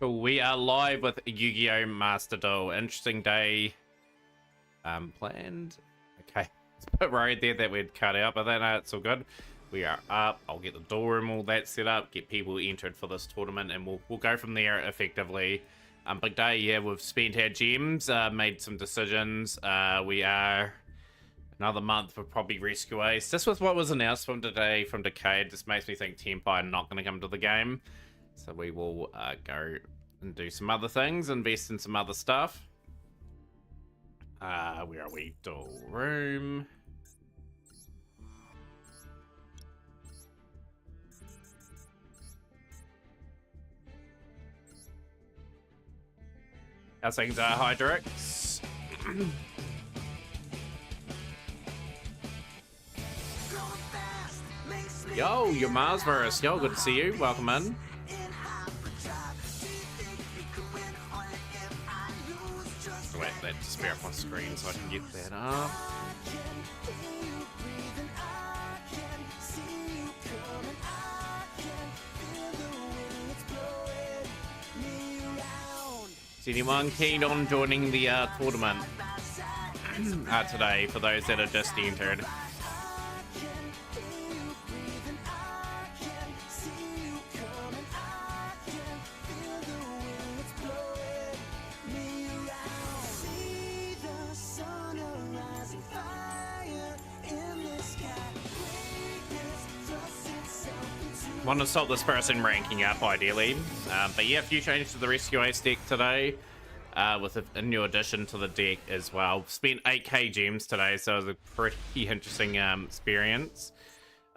Cool. We are live with Yu-Gi-Oh! Master Duel. Interesting day planned. Okay. It's a bit worried there that we'd cut out, but then it's all good. We are up. I'll get the door room all that set up, get people entered for this tournament, and we'll go from there effectively. Big day, yeah, we've spent our gems, made some decisions. We are another month for probably Rescue Ace. Just with what was announced from today from Decade, this makes me think Tempai are not going to come to the game. So we will go and do some other things, invest in some other stuff. Where are we? Door room. How's things, Hydrix? Yo, your Marsverse. Yo, good to see you. Welcome in. Wait, that just bear up my screen so I can get that up. Is anyone keen on joining the tournament today for those that are just entered? Want to stop this person ranking up ideally, but yeah, a few changes to the Rescue Ace deck today with a new addition to the deck as well. Spent 8k gems today, so it was a pretty interesting experience.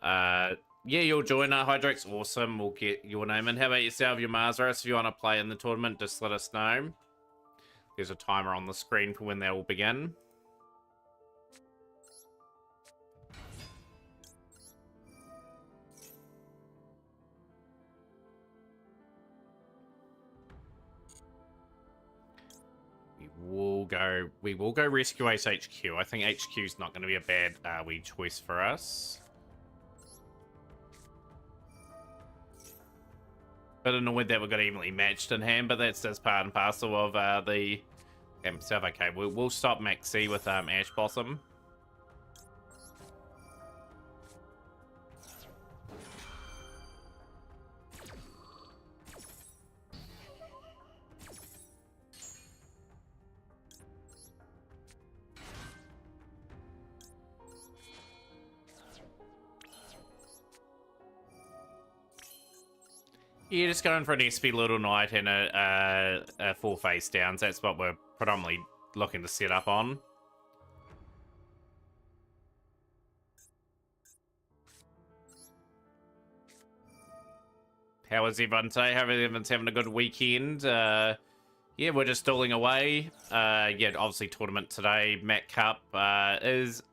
Yeah, you'll join Hydrix. Awesome, we'll get your name in. How about yourself, your Marsverse? If you want to play in the tournament, just let us know. There's a timer on the screen for when they will begin. We will go Rescue Ace HQ. I think HQ is not going to be a bad wee choice for us. Bit annoyed that we got evenly matched in hand, but that's just part and parcel of the game itself. Okay, we'll stop Maxi with Ash Blossom. Yeah, just going for an SP Little Knight and a full face downs. That's what we're predominantly looking to set up on. How is everyone today? Hope everyone's having a good weekend. Yeah, we're just dueling away. Yeah, obviously tournament today. Mac Cup is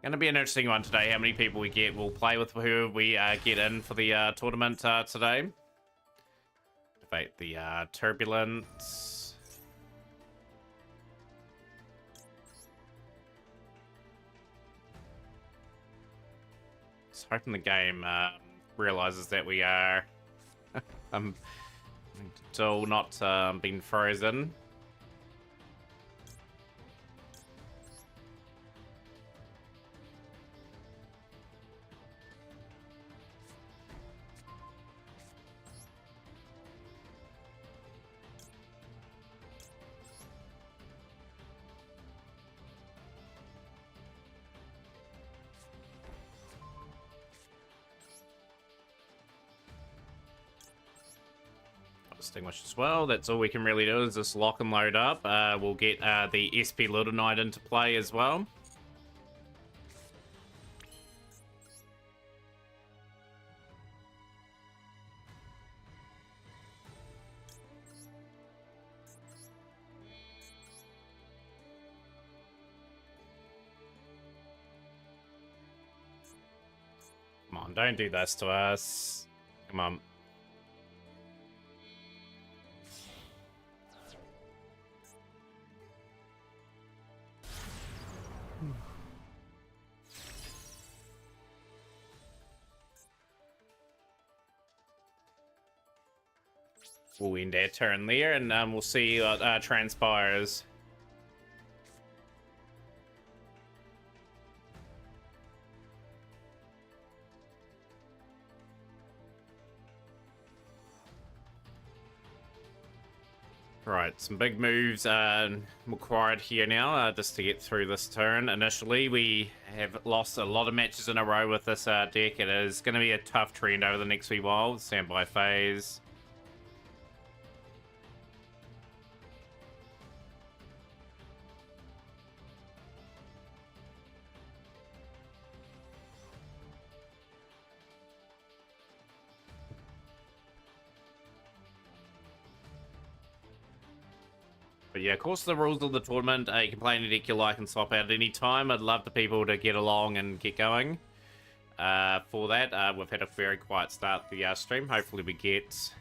going to be an interesting one today. How many people we get, we'll play with who we get in for the tournament today. Debate the Turbulence. Just hoping the game realizes that we are still not been frozen. Extinguished as well. That's all we can really do is just lock and load up. We'll get the SP Little Knight into play as well. Come on, don't do this to us. Come on. we'll end our turn there, and we'll see what transpires. Right, some big moves required here now just to get through this turn. Initially, we have lost a lot of matches in a row with this deck. It is going to be a tough trend over the next wee while. Standby phase. But yeah, of course, the rules of the tournament, you can play any deck you like and swap out at any time. I'd love the people to get along and get going. For that, we've had a very quiet start to the stream. Hopefully we get some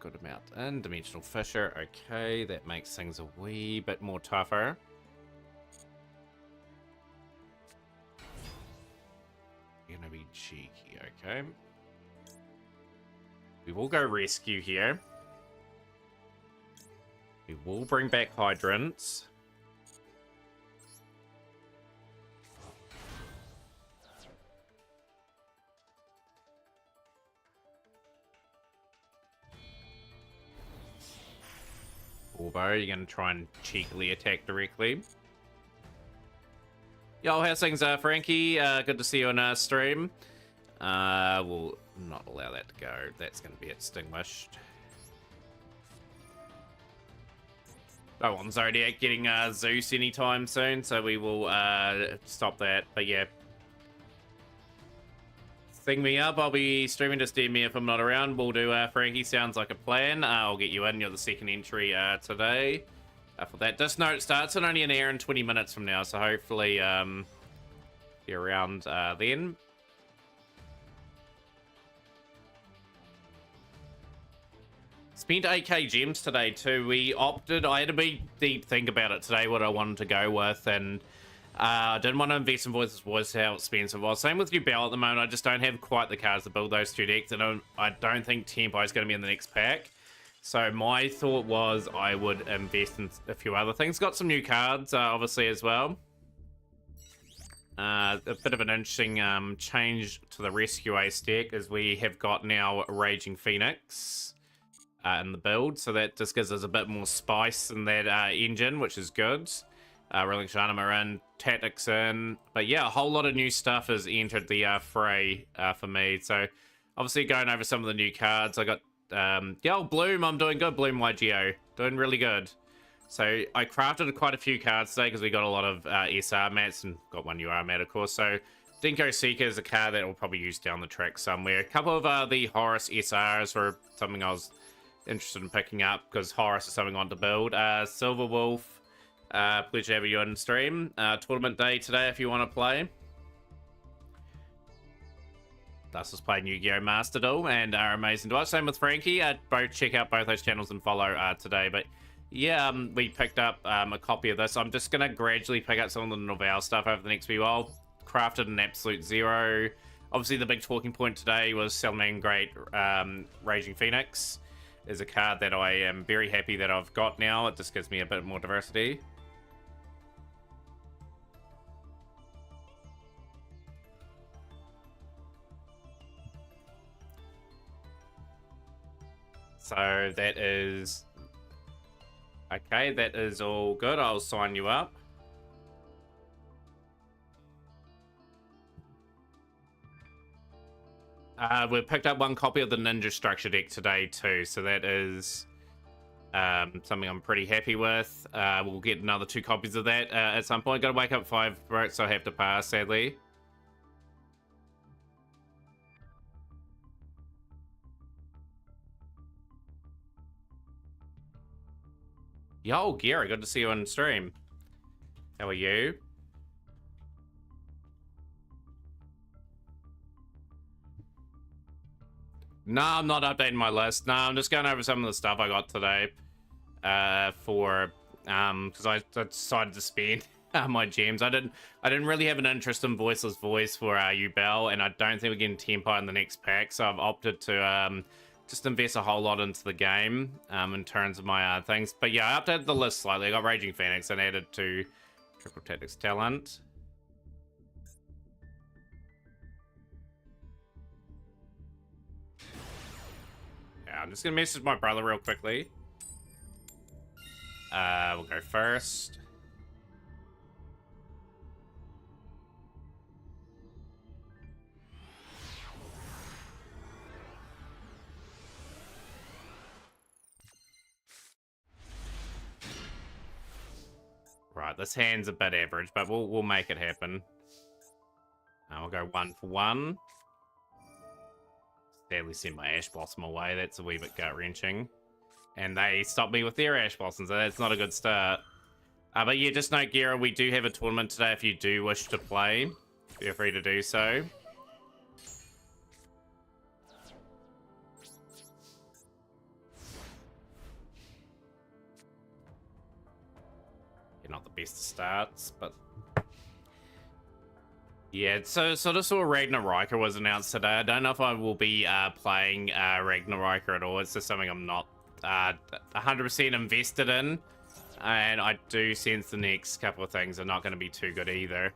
good amount in. Dimensional Fisher, okay, that makes things a wee bit more tougher. Gonna be cheeky, okay. We will go rescue here. We will bring back hydrants. Orbo, you're going to try and cheekily attack directly. Yo, how's things, Frankie? Good to see you on stream. We'll not allow that to go. That's going to be extinguished. Don't want Zodiac getting Zeus anytime soon, so we will stop that. But yeah, thing me up. I'll be streaming. Just DM me if I'm not around. We'll do Frankie. Sounds like a plan. I'll get you in. You're the second entry today. For that, just note, it starts in only an hour and 20 minutes from now, so hopefully you're around then. Spent 8k gems today too. We opted, I had a big deep think about it today, what I wanted to go with, and I didn't want to invest in voice how expensive it was. Same with Ubel at the moment. I just don't have quite the cards to build those two decks, and I don't think Tempo is going to be in the next pack. So my thought was I would invest in a few other things. Got some new cards, obviously, as well. A bit of an interesting change to the Rescue Ace deck is we have got now Raging Phoenix in the build, so that just gives us a bit more spice in that engine, which is good. Rolling Shanama in, Tactics in, but yeah, a whole lot of new stuff has entered the fray for me. So obviously going over some of the new cards, I got yeah, Bloom, I'm doing good. Bloom YGO, doing really good. So I crafted quite a few cards today because we got a lot of SR mats and got one UR mat, of course. So Dinko Seeker is a card that we'll probably use down the track somewhere. A couple of the Horus SRs were something I was interested in picking up because Horus is something I want to build. Silver Wolf, pleasure to have you on stream. Tournament day today if you want to play. Thus is playing Yu-Gi-Oh! Master Duel and are amazing to watch. Same with Frankie. Both check out both those channels and follow today. But yeah, we picked up a copy of this. I'm just going to gradually pick up some of the Novel stuff over the next few while. Crafted an absolute zero. Obviously, the big talking point today was Salman Great Raging Phoenix. Is a card that I am very happy that I've got now. It just gives me a bit more diversity. So that is okay. That is all good. I'll sign you up. We picked up one copy of the Ninja Structure deck today too, so that is something I'm pretty happy with. We'll get another 2 copies of that at some point. Got to wake up 5 for it, so I have to pass, sadly. Yo, Gary, good to see you on stream. How are you? No, I'm not updating my list. No, I'm just going over some of the stuff I got today. Because I decided to spend my gems. I didn't really have an interest in Voiceless Voice for Ubel, and I don't think we're getting Tempo in the next pack, so I've opted to just invest a whole lot into the game in terms of my things. But yeah, I updated the list slightly. I got Raging Phoenix and added to Triple Tactics Talent. Yeah, I'm just gonna message my brother real quickly. We'll go first. Right, this hand's a bit average, but we'll make it happen. We'll go 1 for 1. Sadly sent my Ash Blossom away. That's a wee bit gut-wrenching. And they stopped me with their Ash Blossoms, so that's not a good start. But yeah, just note, Gira, we do have a tournament today. If you do wish to play, feel free to do so. Not the best of starts, but yeah. So sort of saw Ragnarok was announced today. I don't know if I will be playing Ragnarok at all. It's just something I'm not 100% invested in, and I do sense the next couple of things are not going to be too good either.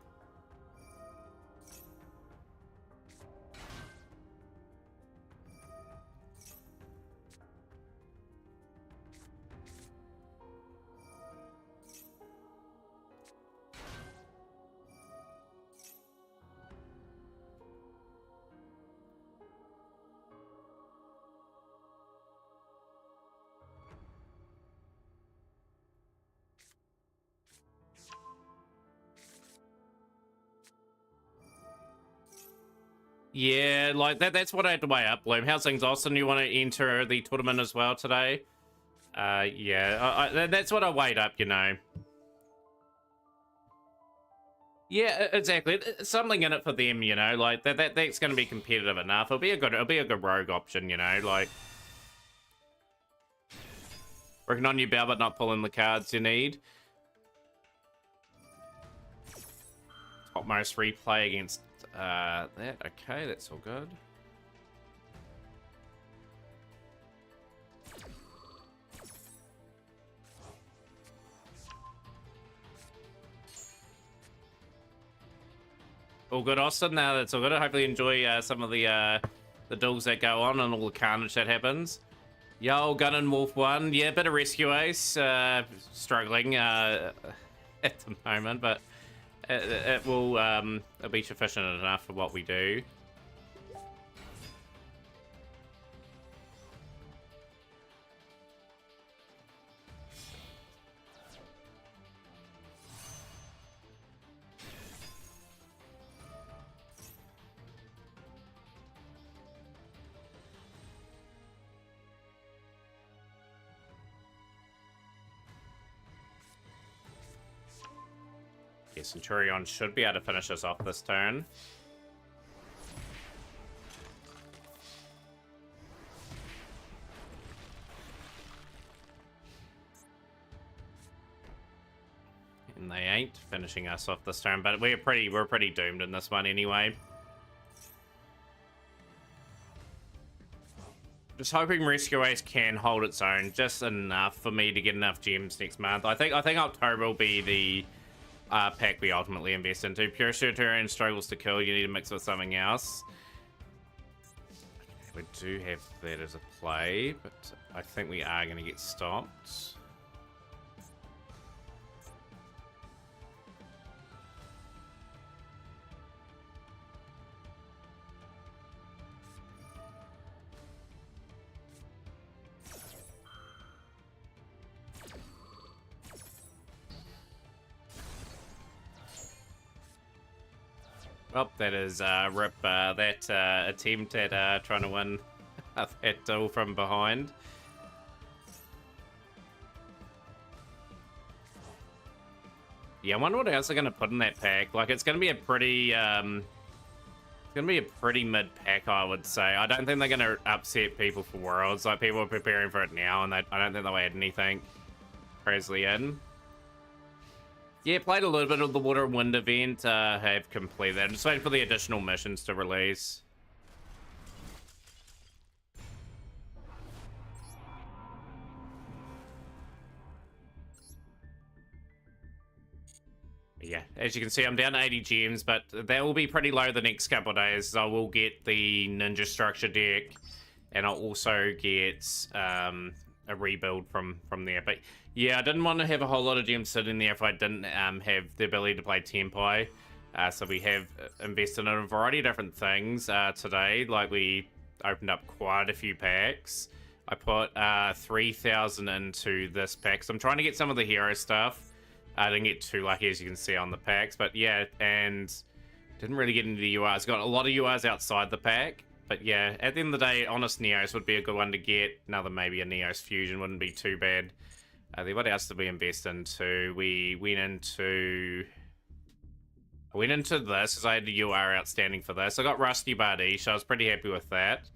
Yeah, like that's what I had to weigh up, Bloom. How's things, Austin? You want to enter the tournament as well today? Yeah, that's what I weighed up, you know. Yeah, exactly. Something in it for them, you know. Like that's going to be competitive enough. It'll be a good rogue option, you know. Like working on your bow, but not pulling the cards you need. Topmost replay against that. Okay, that's all good. All good, Austin. Now that's all good. I hopefully enjoy some of the duels that go on and all the carnage that happens. Yo, Gun and Wolf 1. Yeah, bit of rescue ace. Struggling at the moment, but it will it'll be sufficient enough for what we do. Yeah, Themataurian should be able to finish us off this turn. And they ain't finishing us off this turn, but we're pretty doomed in this one anyway. Just hoping Rescue Ace can hold its own just enough for me to get enough gems next month. I think October will be the pack we ultimately invest into. Pure Themataurian struggles to kill. You need to mix with something else. We do have that as a play, but I think we are going to get stopped. Oh, that is rip that attempt at trying to win that duel from behind. Yeah, I wonder what else they're going to put in that pack. Like, it's going to be a pretty mid pack, I would say. I don't think they're going to upset people for Worlds. Like, people are preparing for it now, and I don't think they'll add anything crazily in. Yeah, played a little bit of the Water and Wind event, have completed. I'm just waiting for the additional missions to release. Yeah, as you can see, I'm down to 80 gems, but that will be pretty low the next couple of days. I will get the ninja structure deck, and I'll also get a rebuild from there. But yeah, I didn't want to have a whole lot of gems sitting there if I didn't have the ability to play Tempai. So we have invested in a variety of different things today. Like, we opened up quite a few packs. I put 3,000 into this pack, so I'm trying to get some of the hero stuff. I didn't get too lucky, as you can see on the packs, but yeah, and didn't really get into the URs. Got a lot of URs outside the pack, but yeah, at the end of the day, Honest Neos would be a good one to get. Another, maybe a Neos Fusion wouldn't be too bad. What else did we invest into? We went into this, because I had the UR outstanding for this. I got Rusty Bardiche, so I was pretty happy with that.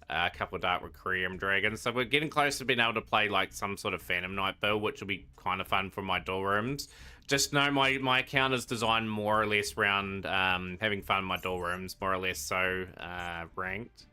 A couple of Dark Requiem Dragons. So we're getting close to being able to play like some sort of Phantom Knight build, which will be kind of fun for my dual rooms. Just know my account is designed more or less around having fun in my dual rooms, more or less so ranked.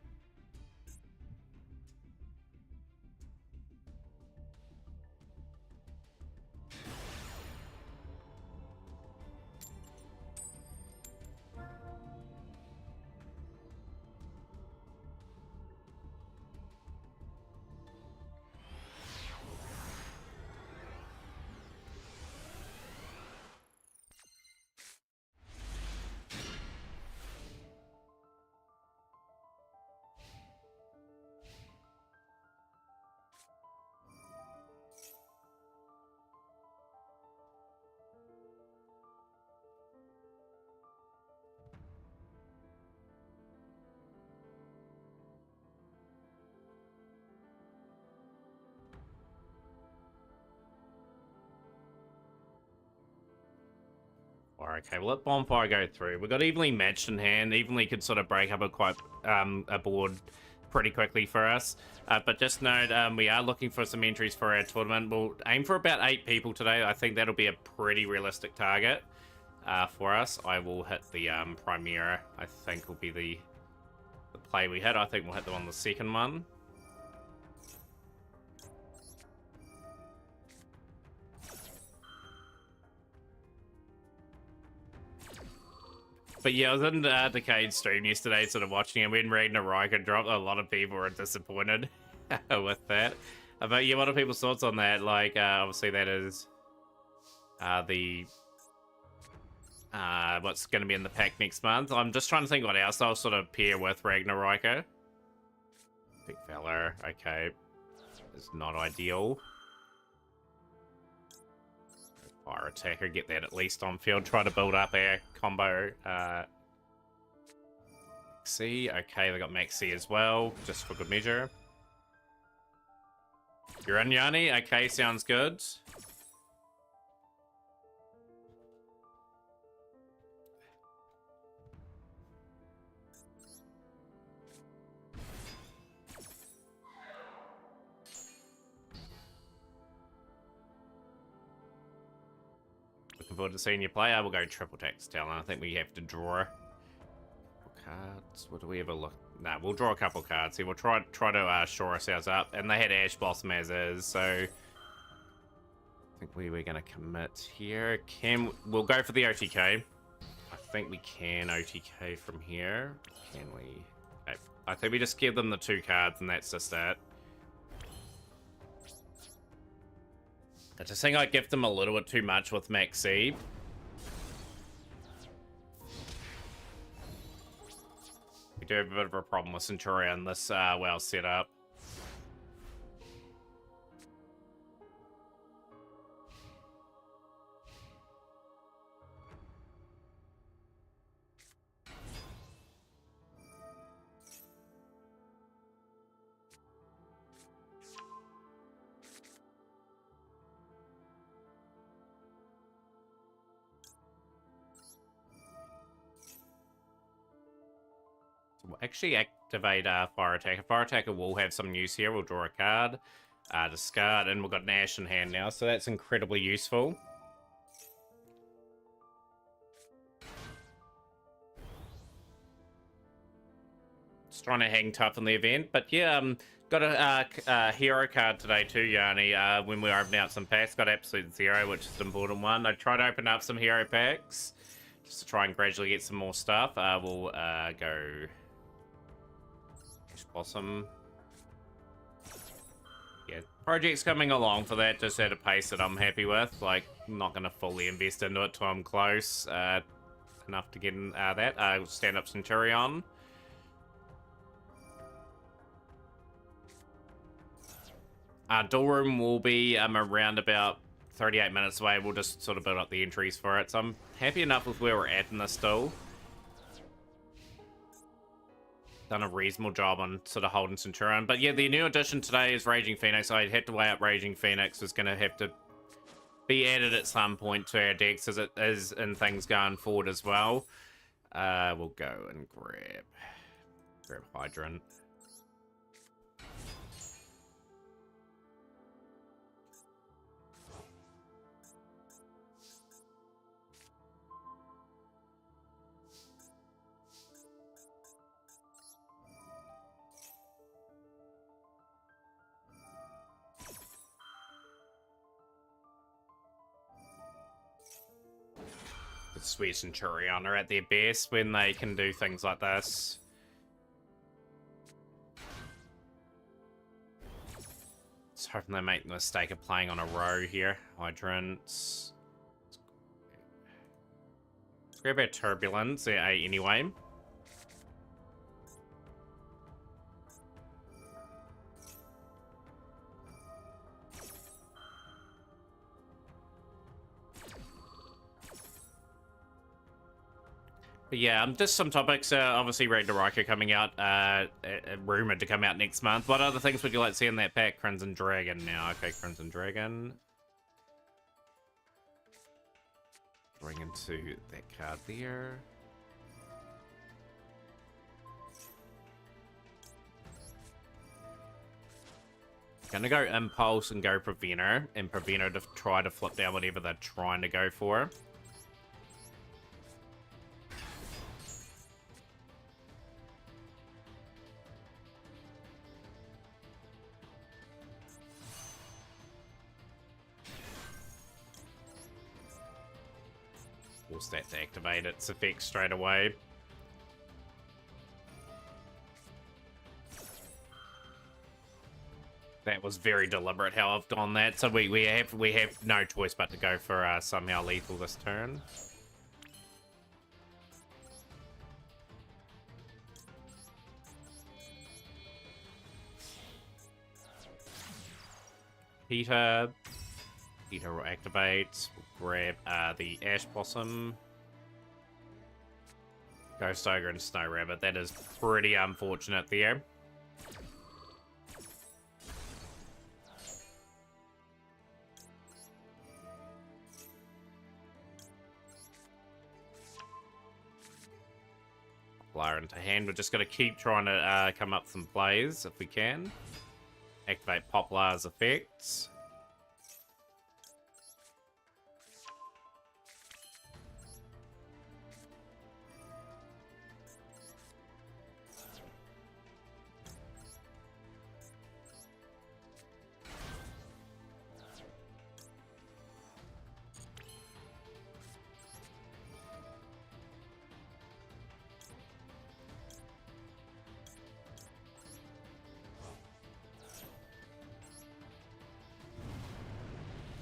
Okay, we'll let Bonfire go through. We've got Evenly matched in hand. Evenly could sort of break up a board pretty quickly for us. But just note, we are looking for some entries for our tournament. We'll aim for about 8 people today. I think that'll be a pretty realistic target for us. I will hit the Primera. I think will be the play we hit. I think we'll hit them on the second one. But yeah, I was in Decade stream yesterday, sort of watching it. When Ragnarok dropped, a lot of people were disappointed with that. But yeah, what are people's thoughts on that? Like, obviously that is what's going to be in the pack next month. I'm just trying to think what else I'll sort of pair with Ragnarok. Big fella, okay, it's not ideal. Fire attacker, get that at least on field. Try to build up our combo. Maxi, okay, we got Maxi as well, just for good measure. You're in, Yanni? Okay, sounds good. Looking forward to seeing you play. I will go triple text talent. I think we have to draw cards. What do we ever look? Nah, we'll draw a couple cards here. We'll try to shore ourselves up. And they had Ash Blossom as is, so I think we're gonna commit here. We'll go for the OTK. I think we can OTK from here. Can we? I think we just give them the 2 cards, and that's just that. I just think I gift them a little bit too much with Maxi. We do have a bit of a problem with Centurion this well set up. We'll actually activate Fire Attacker. Fire Attacker will have some use here. We'll draw a card, discard, and we've got an Ash in hand now, so that's incredibly useful. Just trying to hang tough in the event, but yeah, Got a hero card today too, Yanni. When we were opening up some packs, got absolute zero, which is an important one. I tried to open up some hero packs just to try and gradually get some more stuff. We'll go Blossom. Yeah, project's coming along for that, just at a pace that I'm happy with. Like, I'm not going to fully invest into it till I'm close enough to get in that. Stand up Themataurian. Door room will be around about 38 minutes away. We'll just sort of build up the entries for it. So I'm happy enough with where we're at in this still. Done a reasonable job on sort of holding Centurion. But yeah, the new addition today is Raging Phoenix. I had to weigh up Raging Phoenix. Was going to have to be added at some point to our decks as it is in things going forward as well. We'll go and grab Hydrant. Sweet Centurion are at their best when they can do things like this. Just hoping they make the mistake of playing on a row here. Hydrants. Let's grab our Turbulence anyway. But yeah, just some topics. Obviously, Ragnarok coming out, rumored to come out next month. What other things would you like to see in that pack? Crimson Dragon now. Okay, Crimson Dragon. Bring into that card there. Gonna go Impulse and go Preventer, and Preventer to try to flip down whatever they're trying to go for. Force that to activate its effects straight away. That was very deliberate how I've done that. So we have no choice but to go for somehow lethal this turn. Peter will activate. We'll grab the Ash Blossom, Ghost Ogre, and Snow Rabbit. That is pretty unfortunate there. Flyer into hand. We're just going to keep trying to come up some plays if we can. Activate Poplar's effects.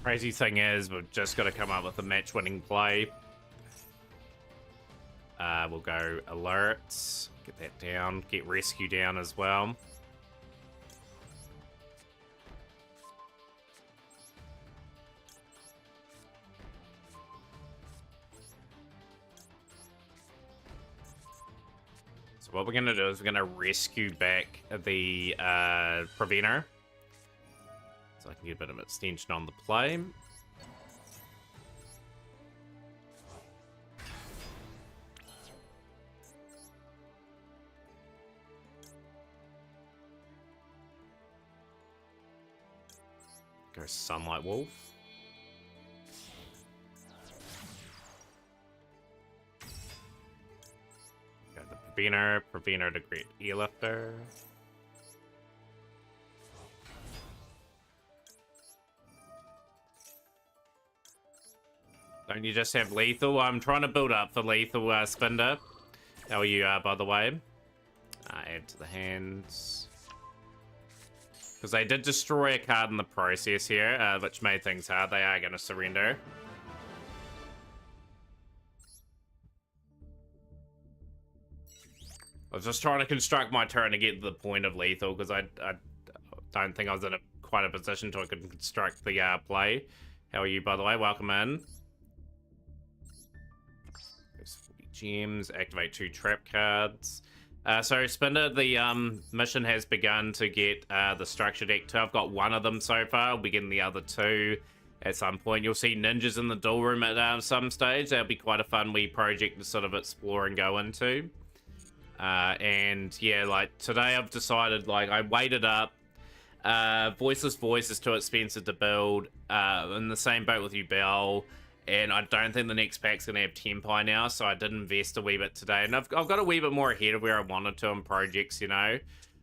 Crazy thing is, we've just got to come up with a match-winning play. We'll go alerts, get that down, get rescue down as well. So what we're going to do is we're going to rescue back the Preventer. So I can get a bit of extension on the play. Go Sunlight Wolf. Go the Preventer to create Airlifter. Don't you just have lethal? I'm trying to build up for lethal, Spinder. How are you, by the way? Add to the hands. Because they did destroy a card in the process here, which made things hard. They are going to surrender. I was just trying to construct my turn to get to the point of lethal, because I don't think I was in quite a position to construct the play. How are you, by the way? Welcome in. There's 40 gems. Activate 2 trap cards. So, Spinner, the mission has begun to get the structure deck too. I've got 1 of them so far. I'll be getting the other 2 at some point. You'll see ninjas in the duel room at some stage. That'll be quite a fun wee project to sort of explore and go into. And yeah, like today I've decided, like, I weighted up. Voiceless Voice is too expensive to build. In the same boat with you, Bell. And I don't think the next pack's going to have Tempai now, so I did invest a wee bit today. And I've got a wee bit more ahead of where I wanted to in projects, you know.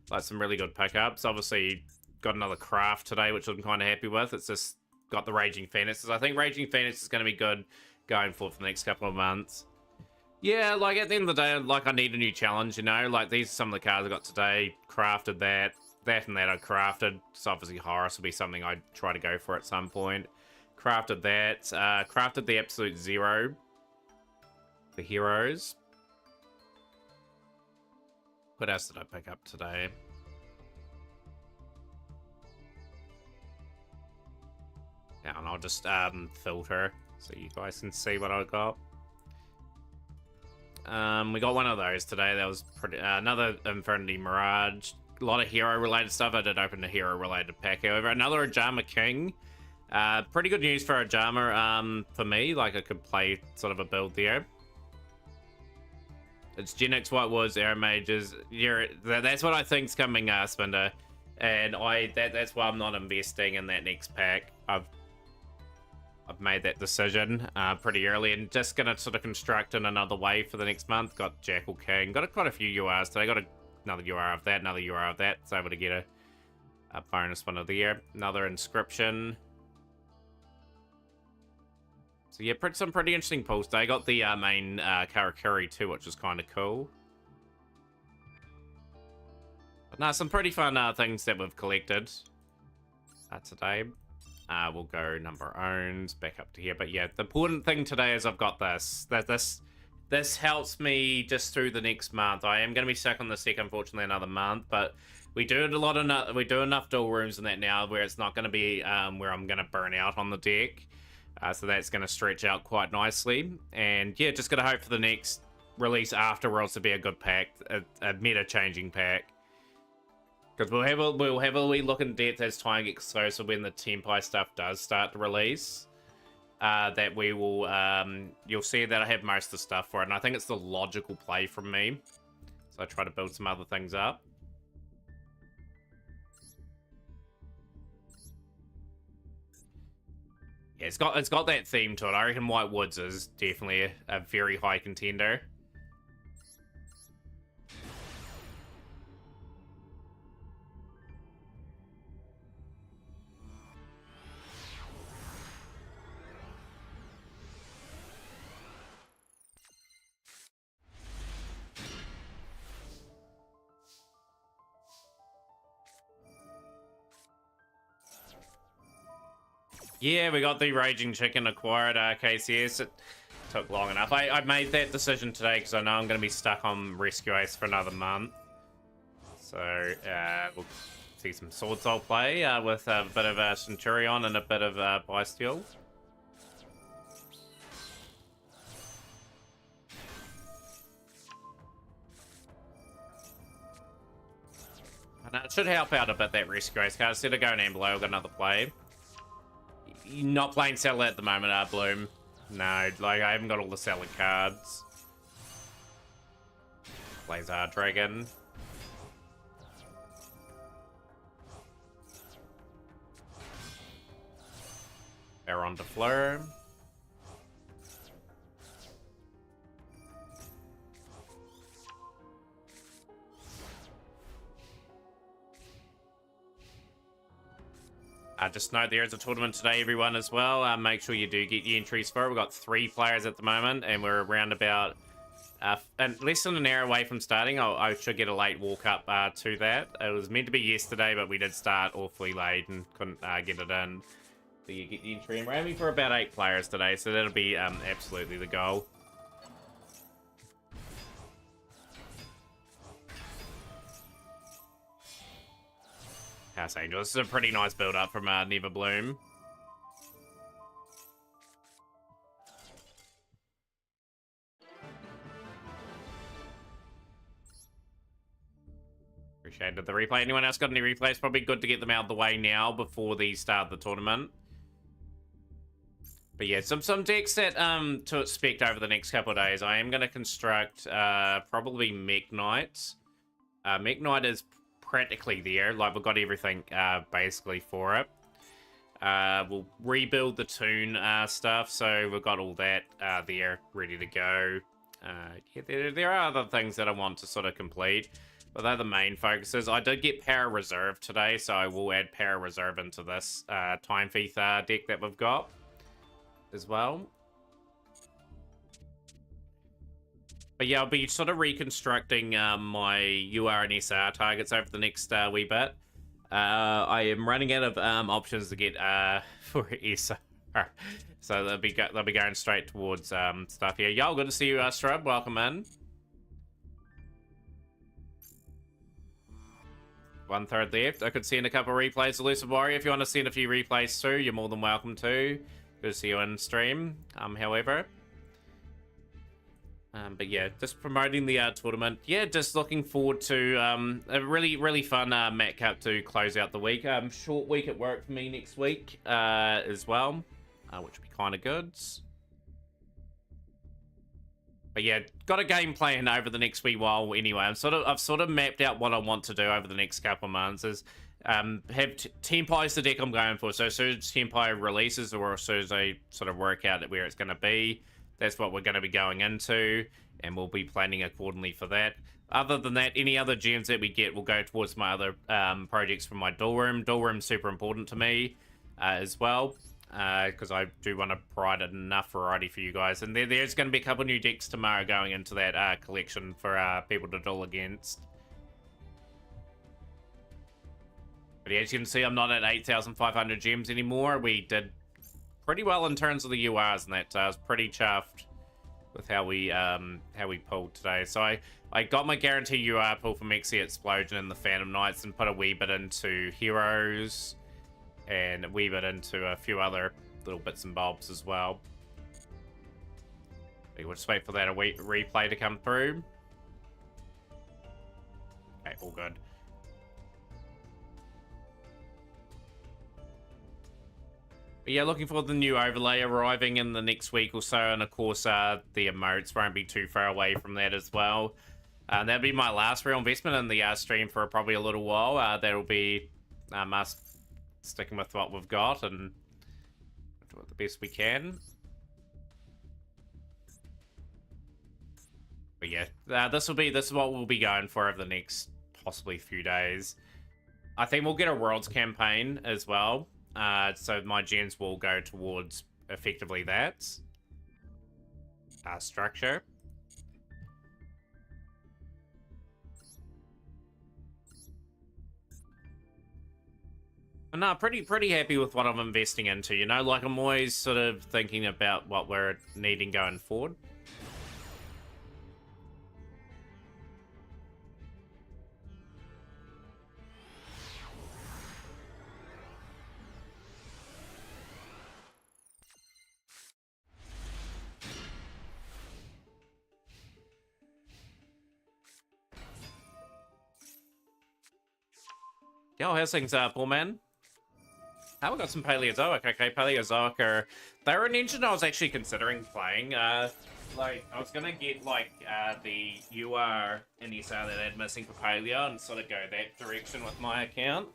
Like some really good pickups. Obviously, got another craft today, which I'm kind of happy with. It's just got the Raging Phoenix. I think Raging Phoenix is going to be good going forward for the next couple of months. Yeah, like at the end of the day, like I need a new challenge, you know. Like these are some of the cards I got today. Crafted that. That and that I crafted. So obviously Horus will be something I'd try to go for at some point. Crafted that. Crafted the Absolute Zero. The heroes. What else did I pick up today? Yeah, and I'll just filter so you guys can see what I got. We got 1 of those today. That was pretty. Another Infinity Mirage. A lot of hero-related stuff. I did open a hero-related pack. However, another Ajama King. Pretty good news for Ajama for me. Like, I could play sort of a build there. It's Gen X White Woods, Arrow Mages. Yeah, that's what I think's coming, Spinder. And that's why I'm not investing in that next pack. I've made that decision pretty early and just gonna sort of construct in another wave for the next month. Got Jackal King. Got quite a few URs today. Got another UR of that, another UR of that. So able to get a bonus one of the year. Another Inscription. So yeah, some pretty interesting pulls today. Got the main Karakuri too, which is kind of cool. But no, some pretty fun things that we've collected today. We'll go number owns back up to here. But yeah, the important thing today is I've got this. This helps me just through the next month. I am going to be stuck on the deck, unfortunately, another month. But we do enough duel rooms in that now where it's not going to be where I'm going to burn out on the deck. So that's going to stretch out quite nicely. And yeah, just got to hope for the next release afterwards to be a good pack, a meta-changing pack. Because we'll have a wee look in depth as time gets closer when the Tempai stuff does start to release. That we will, you'll see that I have most of the stuff for it. And I think it's the logical play from me. So I try to build some other things up. Yeah, it's got that theme to it. I reckon White Woods is definitely a very high contender. Yeah, we got the Raging Chicken acquired KCS. It took long enough. I made that decision today because I know I'm going to be stuck on Rescue Ace for another month. So we'll see some Sword Soul play with a bit of Centurion and a bit of Bysteel. And it should help out a bit, that Rescue Ace card. Instead of going in below, I've got another play. You're not playing Salad at the moment, Bloom. No, like, I haven't got all the Salad cards. Plays Dragon. Baron de Fleur. Just note there is a tournament today, everyone, as well. Make sure you do get your entries for it. We've got 3 players at the moment, and we're around about and less than an hour away from starting. I should get a late walk up to that. It was meant to be yesterday, but we did start awfully late and couldn't get it in. So you get the entry, and we're aiming for about 8 players today, so that'll be absolutely the goal. House Angel. This is a pretty nice build-up from Never Bloom. Appreciated the replay. Anyone else got any replays? Probably good to get them out of the way now before the start of the tournament. But yeah, some decks that to expect over the next couple of days. I am going to construct probably Mech Knight. Mech Knight is practically there. Like, we've got everything basically for it. We'll rebuild the Toon stuff, so we've got all that there ready to go. Yeah, there are other things that I want to sort of complete, but they're the main focuses. I did get Power Reserve today, so I will add Power Reserve into this Time Thief deck that we've got as well. But yeah, I'll be sort of reconstructing my UR and SR targets over the next wee bit. I am running out of options to get for SR, so they'll be going straight towards stuff here. Y'all, good to see you, Strub. Welcome in. 1/3 left. I could send a couple of replays. Elusive Warrior, if you want to send a few replays too, you're more than welcome to. Good to see you in stream. However. But yeah, just promoting the tournament. Yeah, just looking forward to a really fun Mat Cup to close out the week. Short week at work for me next week as well, which would be kind of good. But yeah, got a game plan over the next wee while anyway. I've sort of mapped out what I want to do over the next couple of months. Is have Tempai is the deck I'm going for. So as soon as Tempai releases, or as soon as I sort of work out where it's going to be, that's what we're going to be going into, and we'll be planning accordingly for that. Other than that, any other gems that we get will go towards my other projects from my dual room. Dual room's super important to me as well, because I do want to provide enough variety for you guys. And there's going to be a couple new decks tomorrow going into that collection for people to duel against. But as you can see, I'm not at 8,500 gems anymore. We did pretty well in terms of the URs, and that I was pretty chuffed with how we pulled today. So I got my guarantee UR pull from Mexi Explosion and the Phantom Knights, and put a wee bit into Heroes and a wee bit into a few other little bits and bobs as well. We'll just wait for that replay to come through. Okay, all good. But yeah, looking forward to the new overlay arriving in the next week or so, and of course the emotes won't be too far away from that as well. That'll be my last real investment in the stream for probably a little while. That'll be us sticking with what we've got and do it the best we can. But yeah, this is what we'll be going for over the next possibly few days. I think we'll get a Worlds campaign as well. So my gens will go towards effectively that structure. No, pretty happy with what I'm investing into, you know? Like, I'm always sort of thinking about what we're needing going forward. Yo, how's things, poor man? How we got some Paleozoic? Okay, Paleozoic are... They're an engine I was actually considering playing. Like, I was gonna get, like, the UR and SR that I had missing for Paleo and sort of go that direction with my account.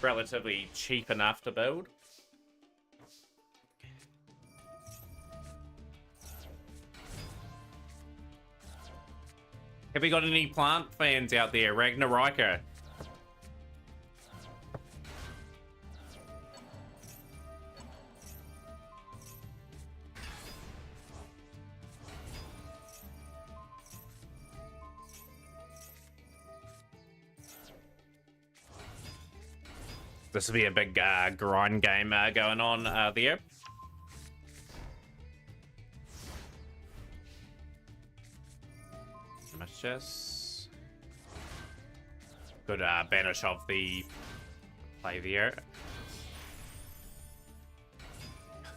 Relatively cheap enough to build. Have we got any plant fans out there? Ragnar Riker. This will be a big grind game going on there. Just good banish of the play there.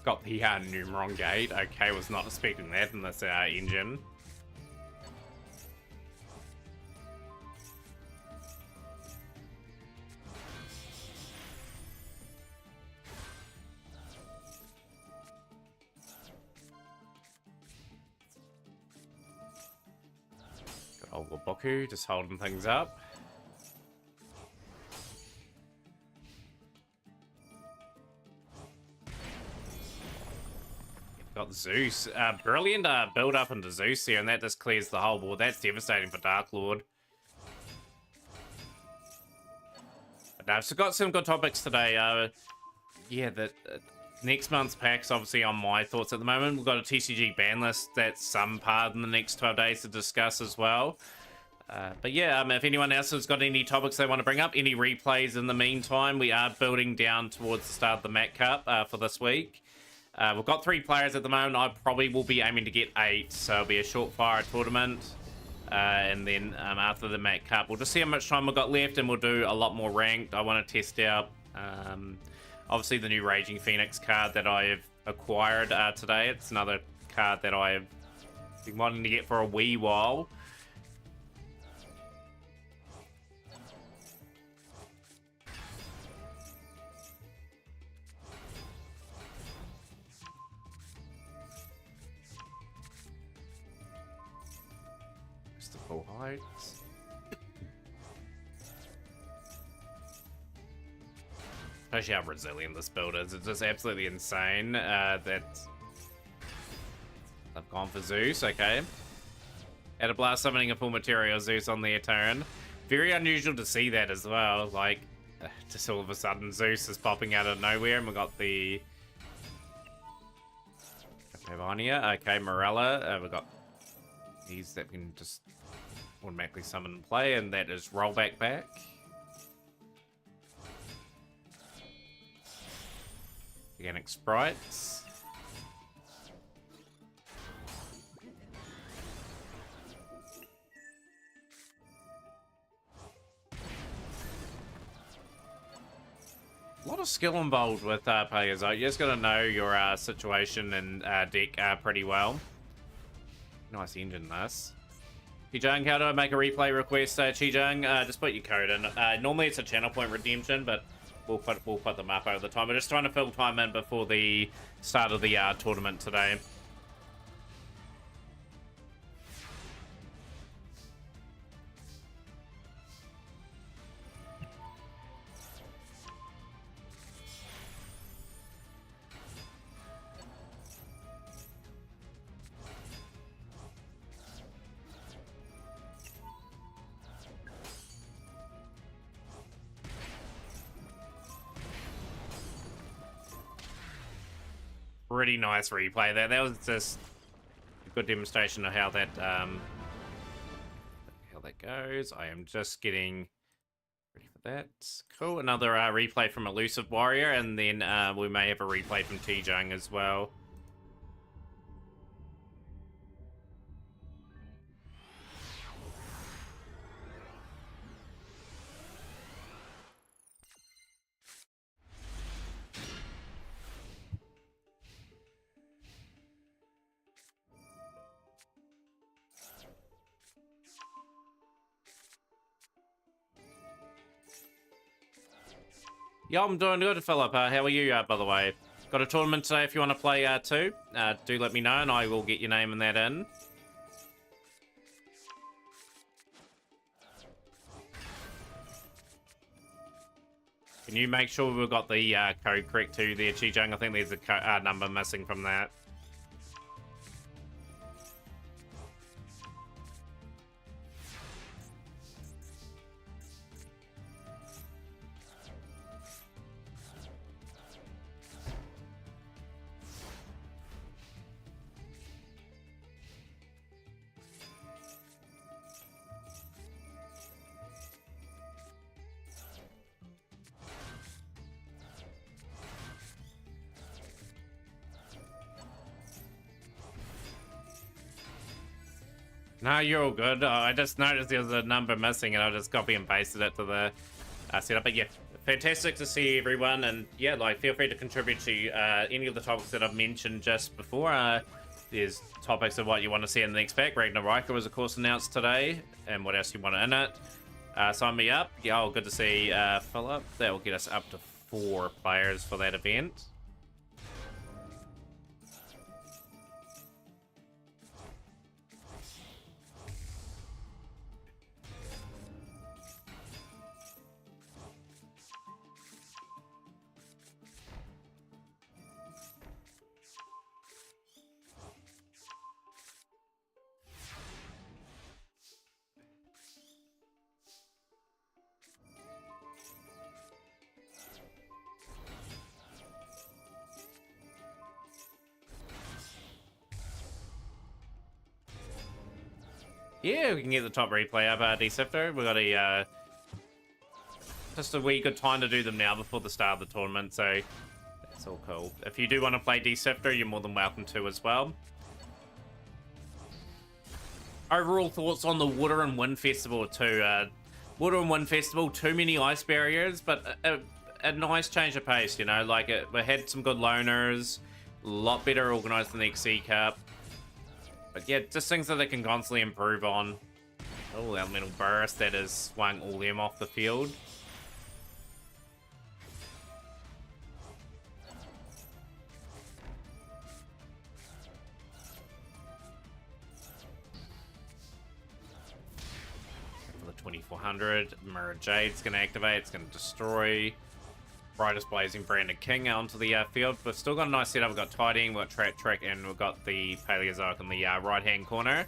Got the Numeron gate. Okay, was not expecting that in this engine. Got old Boku just holding things up. Got Zeus. Brilliant build up into Zeus here, and that just clears the whole board. That's devastating for Dark Lord. But I've got some good topics today. Yeah, the next month's pack's obviously on my thoughts at the moment. We've got a TCG ban list that's some part in the next 12 days to discuss as well. But yeah, if anyone else has got any topics they want to bring up, any replays in the meantime, we are building down towards the start of the Mat Cup for this week. We've got 3 players at the moment. I probably will be aiming to get 8, so it'll be a short fire tournament. And then after the Mat Cup, we'll just see how much time we've got left, and we'll do a lot more ranked. I want to test out, obviously, the new Raging Phoenix card that I have acquired today. It's another card that I have been wanting to get for a wee while. Full heights. Especially how resilient this build is. It's just absolutely insane that I've gone for Zeus. Okay. At a blast summoning a full material Zeus on the turn. Very unusual to see that as well. Like, just all of a sudden Zeus is popping out of nowhere, and we got the Themataurian. Okay, Morella. We got these that can just automatically summon and play, and that is rollback back. Organic sprites. A lot of skill involved with players. You just got to know your situation and deck pretty well. Nice engine, this. Chijang, how do I make a replay request? Chijang, just put your code in. Normally it's a channel point redemption, but we'll put them up over the time. We're just trying to fill time in before the start of the tournament today. Pretty nice replay there. That was just a good demonstration of how that goes. I am just getting ready for that. Cool. Another replay from Elusive Warrior, and then we may have a replay from T-Jung as well. Yeah, I'm doing good, Philip. How are you, by the way? Got a tournament today if you want to play, too. Do let me know, and I will get your name and that in. Can you make sure we've got the code correct, too, there, Chijung? I think there's a number missing from that. No, you're all good. I just noticed there was a number missing and I just copy and pasted it to the setup. But yeah, fantastic to see everyone. And yeah, like feel free to contribute to any of the topics that I've mentioned just before. There's topics of what you want to see in the next pack. Ragnar Riker was of course announced today. And what else you want in it. Sign me up. Yeah, good to see Philip. That will get us up to 4 players for that event. Yeah, we can get the top replay up, D-Sifter. We've got a just a wee good time to do them now before the start of the tournament, so that's all cool. If you do want to play D-Sifter, you're more than welcome to as well. Overall thoughts on the Water and Wind Festival too. Water and Wind Festival, too many ice barriers, but a nice change of pace, you know, like we had some good loners, a lot better organized than the XC Cup. But yeah, just things that they can constantly improve on. Oh, Elemental Burst, that has swung all them off the field. For the 2400, Mirror Jade's going to activate, it's going to destroy. Brightest Blazing Branded King onto the field. We've still got a nice setup. We've got Tidying, we've got Trap Trick, and we've got the Paleozoic in the right-hand corner.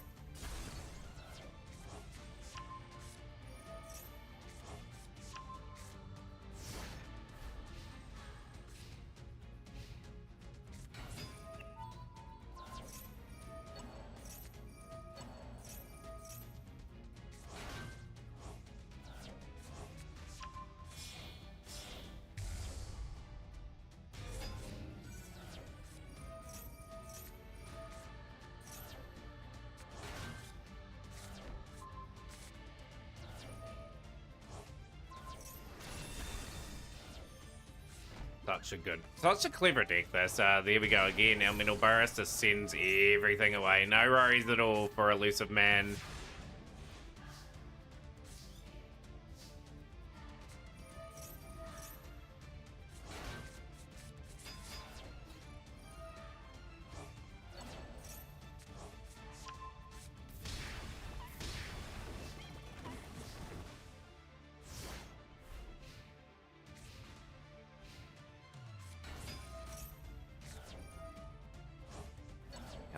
Such a clever deck this. There we go again. Elemental Burst just sends everything away. No worries at all for Elusive Man.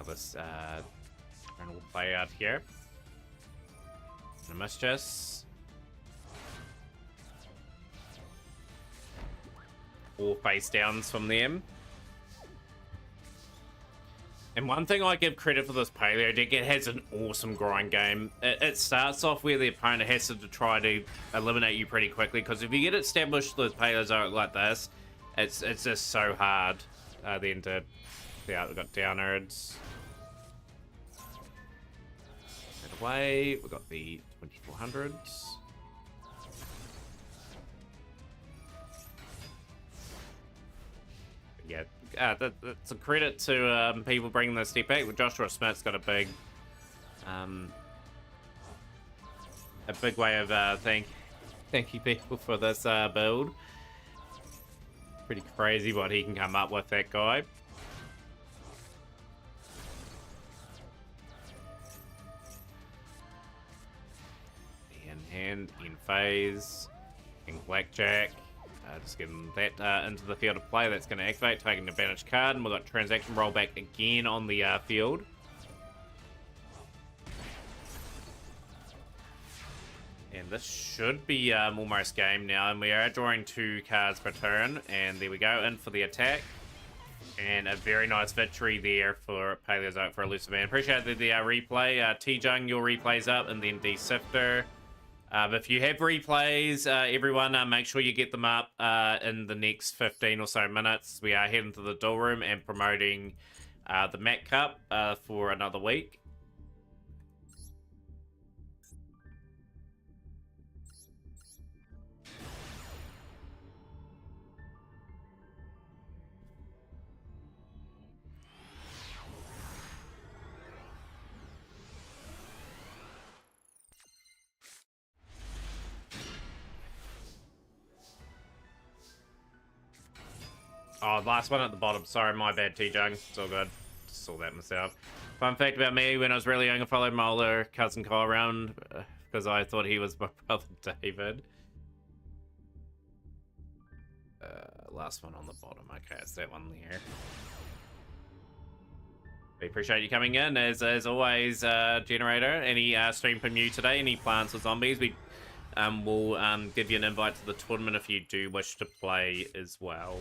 This turn will play out here. Mischievous. 4 face downs from them. And one thing I give credit for this Paleo deck, it has an awesome grind game. It starts off where the opponent has to try to eliminate you pretty quickly, because if you get established with Paleozoic like this, it's just so hard then to... Yeah, we've got Downards. Away. We've got the 2400s. Yeah, that's a credit to people bringing this deck back. Joshua Smith's got a big way of thanking people for this build. Pretty crazy what he can come up with, that guy. In phase, in blackjack, just getting that into the field of play. That's going to activate, taking advantage card, and we've got transaction rollback again on the field. And this should be almost game now, and we are drawing 2 cards per turn, and there we go, in for the attack. And a very nice victory there for Paleozoic for Elusive Man. Appreciate the replay. T-Jung, your replay's up, and then D-Sifter. If you have replays, everyone, make sure you get them up in the next 15 or so minutes. We are heading to the duel room and promoting the Mac Cup for another week. Oh, last one at the bottom. Sorry, my bad, T-Jung. It's all good. Saw that myself. Fun fact about me, when I was really young, I followed my older cousin Kyle around because I thought he was my brother David. Last one on the bottom. Okay, it's that one there. We appreciate you coming in, as always, Generator. Any stream from you today? Any plants or zombies? We will give you an invite to the tournament if you do wish to play as well.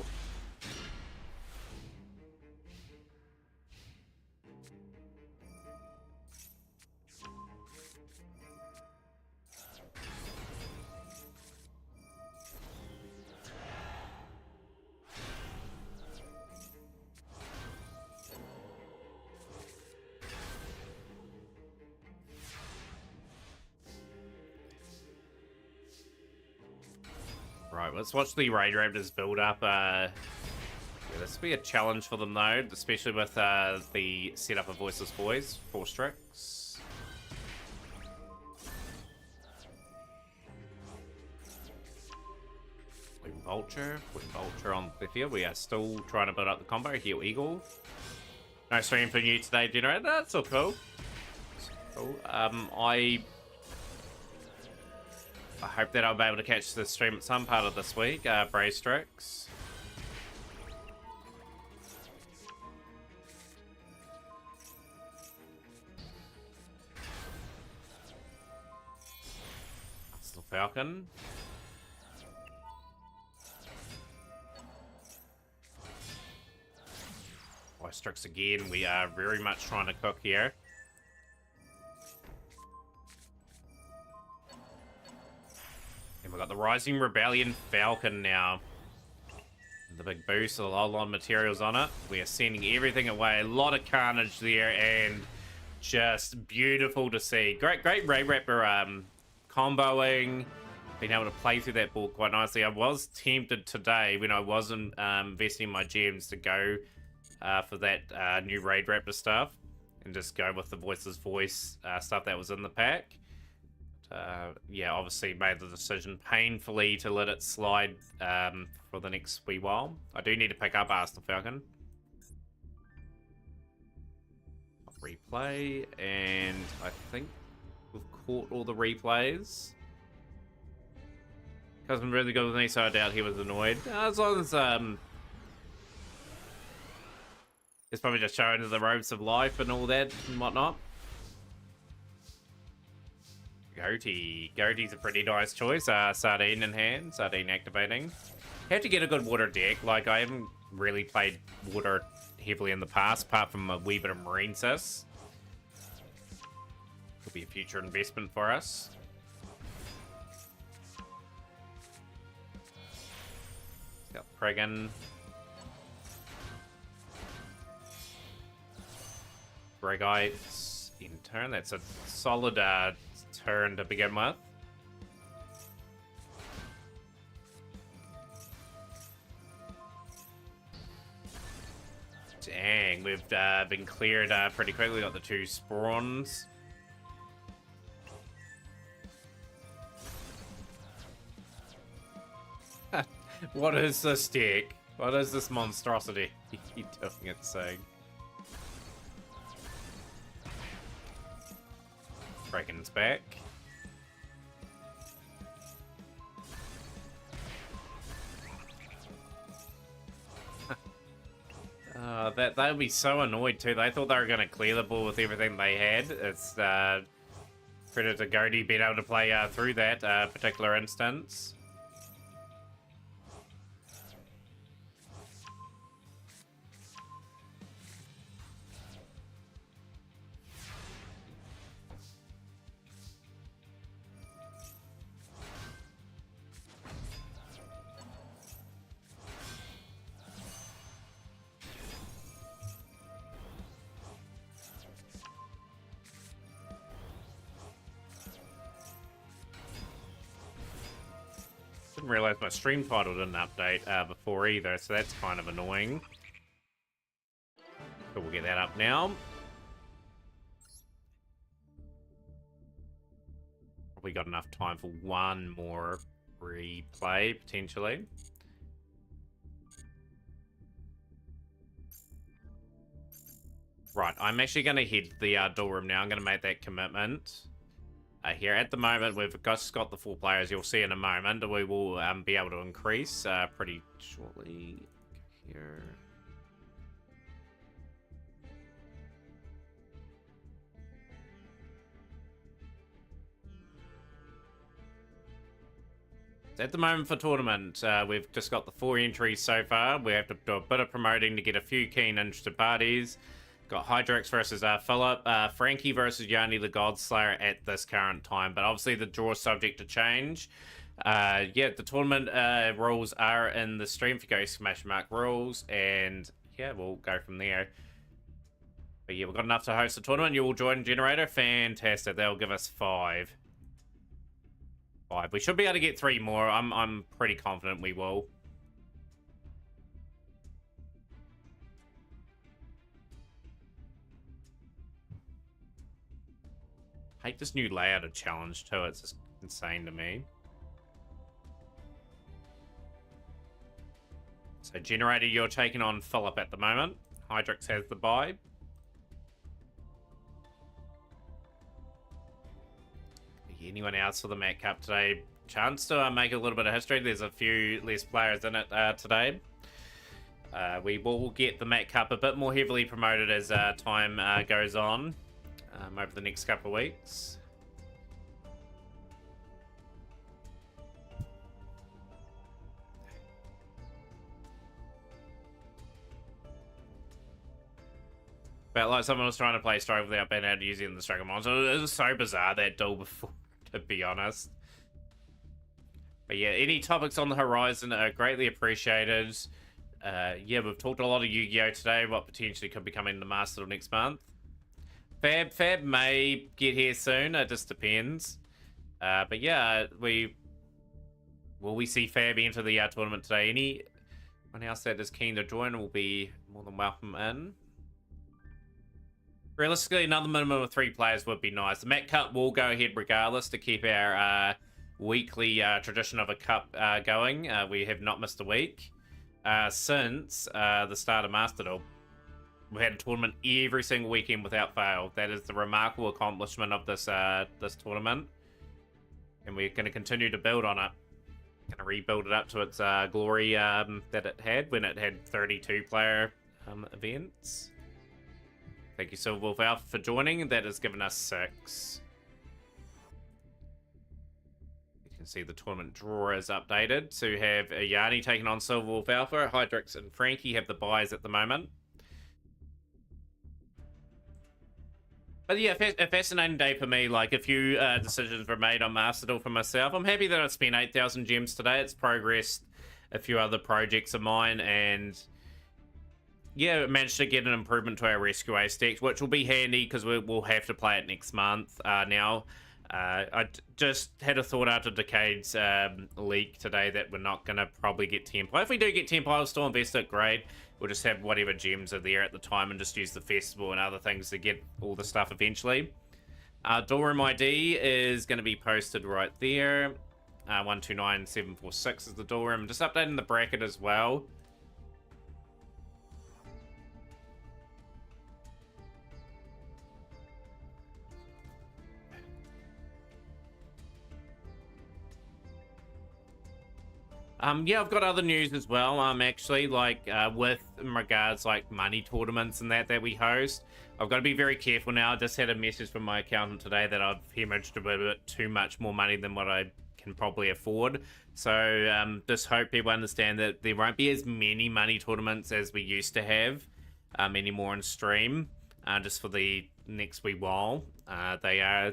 Right, let's watch the Raid Raptors build up. Yeah, this will be a challenge for them though, especially with the setup of Voiceless Boys, 4 Strix. Queen Vulture on the field. We are still trying to build up the combo. Heal Eagle. No stream for you today, Generator. That's so cool. Cool. I hope that I'll be able to catch the stream at some part of this week. Brave Strix. Still Falcon. Strix again. We are very much trying to cook here. And we've got the Rising Rebellion Falcon now. The big boost, a lot of materials on it. We are sending everything away. A lot of carnage there, and just beautiful to see. Great Raid Raptor comboing. Being able to play through that board quite nicely. I was tempted today when I wasn't investing my gems to go for that new Raid Raptor stuff and just go with the Voiceless Voice stuff that was in the pack. Yeah, obviously made the decision painfully to let it slide for the next wee while. I do need to pick up Arsenal Falcon. Replay, and I think we've caught all the replays. Cousin really good with me, so I doubt he was annoyed. As long as it's probably just showing the ropes of life and all that and whatnot. Goatee's a pretty nice choice. Sardine in hand, Sardine activating. Have to get a good water deck. Like, I haven't really played water heavily in the past, apart from a wee bit of Marine Sys. Could be a future investment for us. Got Pregan. Bregites in turn. That's a solid turn to begin with. Dang, we've been cleared pretty quickly. Got the 2 spawns. What is this deck? What is this monstrosity? Doing its thing. Kraken's back. They would be so annoyed too. They thought they were going to clear the ball with everything they had. It's credit to Goaty being able to play through that particular instance. Didn't realize my stream title didn't update before either, so that's kind of annoying. But we'll get that up now. Probably got enough time for one more replay, potentially. Right, I'm actually going to head to the duel room now. I'm going to make that commitment. Here at the moment, we've just got the 4 players. You'll see in a moment. We will be able to increase pretty shortly. Here. So at the moment for tournament, we've just got the 4 entries so far. We have to do a bit of promoting to get a few keen interested parties. Got Hydrix versus Philip, Frankie versus Yanni the Godslayer at this current time, but obviously the draw is subject to change. Yeah, the tournament rules are in the stream. If you go smash mark rules, and yeah, we'll go from there. But yeah, we've got enough to host the tournament. You will join Generator. Fantastic. They'll give us 5. We should be able to get 3 more. I'm pretty confident we will. I hate this new layout of challenge too. It's just insane to me. So Generator, you're taking on Philip at the moment. Hydrix has the bye. Anyone else for the Mat Cup today? Chance to make a little bit of history. There's a few less players in it today. We will get the Mat Cup a bit more heavily promoted as time goes on over the next couple of weeks. But like someone was trying to play Strike without being able to use it in the Strike Monster. It was so bizarre, that duel before, to be honest. But yeah, any topics on the horizon are greatly appreciated. Yeah, we've talked a lot of Yu-Gi-Oh! Today, what potentially could be coming to Master Duel next month. Fab may get here soon, it just depends. But yeah, will we see Fab enter the tournament today? Anyone else that is keen to join will be more than welcome in. Realistically, another minimum of 3 players would be nice. The Mat Cup will go ahead regardless to keep our weekly tradition of a cup going. We have not missed a week since the start of Master Duel. We've had a tournament every single weekend without fail. That is the remarkable accomplishment of this this tournament, and we're going to continue to build on it. Going to rebuild it up to its glory that it had when it had 32 player events. Thank you, Silverwolf Alpha, for joining. That has given us 6. You can see the tournament draw is updated. So you have Yanni taking on Silverwolf Alpha. Hydrix and Frankie have the buys at the moment. But yeah, a fascinating day for me. Like, a few decisions were made on Master Duel for myself. I'm happy that I spent 8,000 gems today. It's progressed a few other projects of mine, and yeah, managed to get an improvement to our Rescue Ace deck, which will be handy because we'll have to play it next month now. I just had a thought after Decade's leak today that we're not going to probably get Tempo. If we do get Tempo, I'll still invest it, great. We'll just have whatever gems are there at the time and just use the festival and other things to get all the stuff eventually. Duel Room ID is going to be posted right there. 129746 is the Duel Room. Just updating the bracket as well. Yeah, I've got other news as well. Actually, like with in regards like money tournaments and that we host, I've got to be very careful now. I just had a message from my accountant today that I've hemorrhaged a bit too much more money than what I can probably afford. So just hope people understand that there won't be as many money tournaments as we used to have anymore on stream. Just for the next wee while, they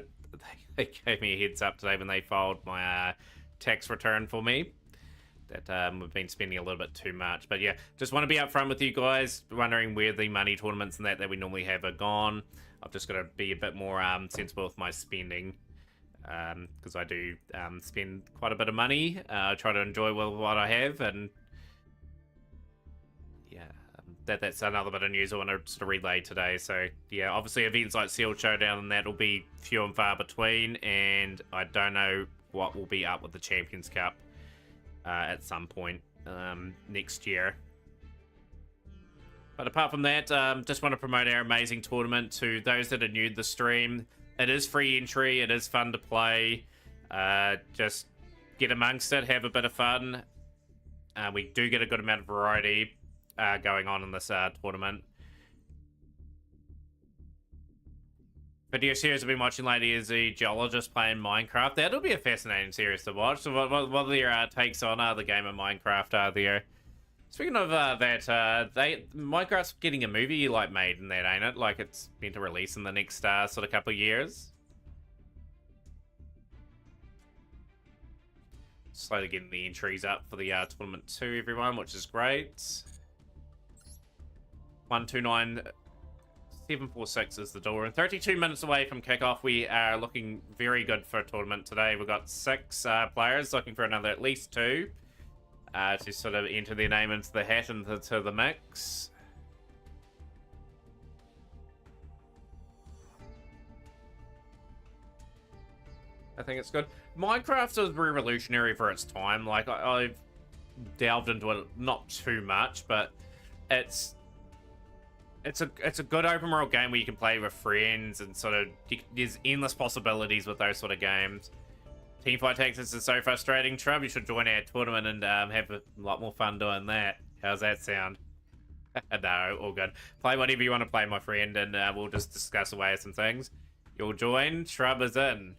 gave me a heads up today when they filed my tax return for me. That we've been spending a little bit too much. But yeah, just want to be upfront with you guys, wondering where the money tournaments and that we normally have are gone. I've just got to be a bit more sensible with my spending, because I do spend quite a bit of money. I try to enjoy what I have, and yeah, that's another bit of news I want to sort of relay today. So yeah, obviously events like Sealed Showdown and that will be few and far between, and I don't know what will be up with the Champions Cup at some point next year. But apart from that, just want to promote our amazing tournament to those that are new to the stream. It is free entry. It is fun to play. Just get amongst it. Have a bit of fun. We do get a good amount of variety going on in this tournament. Video series I've been watching lately is the geologist playing Minecraft. That'll be a fascinating series to watch. So what are their takes on the game of Minecraft are there? Speaking of that, Minecraft's getting a movie like made in that, ain't it? Like it's meant to release in the next sort of couple of years. Slowly getting the entries up for the tournament too, everyone, which is great. 129746 is the door, and 32 minutes away from kickoff. We are looking very good for a tournament today. We've got 6 players looking for another at least 2 to sort of enter their name into the hat and to the mix. I think it's good. Minecraft is revolutionary for its time. Like I've delved into it not too much, but it's a good open world game where you can play with friends and sort of there's endless possibilities with those sort of games. Teamfight Tactics is so frustrating, Trub. You should join our tournament and have a lot more fun doing that. How's that sound? No, all good. Play whatever you want to play, my friend, and we'll just discuss away some things. You'll join. Shrub is in.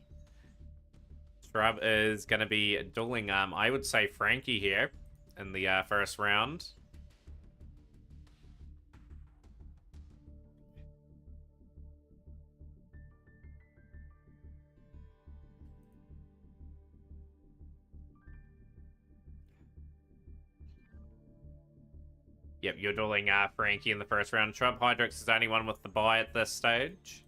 Shrub is going to be dueling, I would say, Frankie here in the first round. Yep, you're dueling Frankie in the first round. Shrub Hydrix is the only one with the buy at this stage.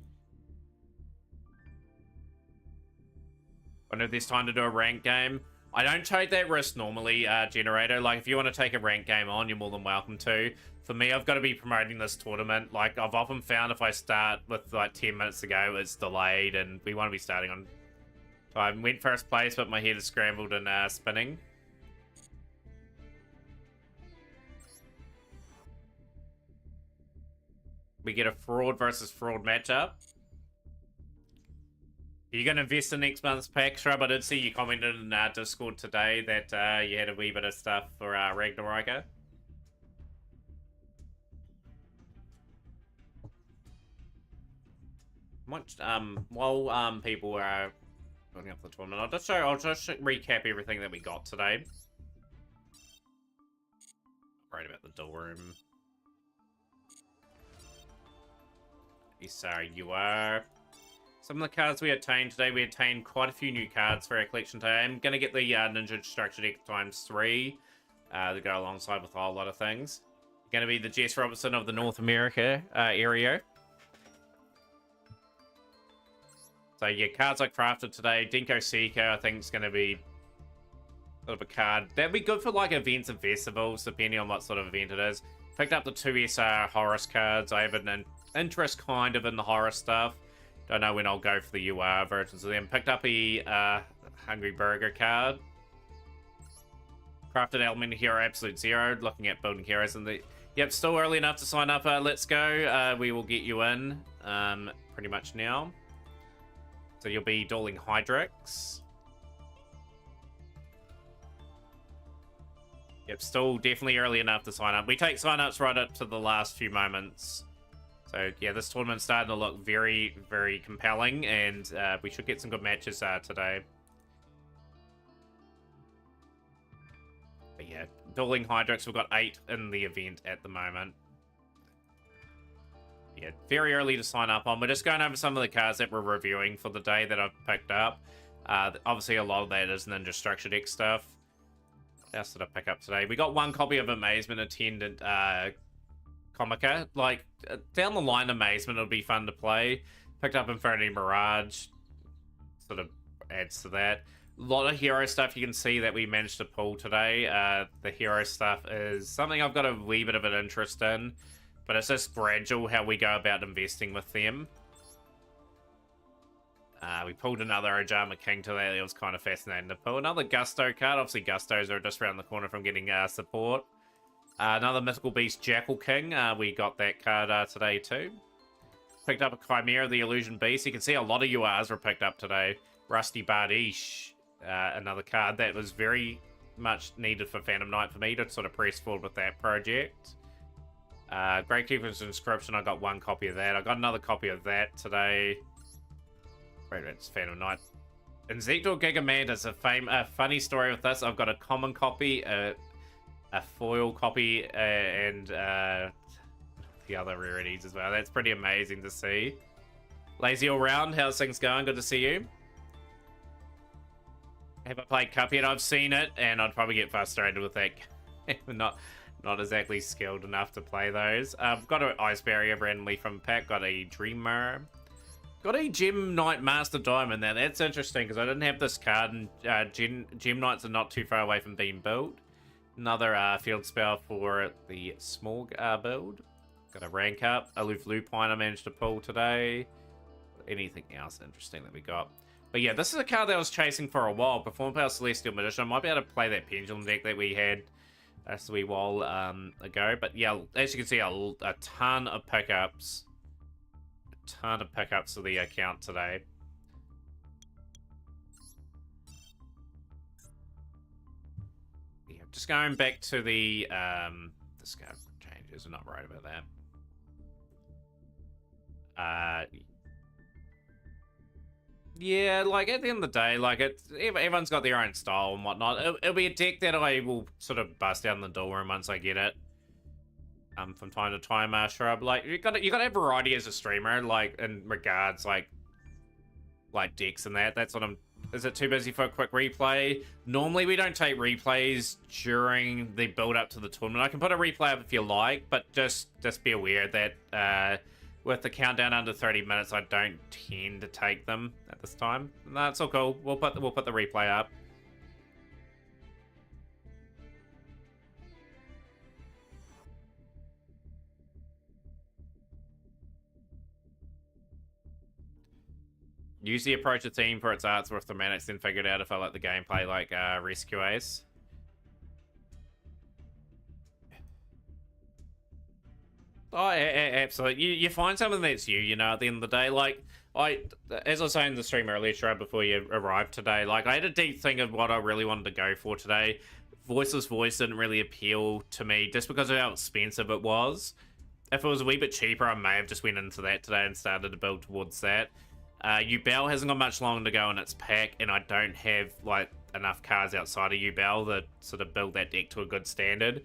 Wonder if there's time to do a rank game. I don't take that risk normally, Generator. Like, if you want to take a rank game on, you're more than welcome to. For me, I've got to be promoting this tournament. Like, I've often found if I start with, like, 10 minutes to go, it's delayed, and we want to be starting on time. Went first place, but my head is scrambled and spinning. We get a fraud versus fraud matchup. Are you going to invest in next month's pack, Shrub? I did see you commented in Discord today that you had a wee bit of stuff for Ragnarok. While people are building up the tournament, I'll just recap everything that we got today. Right about the door room. Yes, you are. Some of the cards we obtained today, we obtained quite a few new cards for our collection today. I'm going to get the Ninja Destruction Deck ×3 to go alongside with a whole lot of things. Going to be the Jess Robertson of the North America area. So yeah, cards I crafted today. Dinko Seeker, I think, is going to be a bit of a card. That'd be good for like events and festivals, depending on what sort of event it is. Picked up the 2 SR Horus cards. I have an interest kind of in the horror stuff. Don't know when I'll go for the UR versions of them. Picked up a Hungry Burger card. Crafted Element Hero Absolute Zero. Looking at building heroes in the... Yep, still early enough to sign up. Let's go. We will get you in pretty much now. So you'll be dueling Hydrix. Yep, still definitely early enough to sign up. We take sign-ups right up to the last few moments. So, yeah, this tournament's starting to look very, very compelling, and we should get some good matches today. But, yeah, dueling Hydrix, we've got 8 in the event at the moment. Yeah, very early to sign up on. We're just going over some of the cards that we're reviewing for the day that I've picked up. Obviously, a lot of that is Ninja Structure Deck stuff. What else did I pick up today? We got 1 copy of Amazement Attendant Comica. Like, down the line, Amazement will be fun to play. Picked up Infinity Mirage. Sort of adds to that. A lot of hero stuff you can see that we managed to pull today. The hero stuff is something I've got a wee bit of an interest in. But it's just gradual how we go about investing with them. We pulled another Ojama King today. It was kind of fascinating to pull. Another Gusto card. Obviously, Gustos are just around the corner from getting support. Another Mythical Beast, Jackal King. We got that card today too. Picked up a Chimera, the Illusion Beast. You can see a lot of URs were picked up today. Rusty Bardiche, another card that was very much needed for Phantom Knight for me to sort of press forward with that project. Gravekeeper's Inscription, I got one copy of that. I got another copy of that today. Wait, it's Phantom Knight. Insector Gigamantis, a funny story with this. I've got a common copy, a foil copy, and the other rarities as well. That's pretty amazing to see. Lazy all round, how's things going? Good to see you. Have I played Cuphead? I've seen it, and I'd probably get frustrated with that. not exactly skilled enough to play those. I've got an Ice Barrier randomly from pack. Got a Dreamer. Got a Gem Knight Master Diamond. Now that's interesting because I didn't have this card, and Gem Knights are not too far away from being built. Another field spell for the small build. Got a rank up. Aloof Lupine I managed to pull today. Anything else interesting that we got? But yeah, this is a card that I was chasing for a while. Perform Power Celestial Magician. I might be able to play that Pendulum deck that we had a wee while ago. But yeah, as you can see, a ton of pickups. A ton of pickups to the account today. Yeah, just going back to the discard changes. I'm not worried about that. Yeah, like, at the end of the day, like, everyone's got their own style and whatnot. It'll be a deck that I will sort of bust down the door room once I get it. From time to time, Shrub. Like, you gotta have variety as a streamer, like, in regards, like decks and that. That's what I'm... Is it too busy for a quick replay? Normally, we don't take replays during the build-up to the tournament. I can put a replay up if you like, but just be aware that, with the countdown under 30 minutes, I don't tend to take them at this time. No, it's all cool. We'll put the replay up. Usually approach a team for its arts with thematics, then figured out if I like the gameplay like Rescue Ace. Oh, absolutely. You find something that's you know, at the end of the day. Like, as I was saying in the stream earlier, Shrub, before you arrived today, like, I had a deep thing of what I really wanted to go for today. Voiceless Voice didn't really appeal to me just because of how expensive it was. If it was a wee bit cheaper, I may have just went into that today and started to build towards that. Ubel hasn't got much longer to go in its pack, and I don't have, like, enough cards outside of Ubel that sort of build that deck to a good standard.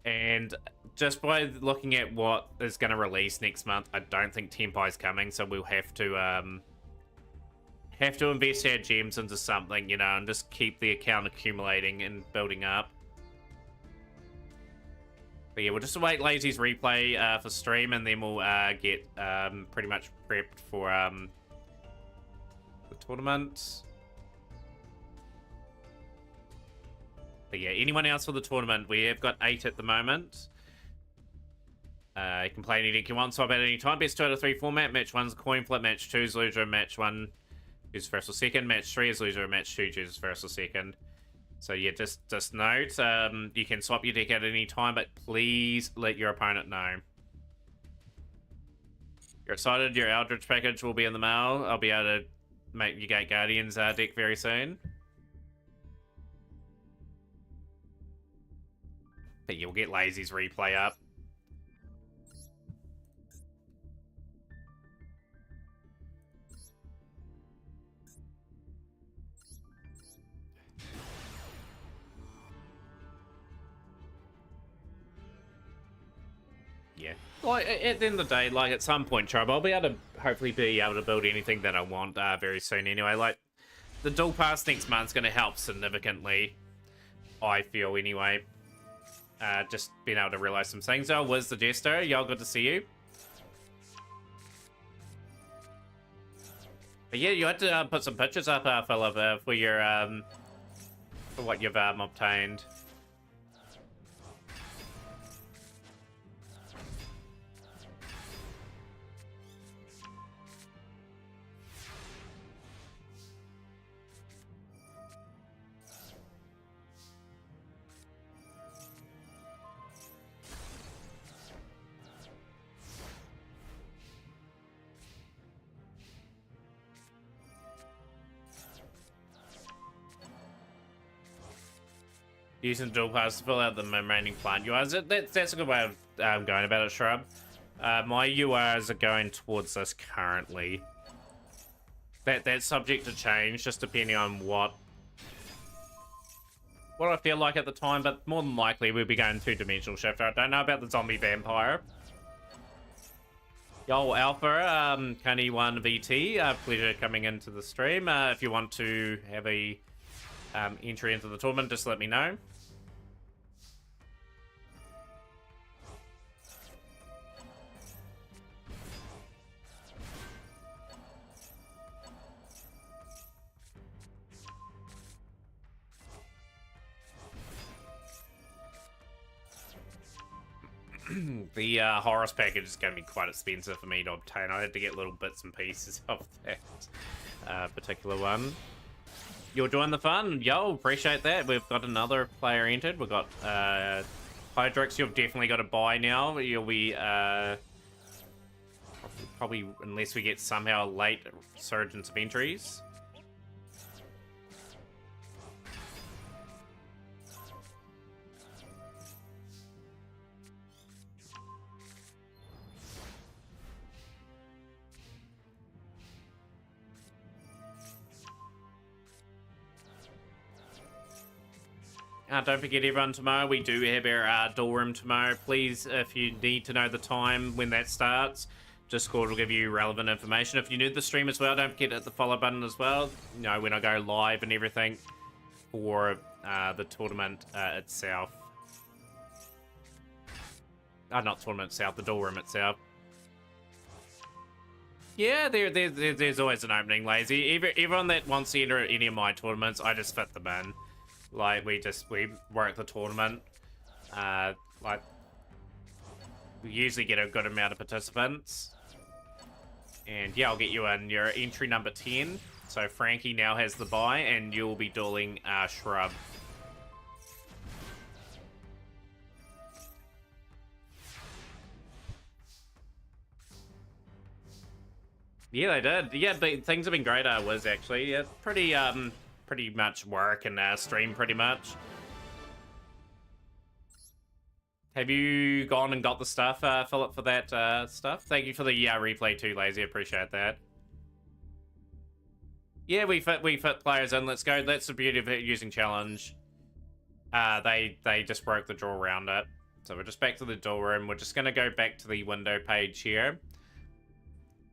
And just by looking at what is going to release next month, I don't think Tempai's coming, so we'll have to invest our gems into something, you know, and just keep the account accumulating and building up. But yeah, we'll just await Lazy's replay for stream, and then we'll get pretty much prepped for the tournament. But yeah, anyone else for the tournament? We have got 8 at the moment. You can play any deck you want, swap at any time. Best 2 out of 3 format. Match 1's coin flip. Match 2's loser. Match 1 chooses first or second. Match 3 is loser. Match 2 chooses first or second. So yeah, just note, you can swap your deck at any time, but please let your opponent know. You're excited? Your Eldritch package will be in the mail. I'll be able to make your Gate Guardians deck very soon. But you'll get Lazy's replay up. Yeah. Like, at the end of the day, like, at some point, Trouble, I'll be able to hopefully be able to build anything that I want very soon anyway. Like, the dual pass next month's going to help significantly, I feel, anyway. Just being able to realize some things. Oh, Wiz the Jester, y'all good to see you. But yeah, you had to put some pictures up, Philip, for your for what you've obtained. Using dual pass to fill out the remaining plant URs. That's a good way of going about it, Shrub. My URs are going towards this currently. That's subject to change, just depending on what I feel like at the time, but more than likely we'll be going two-dimensional shifter. I don't know about the zombie vampire. Yo, Alpha, Kenny 1 VT, pleasure coming into the stream. If you want to have a entry into the tournament, just let me know. The Horus package is going to be quite expensive for me to obtain. I had to get little bits and pieces of that particular one. You're doing the fun. Yo, appreciate that. We've got another player entered. We've got Hydrix. You've definitely got to buy now. You'll be probably, unless we get somehow a late surgence of entries. Don't forget, everyone, tomorrow we do have our door room tomorrow. Please, if you need to know the time when that starts, Discord will give you relevant information. If you need the stream as well, don't forget to hit the follow button as well. You know, when I go live and everything for the tournament itself. Not tournament itself, the door room itself. Yeah, there's always an opening, Lazy. Everyone that wants to enter any of my tournaments, I just fit them in. Like, we work the tournament. Like, we usually get a good amount of participants. And yeah, I'll get you in your entry number 10. So Frankie now has the bye, and you'll be dueling Shrub. Yeah, they did. Yeah, things have been great, Wiz, actually. Yeah, pretty much work and stream, pretty much. Have you gone and got the stuff, Philip, for that stuff? Thank you for the replay too, Lazy. Appreciate that. Yeah, we fit players in. Let's go. That's the beauty of it using challenge. They just broke the draw around it. So we're just back to the door room. We're just going to go back to the window page here.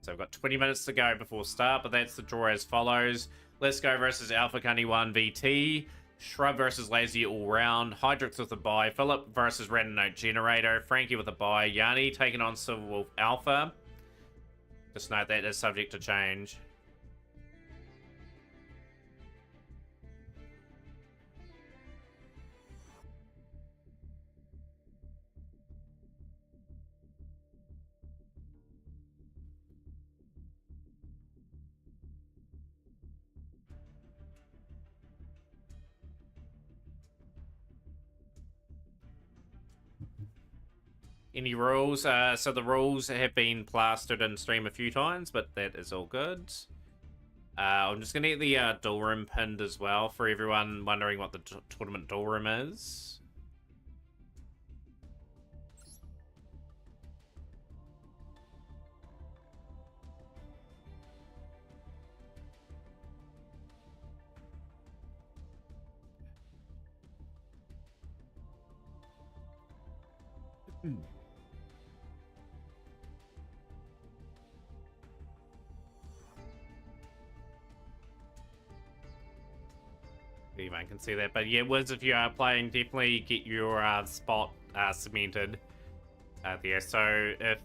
So we've got 20 minutes to go before start, but that's the draw as follows. Let's Go versus Alpha Cunny 1 VT. Shrub versus Lazy all round. Hydrix with a bye. Philip versus Random Note Generator. Frankie with a bye. Yanni taking on Silverwolf Alpha. Just note that is subject to change. Any rules? So the rules have been plastered in stream a few times, but that is all good. I'm just going to get the duel room pinned as well for everyone wondering what the tournament duel room is. Anyone can see that, but yeah, Wiz, if you are playing, definitely get your spot cemented there. So if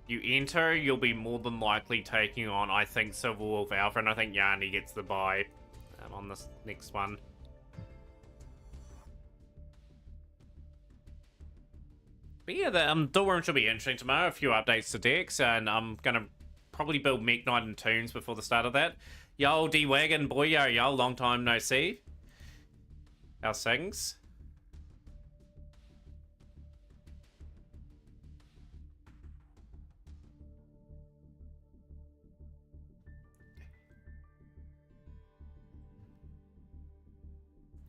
you enter, you'll be more than likely taking on, I think, Silverwolf Alpha, and I think Yanni gets the bye on this next one. But yeah, the duel room should be interesting tomorrow. A few updates to decks, and I'm gonna probably build Mech Knight and Toons before the start of that. Yo, D-Wagon, boy, yo, long time no see. How's things?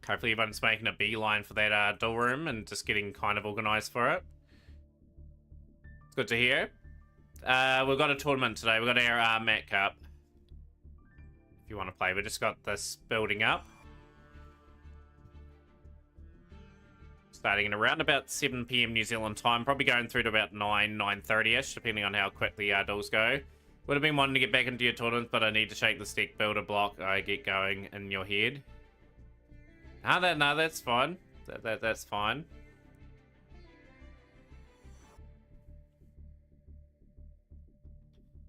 Hopefully everyone's making a beeline for that duel room and just getting kind of organized for it. It's good to hear. We've got a tournament today. We've got our Mat Cup. If you want to play, we just got this building up. Starting in around about 7 PM New Zealand time, probably going through to about 9:30ish, depending on how quick the duels go. Would have been wanting to get back into your tournament, but I need to shake the deck builder block. I get going in your head. No, that's fine. That's fine.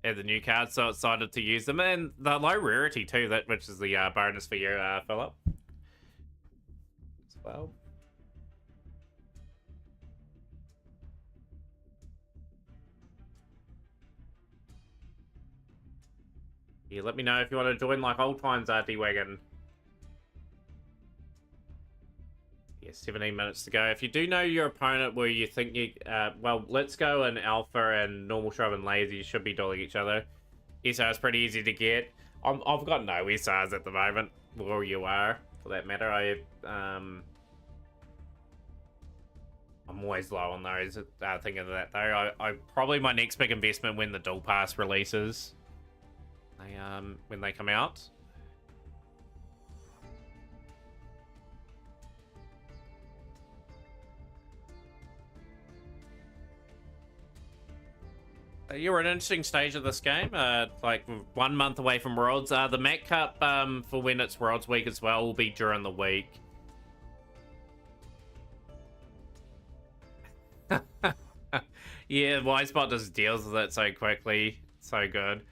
Yeah, the new cards, so excited to use them, and the low rarity too. That which is the bonus for you, Philip. As well. Yeah, let me know if you want to join like old times, D-Wagon. Yeah, 17 minutes to go. If you do know your opponent where you think you... well, let's go in Alpha and Normal Shrub and Lazy should be dueling each other. SR is pretty easy to get. I've got no SRs at the moment. Or you are, for that matter. I'm always low on those. Thinking of that, though. I probably my next big investment when the Dual Pass releases. When they come out. You're at an interesting stage of this game. Like 1 month away from Worlds. The Mat Cup for when it's Worlds Week as well will be during the week. Yeah, Wisebot just deals with it so quickly. So good.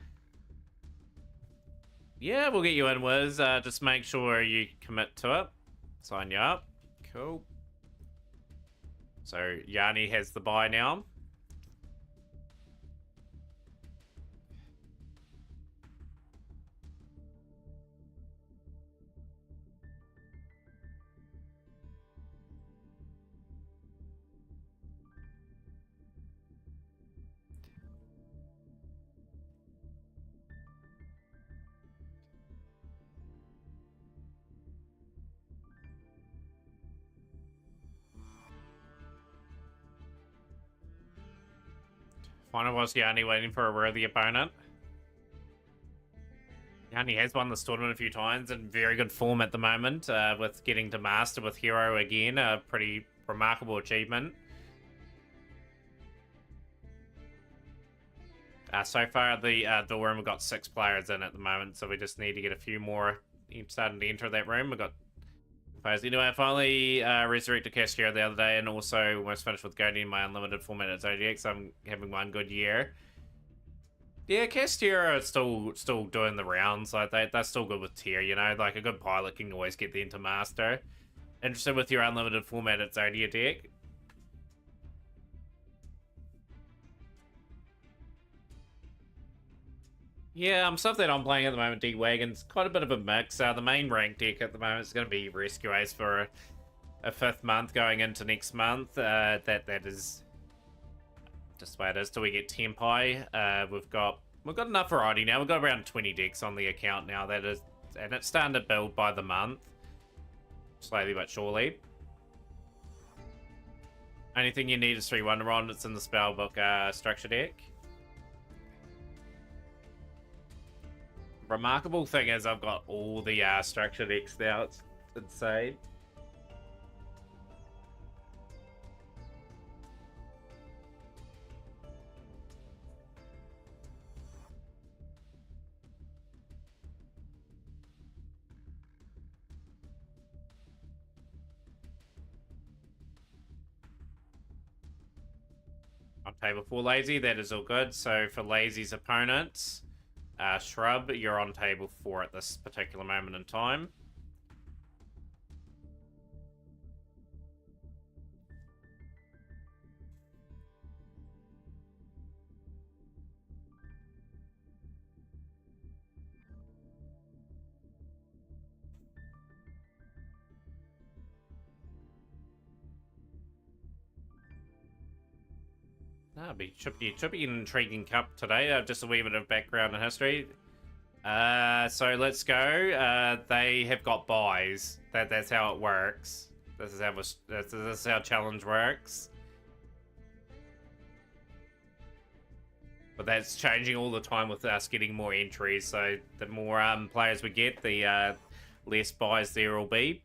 Yeah, we'll get you in, Wiz. Just make sure you commit to it. Sign you up. Cool. So, Yanni has the buy now. Final was Yanni waiting for a worthy opponent. Yanni has won this tournament a few times in very good form at the moment, with getting to Master with Hero again, a pretty remarkable achievement. So far, the duel room, we've got 6 players in at the moment, so we just need to get a few more starting to enter that room. We've got players. Anyway, I finally resurrected Cashier the other day and also almost finished with Guardian my unlimited format at Zodiac, so I'm having one good year. Yeah, Cashier are still doing the rounds. Like they're still good with tier, you know? Like a good pilot can always get the into Master. Interested with your unlimited format at Zodiac deck? Yeah, stuff that I'm playing at the moment, D-Wagon's quite a bit of a mix. The main rank deck at the moment is going to be Rescue Ace for a 5th month going into next month. That is just the way it is till we get Tempai. We've got enough variety now. We've got around 20 decks on the account now. That is, and it's starting to build by the month, slowly but surely. Anything you need is 3 Wonderon. It's in the Spellbook structure deck. Remarkable thing is I've got all the structure decks now. It's insane. On table 4 Lazy, that is all good. So for Lazy's opponents, Shrub, you're on table 4 at this particular moment in time. Should be an intriguing cup today. Just a wee bit of background and history. So let's go. They have got buys. That's how it works. This is how challenge works. But that's changing all the time with us getting more entries. So the more players we get, the less buys there will be.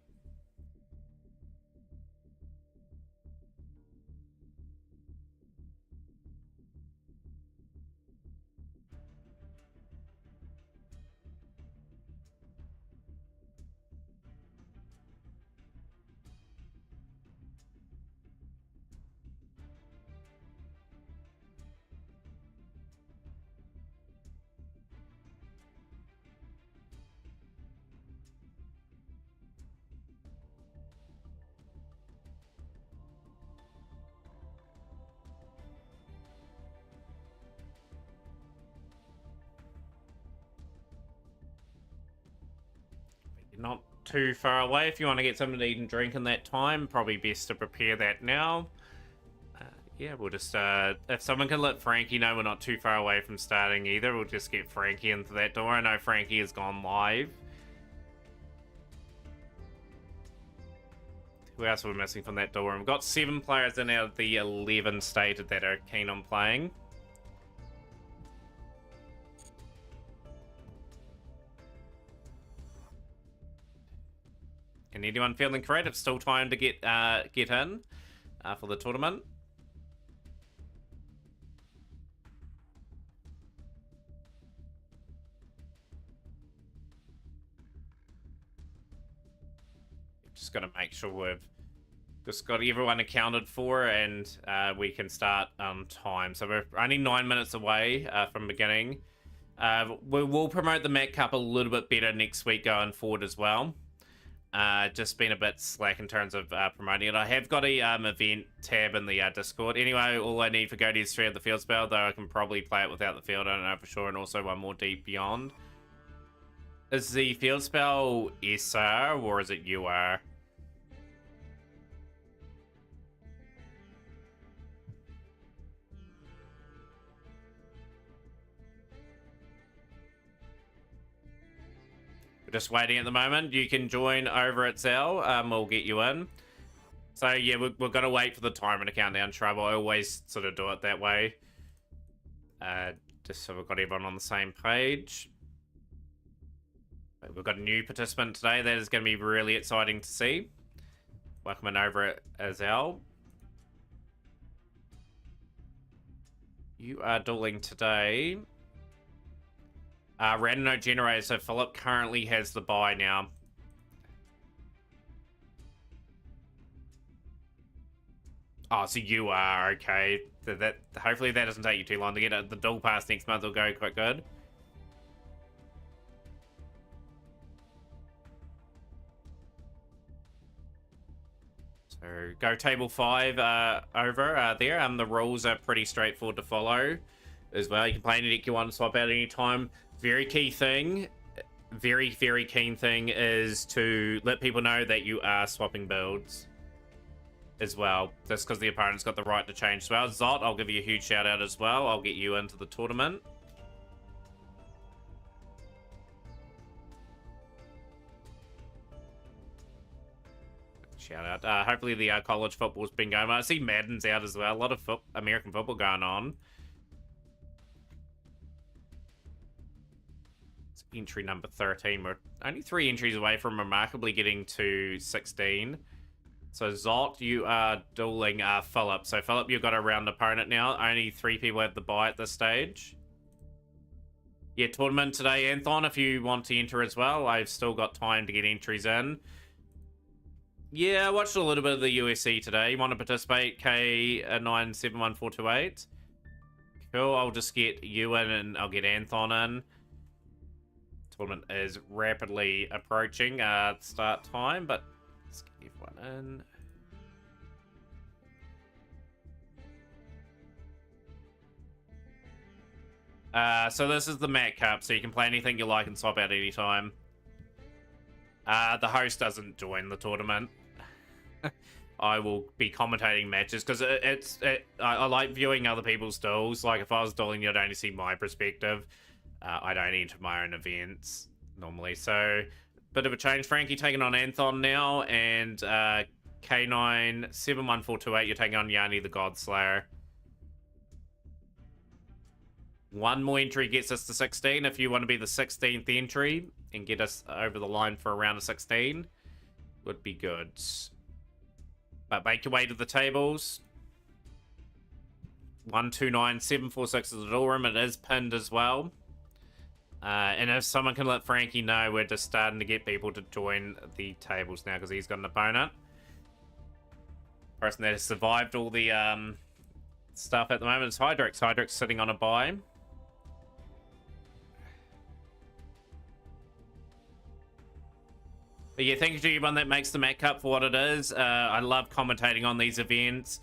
Not too far away. If you want to get something to eat and drink in that time, probably best to prepare that now. Yeah, we'll just, if someone can let Frankie know we're not too far away from starting either, we'll just get Frankie into that door. I know Frankie has gone live. Who else are we missing from that door? And we've got 7 players in out of the 11 stated that are keen on playing. And anyone feeling creative, still time to get in for the tournament. Just got to make sure we've just got everyone accounted for, and we can start on time. So we're only 9 minutes away from beginning. We will promote the Mac Cup a little bit better next week going forward as well. Just been a bit slack in terms of promoting it. I have got a event tab in the Discord. Anyway, all I need for Goatee is 3 of the field spell, though I can probably play it without the field. I don't know for sure. And also 1 more deep beyond. Is the field spell SR or is it UR? We're just waiting at the moment. You can join over at Zell. We'll get you in. So yeah, we've got to wait for the timer to count down. Trouble. I always sort of do it that way. Just so we've got everyone on the same page. We've got a new participant today. That is going to be really exciting to see. Welcome in over at Azal. You are dueling today. Random note generator. So Philip currently has the buy now. Oh, so you are okay. That hopefully that doesn't take you too long to get the duel pass next month. Will go quite good. So go table 5 over there. The rules are pretty straightforward to follow as well. You can play any deck you want to swap out any time. Very key thing, very keen thing is to let people know that you are swapping builds as well. Just because the opponent's got the right to change as well. Zot, I'll give you a huge shout out as well. I'll get you into the tournament. Shout out. Hopefully the college football's been going well. I see Madden's out as well. A lot of American football going on. It's entry number 13. We're only 3 entries away from remarkably getting to 16. So Zot, you are dueling Philip. So Philip, you've got a round opponent now. Only 3 people have the bye at this stage. Yeah, tournament today, Anthon, if you want to enter as well. I've still got time to get entries in. Yeah, I watched a little bit of the USC today. You want to participate? K971428. Cool, I'll just get you in and I'll get Anthon in. Tournament is rapidly approaching start time, but let's get everyone in. So this is the Mac Cup, so you can play anything you like and swap out anytime. The host doesn't join the tournament. I will be commentating matches because I like viewing other people's duels. Like if I was dueling, you'd only see my perspective. I don't enter my own events normally. So, bit of a change. Frankie taking on Anthon now, and K9 71428. You're taking on Yanni the Godslayer. One more entry gets us to 16. If you want to be the 16th entry and get us over the line for a round of 16, would be good. But make your way to the tables. 129746 is the door room. It is pinned as well. And if someone can let Frankie know, we're just starting to get people to join the tables now because he's got an opponent. Person that has survived all the stuff at the moment is Hydrix. Hydrix sitting on a bye. But yeah, thank you to everyone that makes the Mat Cup for what it is. I love commentating on these events.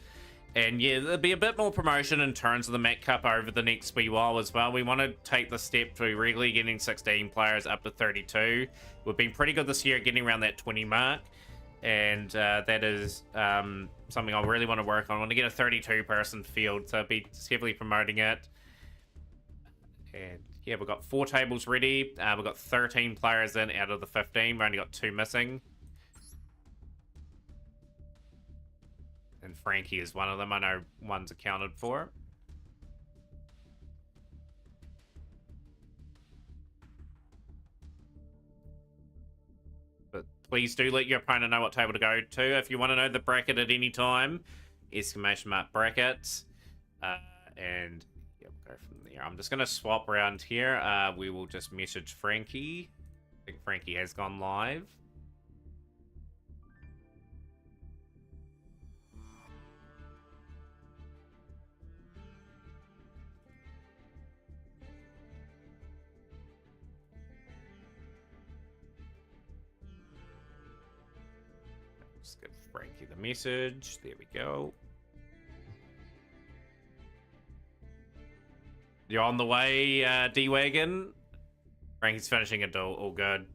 And yeah, there'll be a bit more promotion in terms of the Mat Cup over the next wee while as well. We want to take the step to regularly getting 16 players up to 32. We've been pretty good this year at getting around that 20 mark. And that is something I really want to work on. I want to get a 32-person field, so I'll be heavily promoting it. And yeah, we've got 4 tables ready. We've got 13 players in out of the 15. We've only got 2 missing. And Frankie is one of them. I know one's accounted for. But please do let your opponent know what table to go to. If you want to know the bracket at any time, exclamation mark bracket. And yeah, we'll go from there. I'm just going to swap around here. We will just message Frankie. I think Frankie has gone live. Just give Frankie the message. There we go. You're on the way, D-Wagon. Frankie's finishing a duel. All good.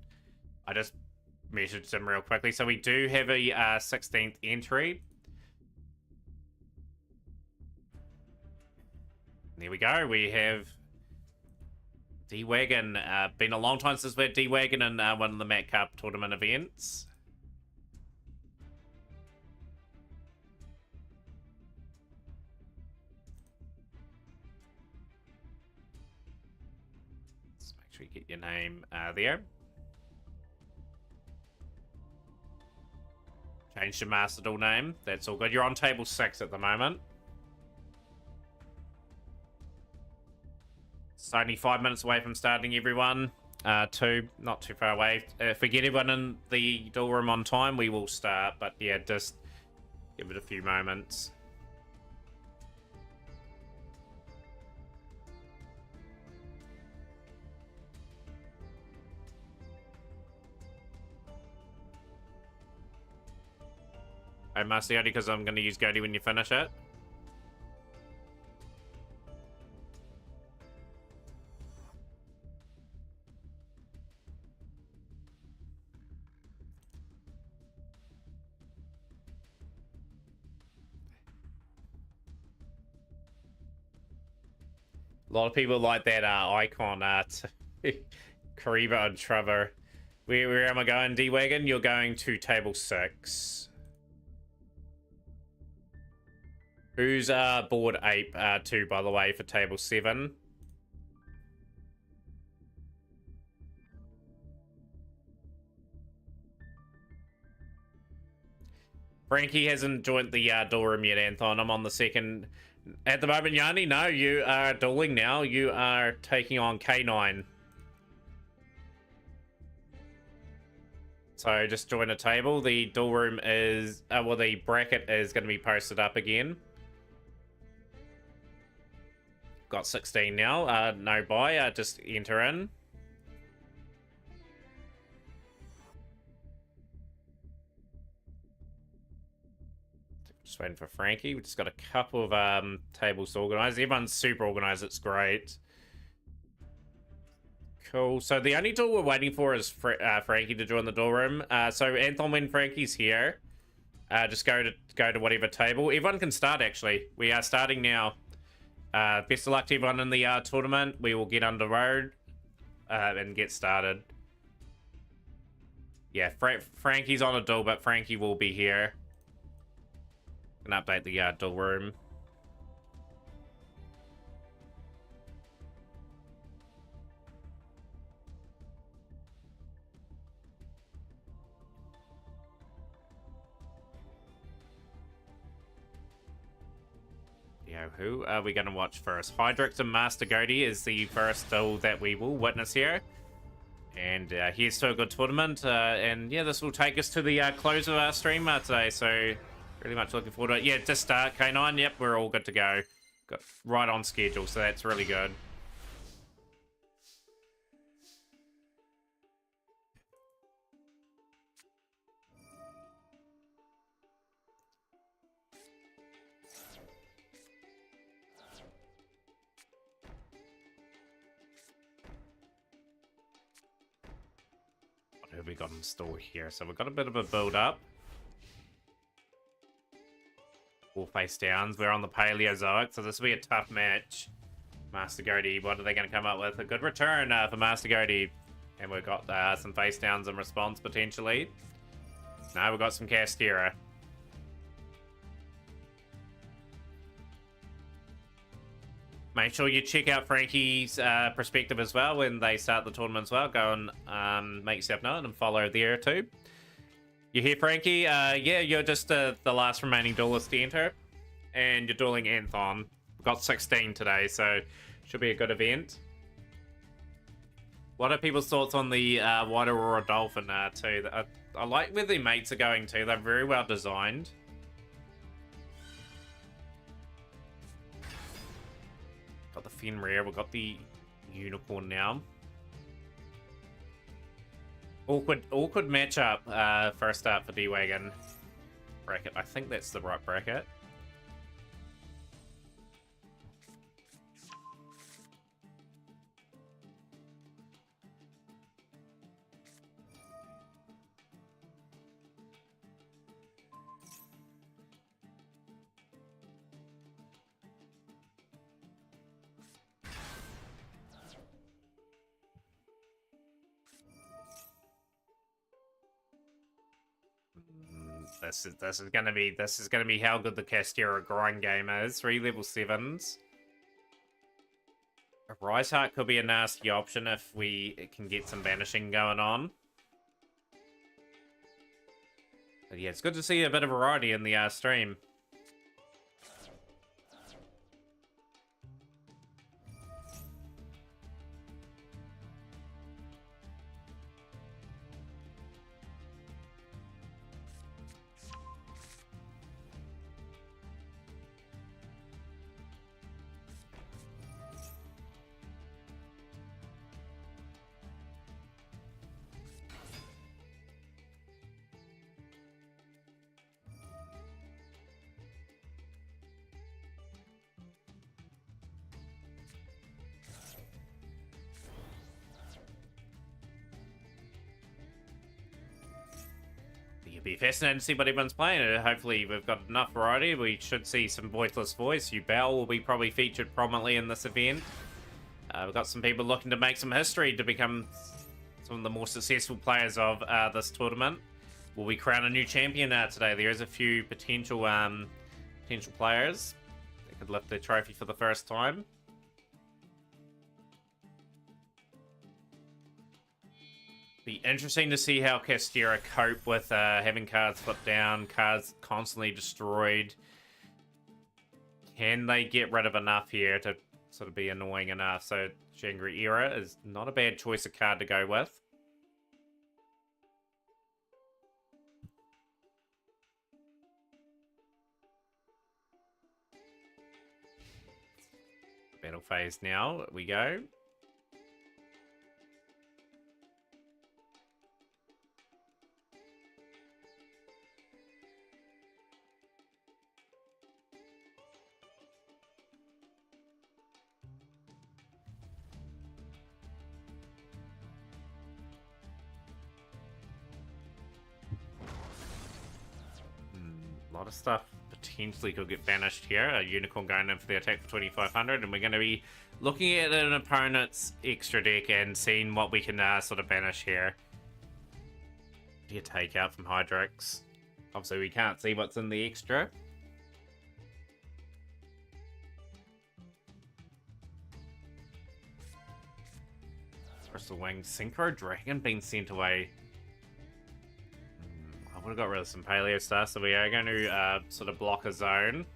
I just messaged him real quickly. So we do have a 16th entry. There we go. We have D-Wagon. Been a long time since we had D-Wagon in one of the Mat Cup tournament events. Get your name there. Change your master duel name. That's all good. You're on table 6 at the moment. It's only 5 minutes away from starting, everyone. 2, not too far away. If we get everyone in the duel room on time, we will start. But yeah, just give it a few moments. I must only because I'm going to use Goaty when you finish it. A lot of people like that icon art. Kariba and Trevor. Where am I going, D-Wagon? You're going to table 6. Who's board ape 2, by the way, for table 7? Frankie hasn't joined the duel room yet, Anthon. I'm on the second. At the moment, Yanni, no, you are dueling now. You are taking on K9. So just join a table. The duel room is, well, the bracket is going to be posted up again. Got 16 now. No buy. Just enter in. Just waiting for Frankie. We just got a couple of tables organized. Everyone's super organized. It's great. Cool. So the only duel we're waiting for is Frankie to join the duel room. So Anthon, when Frankie's here, just go to whatever table. Everyone can start. Actually, we are starting now. Best of luck to everyone in the tournament. We will get under road. and get started. Yeah, Frankie's on a duel, but Frankie will be here. Can update the duel room. Who are we going to watch first? Hydrix and Master Goaty is the first duel that we will witness here. And here's to a good tournament. And yeah, this will take us to the close of our stream today. So really much looking forward to it. Yeah, just start K9. Yep, we're all good to go. Got right on schedule, so that's really good. What have we got in store here? So we've got a bit of a build up. All face downs. We're on the Paleozoic, so this will be a tough match. Master Goaty, what are they going to come up with? A good return for Master Goaty. And we've got some face downs in response, potentially. No, we've got some Castera. Make sure you check out Frankie's perspective as well when they start the tournament as well. Go and make yourself known and follow there too. You hear, Frankie? Yeah, you're just the last remaining duelist to enter. And you're dueling Anthon. We've got 16 today, so should be a good event. What are people's thoughts on the White Aurora Dolphin too? I like where their mates are going too. They're very well designed. Got the Fenrir, we've got the Unicorn now. Awkward matchup for a start for D-Wagon. Bracket, I think that's the right bracket. This is gonna be how good the Castera grind game is. 3 level 7s. A Rise Heart could be a nasty option if we can get some vanishing going on. But yeah, it's good to see a bit of variety in the stream. It'll be fascinating to see what everyone's playing. Hopefully we've got enough variety. We should see some Voiceless Voice. Yubel will be probably featured prominently in this event. We've got some people looking to make some history to become some of the more successful players of this tournament. Will we crown a new champion today? There is a few potential players that could lift their trophy for the first time. Be interesting to see how Castera cope with having cards flipped down, cards constantly destroyed. Can they get rid of enough here to sort of be annoying enough? So Shangri Era is not a bad choice of card to go with. Battle phase now, we go. A lot of stuff potentially could get banished here. A Unicorn going in for the attack for 2500, and we're going to be looking at an opponent's extra deck and seeing what we can sort of banish here. Dear takeout from Hydrix. Obviously, we can't see what's in the extra. Crystal Wing. Synchro Dragon being sent away. I would have got rid of some Paleo stuff, so we are going to sort of block a zone.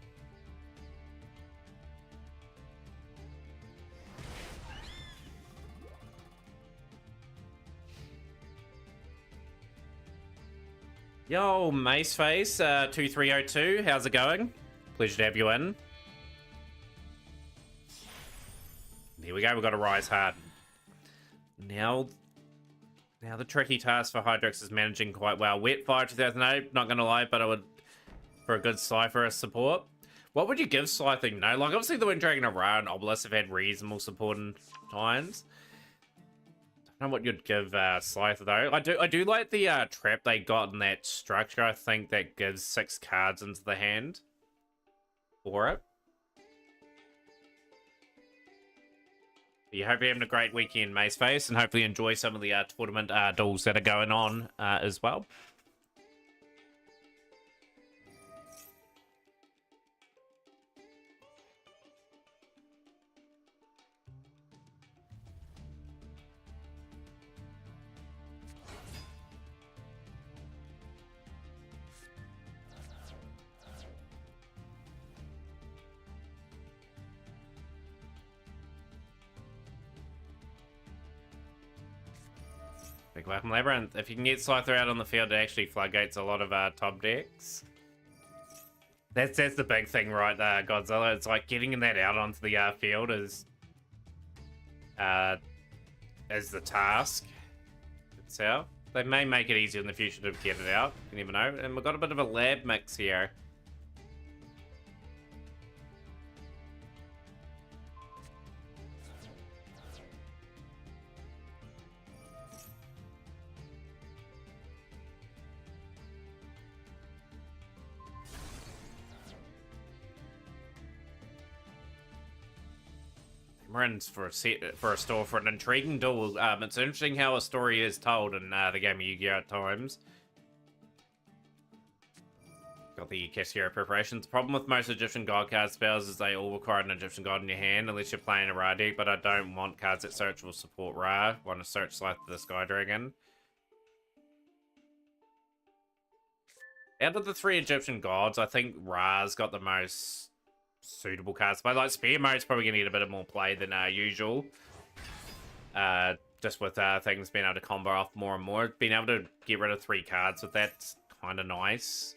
Yo, Maceface, 2302, how's it going? Pleasure to have you in. There we go, we've got a Rise Hard. Now the tricky task for Hydrix is managing quite well. Wet Fire 2008, not gonna lie, but I would, for a good Cypher support. What would you give Scythe? No, like obviously the Wind Dragon, Ra, and Obelisk have had reasonable support in times. I don't know what you'd give Scythe though. I do like the trap they got in that structure. I think that gives 6 cards into the hand for it. You hope you're having a great weekend, Maceface, and hopefully enjoy some of the tournament duels that are going on as well. Big welcome, Labyrinth. If you can get Scyther out on the field, it actually floodgates a lot of top decks. That's the big thing, right, Godzilla. It's like getting that out onto the field is the task itself. They may make it easier in the future to get it out. You never know. And we've got a bit of a lab mix here. We're in for a store for an intriguing duel. It's interesting how a story is told in the game of Yu-Gi-Oh! At times. Got the Cassiopeia preparations. Problem with most Egyptian God card spells is they all require an Egyptian God in your hand unless you're playing a Ra deck, but I don't want cards that search will support Ra. I want to search Scythe the Sky Dragon. Out of the 3 Egyptian gods, I think Ra's got the most suitable cards. But like Spear Mode's probably going to get a bit of more play than usual. Just with things being able to combo off more and more. Being able to get rid of 3 cards with that's kind of nice.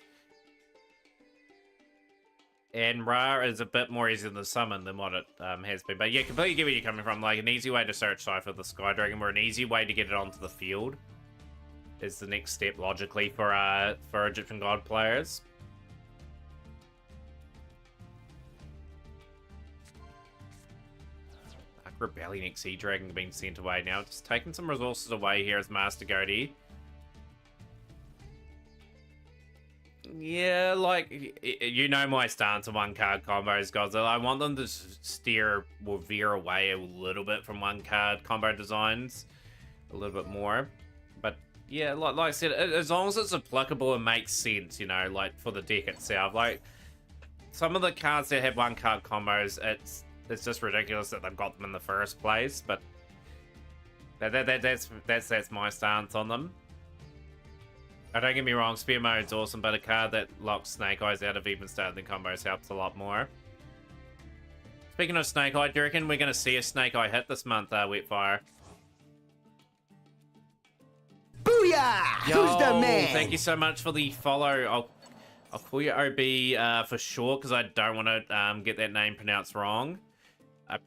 And Ra is a bit more easy to summon than what it has been. But yeah, completely get where you're coming from. Like an easy way to search Cypher the Sky Dragon, or an easy way to get it onto the field is the next step logically for Egyptian God players. Rebellion XE Dragon being sent away now. Just taking some resources away here as Master Goatee. Yeah, like, you know my stance on 1-card combos, Godzilla. I want them to steer or veer away a little bit from 1-card combo designs. A little bit more. But, yeah, like I said, as long as it's applicable and makes sense, you know, like, for the deck itself. Like, some of the cards that have 1-card combos, it's just ridiculous that they've got them in the first place, but that's my stance on them. Don't get me wrong, Spear Mode's awesome, but a card that locks Snake Eyes out of even starting the combos helps a lot more. Speaking of Snake Eye, do you reckon we're going to see a Snake Eye hit this month, Wetfire? Booyah! Yo, Who's the man? Thank you so much for the follow. I'll call you OB for short, because I don't want to get that name pronounced wrong. I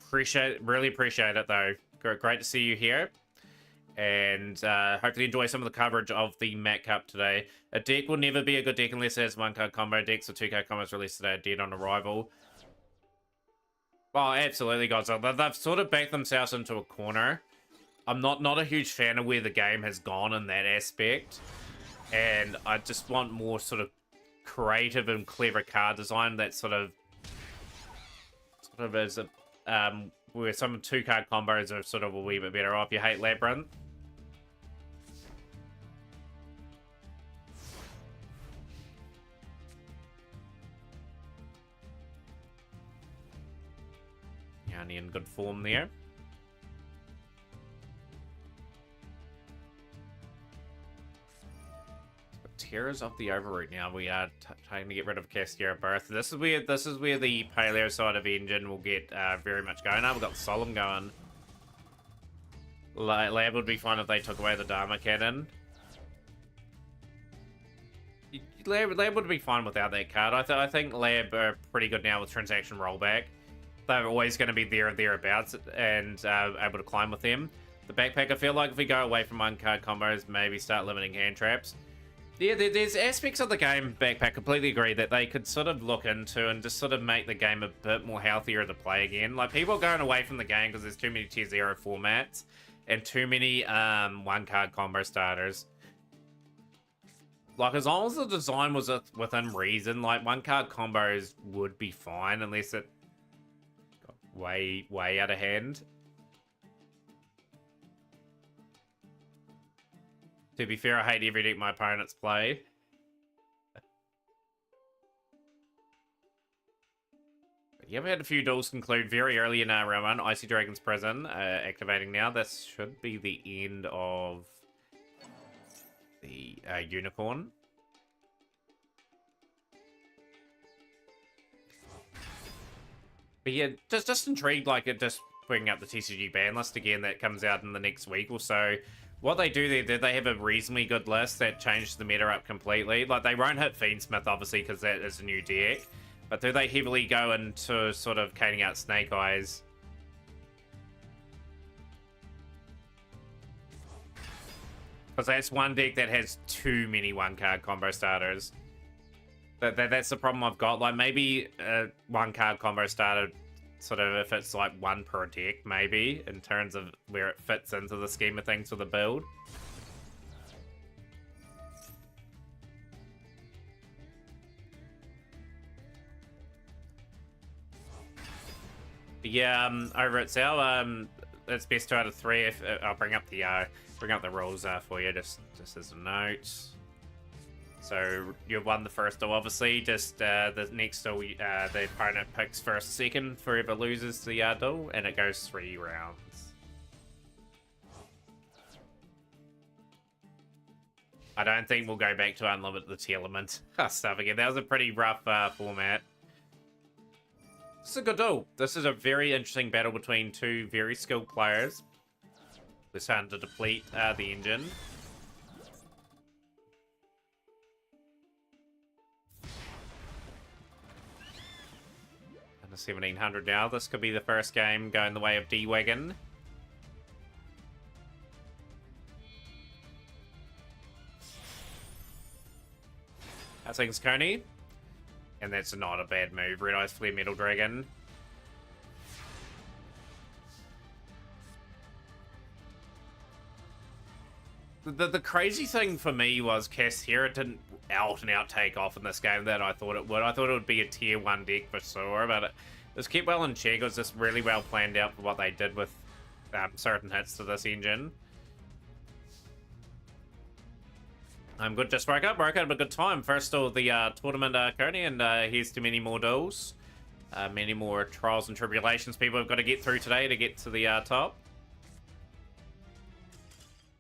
really appreciate it though. Great to see you here. And hopefully enjoy some of the coverage of the Mac Cup today. A deck will never be a good deck unless it has 1-card combo decks, or 2-card combos released today are dead on arrival. Oh, absolutely, Godzilla. They've sort of backed themselves into a corner. I'm not a huge fan of where the game has gone in that aspect. And I just want more sort of creative and clever card design that sort of is a, where some 2-card combos are sort of a wee bit better off. You hate Labyrinth. Yanni in good form there. Tears of the Overroot now. We are trying to get rid of Castiera Birth. This is where the Paleo side of engine will get very much going. Now we've got Solemn going. Lab would be fine if they took away the Dharma Cannon. Lab would be fine without that card. I think Lab are pretty good now with transaction rollback. They're always going to be there or thereabouts and able to climb with them. The backpack, I feel like if we go away from 1-card combos, maybe start limiting hand traps. Yeah, there's aspects of the game, Backpack, completely agree, that they could sort of look into and just sort of make the game a bit more healthier to play again. Like, people are going away from the game because there's too many tier 0 formats and too many 1-card combo starters. Like, as long as the design was within reason, like, 1-card combos would be fine unless it got way out of hand. To be fair, I hate every deck my opponents play. Yeah, we had a few duels conclude very early in round 1. Icy Dragon's Prison activating now. This should be the end of the Unicorn. But yeah, just intrigued, like, it just bringing up the TCG ban list again that comes out in the next week or so. What they do there, they have a reasonably good list that changed the meta up completely. Like, they won't hit Fiendsmith, obviously, because that is a new deck. But do they heavily go into sort of caning out Snake Eyes? Because that's one deck that has too many 1-card combo starters. That's the problem I've got. Like, maybe a 1-card combo starter, sort of, if it's like 1 per deck, maybe, in terms of where it fits into the scheme of things for the build. But yeah, over at Sal, it's best 2 out of 3. If I'll bring up the rules for you, just as a note. So you've won the first duel, obviously. Just the next duel, the opponent picks first, second, whoever loses the duel, and it goes 3 rounds. I don't think we'll go back to unlimited the tier limit stuff again. That was a pretty rough format. This is a good duel. This is a very interesting battle between 2 very skilled players. We're starting to deplete the engine. Under 1700 now. This could be the first game going the way of D-Wagon. How's things, Coney? And that's not a bad move. Red Eyes Flare Metal Dragon. The crazy thing for me was Castiera didn't out and out take off in this game that I thought it would. I thought it would be a tier 1 deck for sure, but it was kept well in check. It was just really well planned out for what they did with certain hits to this engine. I'm good, just broke up a good time. First of the tournament, Coney, and here's to many more duels. Many more trials and tribulations people have got to get through today to get to the top.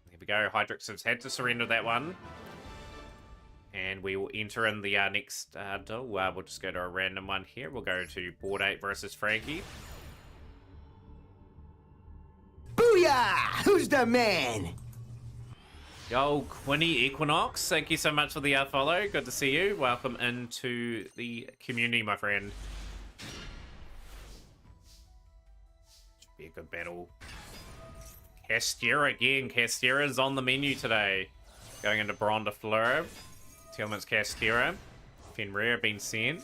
There we go, Hydrix has had to surrender that one. And we will enter in the next duel. We'll just go to a random one here. We'll go to Board 8 versus Frankie. Booyah! Who's the man? Yo, Quinny Equinox, thank you so much for the follow. Good to see you. Welcome into the community, my friend. Should be a good battle. Castiera again. Castiera's on the menu today. Going into Bron de Fleur. Tillman's Castiera. Fenrir being sent.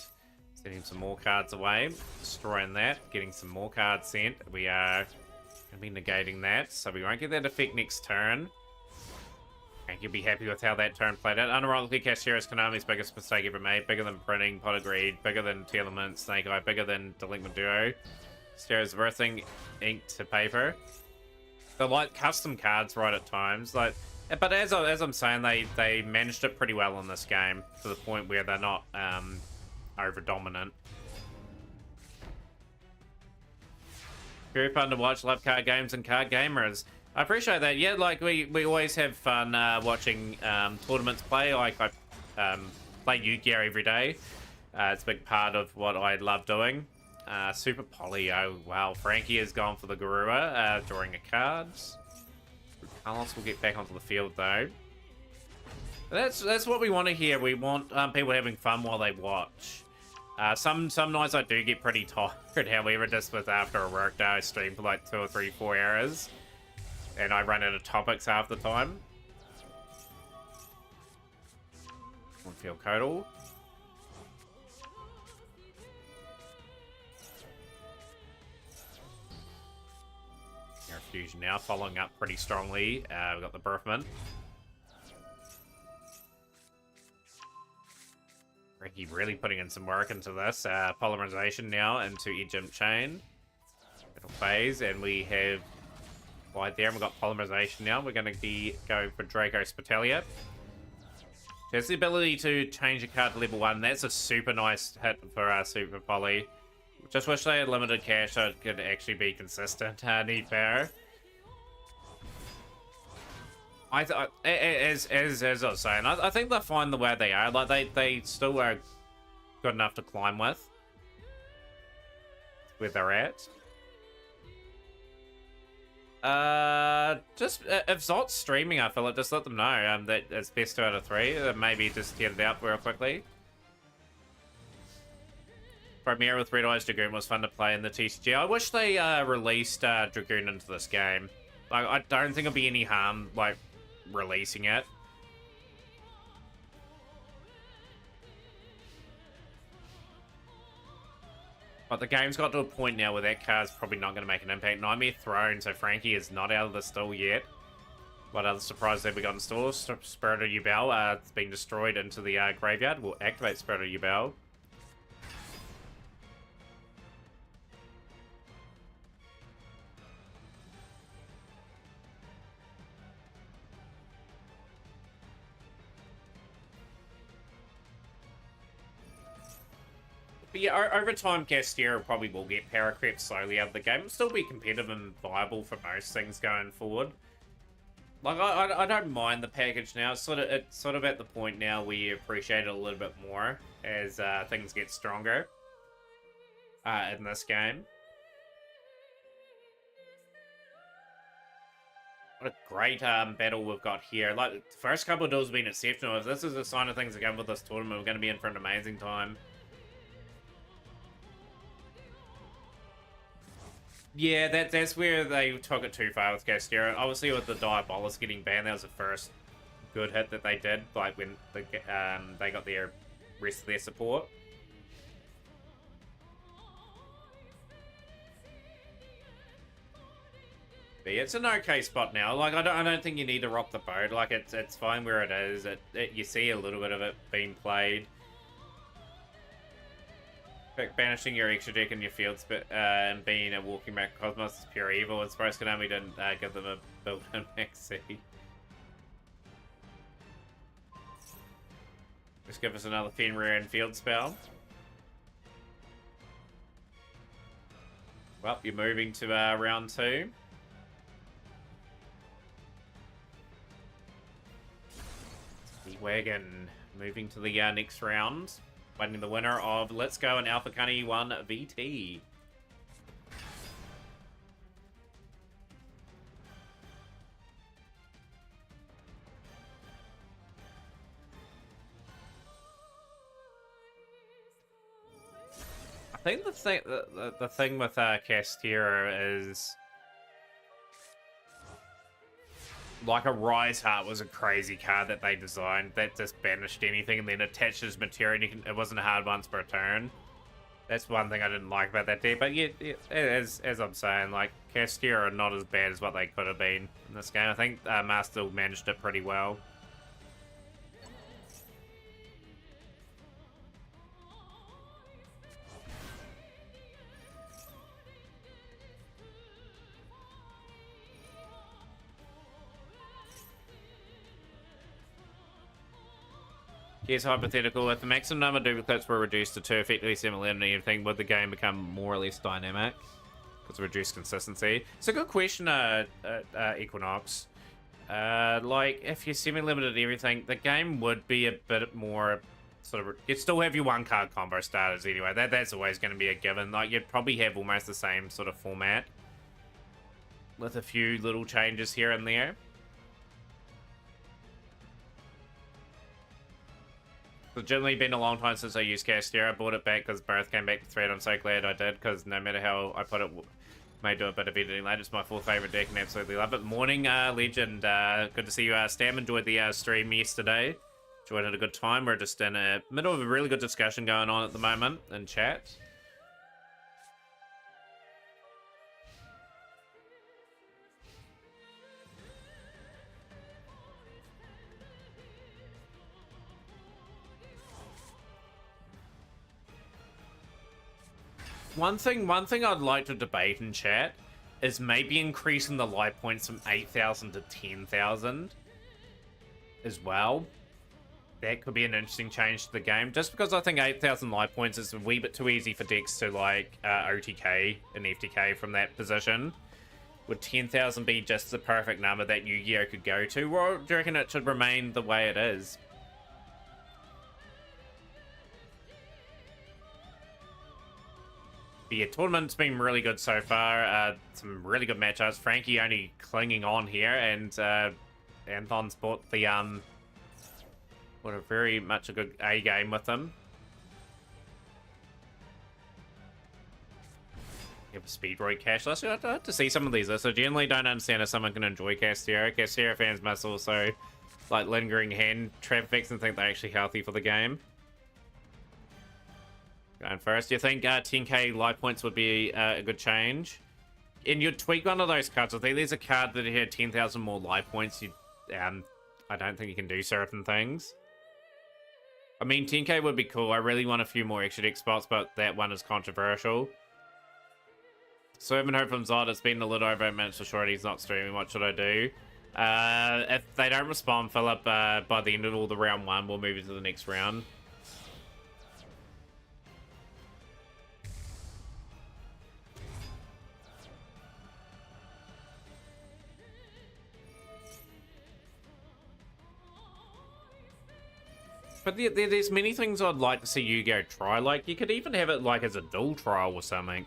Sending some more cards away. Destroying that. Getting some more cards sent. We are going to be negating that, so we won't get that effect next turn. And you'll be happy with how that turn played out. Unironically, Cashier is Konami's biggest mistake ever made. Bigger than printing, Pot of Greed, bigger than Telement, Snake Eye, bigger than Delinquent Duo. Cashier reversing ink to paper. They're like custom cards right at times. Like, but as I'm saying, they managed it pretty well in this game to the point where they're not over dominant. Very fun to watch. Love card games and card gamers. I appreciate that. Yeah, like we always have fun watching tournaments play. Like I play Yu-Gi-Oh every day. It's a big part of what I love doing. Super Poly. Oh wow, Frankie has gone for the Garua, drawing a card. Carlos will get back onto the field though. That's what we want to hear. We want people having fun while they watch. Some nights I do get pretty tired. However, just with after a work day, I stream for like 2 or 3, 4 hours. And I run out of topics half the time. One field Codal. Air Fusion now, following up pretty strongly. We've got the Birthman. Ricky really putting in some work into this. Polymerization now into Egypt Chain. Little phase, and we have wide there, and we've got polymerization now. We're going to be going for Draco Spitalia. She has the ability to change a card to level 1. That's a super nice hit for our Super Poly. Just wish they had limited cash so it could actually be consistent. Need fair. As I was saying, I think they're fine the way they are. Like they still are good enough to climb with. Where they're at. Just if Zot's streaming, I feel like just let them know that it's best 2 out of 3. Maybe just get it out real quickly. Premiere with Red Eyes Dragoon was fun to play in the TCG. I wish they released Dragoon into this game. Like, I don't think it'll be any harm like releasing it. But the game's got to a point now where that card's probably not going to make an impact. Nightmare Throne, so Frankie is not out of the store yet. What other surprises have we got in store? Spirit of Yubel, it's been destroyed into the graveyard. We'll activate Spirit of Yubel. But yeah, over time, Castiera probably will get power creep slowly out of the game. It'll still be competitive and viable for most things going forward. Like, I don't mind the package now. It's sort of at the point now where you appreciate it a little bit more as things get stronger in this game. What a great battle we've got here. Like, the first couple of duels have been exceptional. If this is a sign of things again with this tournament, we're going to be in for an amazing time. Yeah, that's where they took it too far with Castiera. Obviously, with the Diabolus getting banned, that was the first good hit that they did, like when they got their rest of their support. But yeah, it's an okay spot now. Like, I don't think you need to rock the boat. Like, it's fine where it is. You see a little bit of it being played. Banishing your extra deck in your fields and being a walking back Cosmos is pure evil. It's surprised Konami didn't give them a built-in maxi. Just give us another Fenrir and field spell. Well, you're moving to round 2. The wagon moving to the next round. Finding the winner of Let's Go and Alpha Cunny 1 VT. I think the thing with Castiera is like a Rise Heart was a crazy card that they designed that just banished anything and then attaches material. It wasn't a hard once per turn. That's one thing I didn't like about that deck. But yeah, as I'm saying, like, Castiera are not as bad as what they could have been in this game. I think Master managed it pretty well. Here's hypothetical. If the maximum number of duplicates were reduced to 2, effectively semi-eliminating everything, would the game become more or less dynamic? Because of reduced consistency. It's a good question, Equinox. Like, if you semi-limited everything, the game would be a bit more sort of... You'd still have your one-card combo starters anyway. That's always going to be a given. Like, you'd probably have almost the same sort of format, with a few little changes here and there. It's generally been a long time since I used Castia. I bought it back because Barth came back to thread. I'm so glad I did, because no matter how I put it, may do a bit of editing later. It's my fourth favorite deck and absolutely love it. Morning, Legend. Good to see you. Stam enjoyed the stream yesterday. Enjoyed it a good time. We're just in the middle of a really good discussion going on at the moment in chat. One thing I'd like to debate in chat is maybe increasing the life points from 8,000 to 10,000 as well. That could be an interesting change to the game, just because I think 8,000 life points is a wee bit too easy for decks to like OTK and FTK from that position. Would 10,000 be just the perfect number that Yu-Gi-Oh could go to, or do you reckon it should remain the way it is? But yeah, tournament's been really good so far. Some really good matchups. Frankie only clinging on here, and Anthon's bought the what a very much a good A game with him. You have a Speedroid Cash. I'd like to see some of these. So generally don't understand if someone can enjoy Castera. Castera fans must also like lingering hand traffics and think they're actually healthy for the game. Going first, do you think 10k life points would be a good change? And you'd tweak one of those cards. I think there's a card that had 10,000 more life points. I don't think you can do certain things. I mean, 10k would be cool. I really want a few more extra deck spots, but that one is controversial. Servant Hope from Zod, it's been a little over 8 minutes for sure. He's not streaming. What should I do? If they don't respond, Philip, by the end of all the round 1, we'll move into the next round. But there's many things I'd like to see Yu-Gi-Oh try. Like, you could even have it like as a dual trial or something.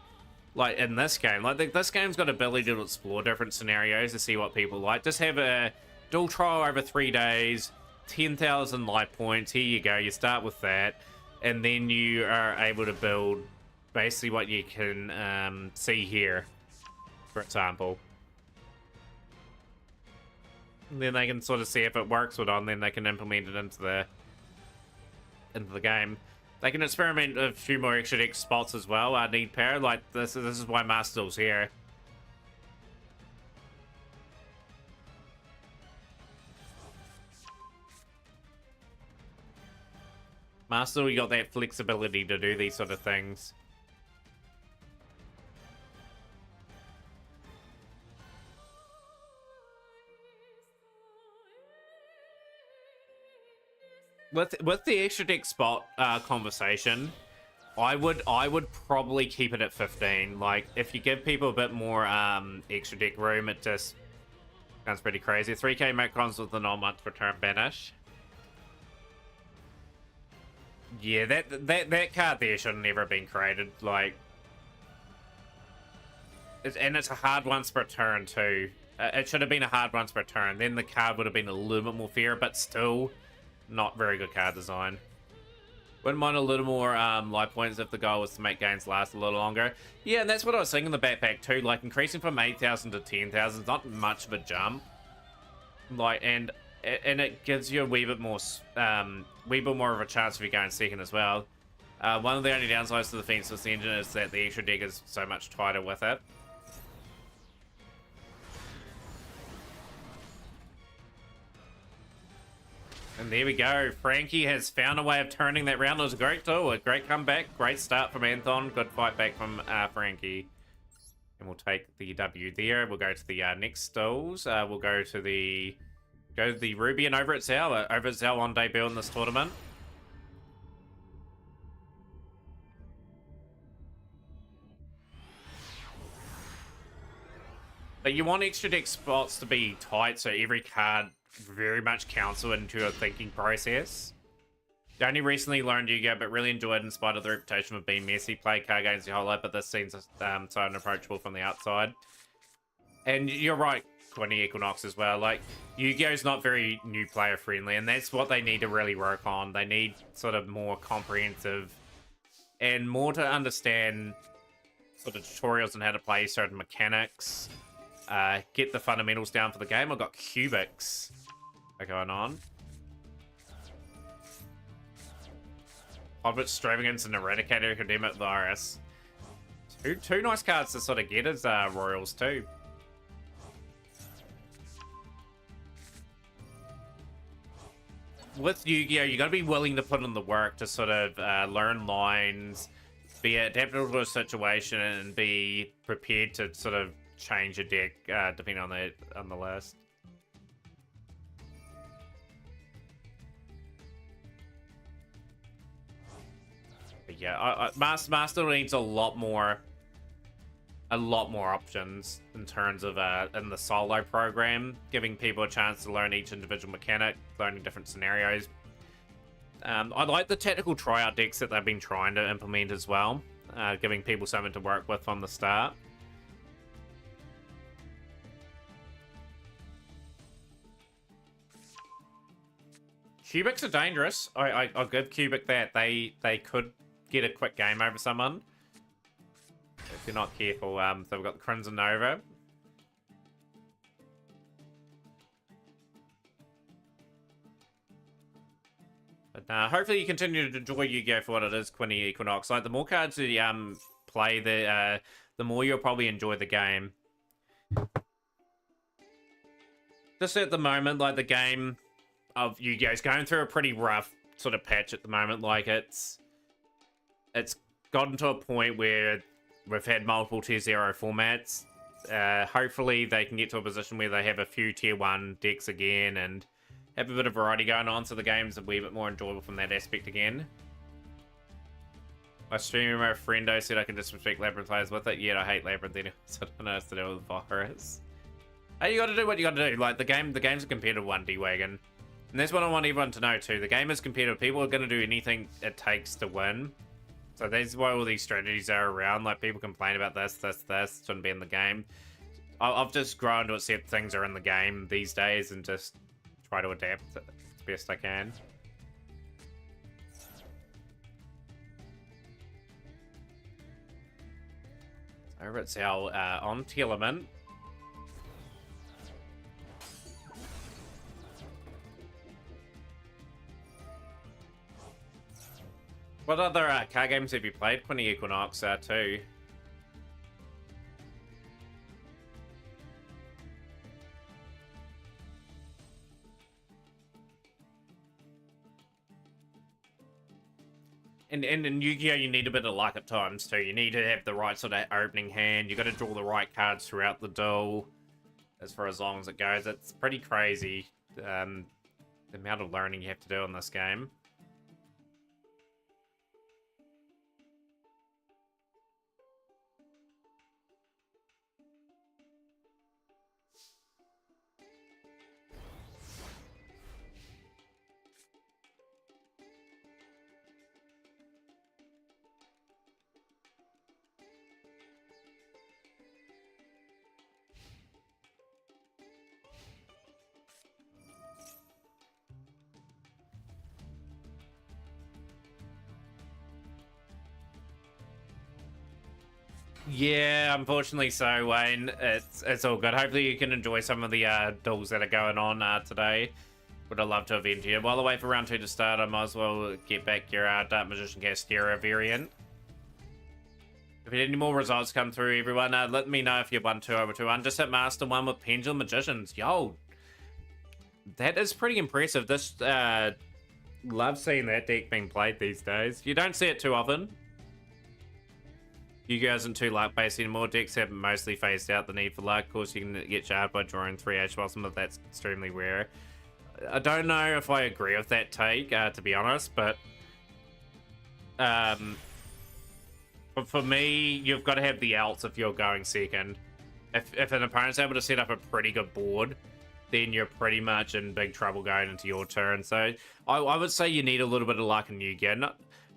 Like in this game. Like, this game's got ability to explore different scenarios to see what people like. Just have a dual trial over 3 days, 10,000 life points. Here you go. You start with that. And then you are able to build basically what you can see here, for example. And then they can sort of see if it works or not, and then they can implement it into the game. They can experiment a few more extra deck spots as well. I need power. Like this is why Master's here. Master, you got that flexibility to do these sort of things. With the extra deck spot conversation, I would probably keep it at 15. Like, if you give people a bit more extra deck room, it just sounds pretty crazy. 3k macrons with the non-month return banish. Yeah, that card there should have never been created. Like, and it's a hard once per turn too. It should have been a hard once per turn. Then the card would have been a little bit more fair, but still not very good card design. Wouldn't mind a little more life points if the goal was to make games last a little longer. Yeah, and that's what I was saying in the backpack too. Like, increasing from 8,000 to 10,000 is not much of a jump. Like, and it gives you a wee bit more of a chance if you're going second as well. One of the only downsides to the Fenceless engine is that the extra deck is so much tighter with it. And there we go. Frankie has found a way of turning that round. It was a great tool, a great comeback, great start from Anthon. Good fight back from Frankie. And we'll take the W there. We'll go to the next stalls. We'll go to the Ruby and over at Zhao on debut in this tournament. But you want extra deck spots to be tight, so every card very much counts into your thinking process. I only recently learned Yu-Gi-Oh, but really enjoyed in spite of the reputation of being messy. Play card games the whole lot, but this seems so unapproachable from the outside. And you're right, Quinny Equinox as well. Like, Yu-Gi-Oh's not very new player friendly, and that's what they need to really work on. They need sort of more comprehensive and more to understand sort of tutorials on how to play certain mechanics. Get the fundamentals down for the game. I've got cubics going on. Hobbit Extravagance and Eradicator Academic Virus. Two nice cards to sort of get as Royals too. With Yu-Gi-Oh, you got to be willing to put in the work to sort of learn lines, be adaptable to a situation, and be prepared to sort of change your deck depending on the list. But yeah, Master needs a lot more options in terms of in the solo program, giving people a chance to learn each individual mechanic, learning different scenarios. I like the tactical tryout decks that they've been trying to implement as well, giving people something to work with from the start. Cubics are dangerous. I'll give Cubic that. They could get a quick game over someone if you're not careful. So we've got the Crimson Nova. But hopefully you continue to enjoy Yu-Gi-Oh for what it is, Quinny Equinox. Like, the more cards you play, the more you'll probably enjoy the game. Just at the moment, like, the game of Yu-Gi-Oh is going through a pretty rough sort of patch at the moment. Like, it's gotten to a point where we've had multiple tier 0 formats. Hopefully they can get to a position where they have a few tier 1 decks again and have a bit of variety going on, so the game's a wee bit more enjoyable from that aspect again. My streamer friendo said I can disrespect Labyrinth players with it. Yeah, I hate Labyrinth, so I don't know what to do with virus. Hey, you gotta do what you gotta do. Like, the game's a competitive one, D-Wagon. And that's what I want everyone to know too. The game is competitive. People are gonna do anything it takes to win. So that's why all these strategies are around. Like, people complain about this, shouldn't be in the game. I've just grown to accept things are in the game these days and just try to adapt as best I can. So over it's our on Telement. What other card games have you played, Quinny Equinox, too? And in Yu-Gi-Oh, you need a bit of luck at times, too. You need to have the right sort of opening hand. You got to draw the right cards throughout the duel. As for as long as it goes, it's pretty crazy, the amount of learning you have to do in this game. Yeah, unfortunately so, Wayne. It's all good. Hopefully you can enjoy some of the duels that are going on today. Would have loved to have entered you. While I wait for round 2 to start, I might as well get back your Dark Magician Cascara variant. If any more results come through, everyone, let me know if you won 2 over 2-1. Just hit Master 1 with Pendulum Magicians. Yo, that is pretty impressive. This, love seeing that deck being played these days. You don't see it too often. Yu-Gi-Oh isn't too luck-based anymore. Decks have mostly phased out the need for luck. Of course, you can get charged by drawing 3H Blossom, but that's extremely rare. I don't know if I agree with that take, to be honest, but for me, you've got to have the outs if you're going second. If an opponent's able to set up a pretty good board, then you're pretty much in big trouble going into your turn. So I would say you need a little bit of luck in Yu-Gi-Oh!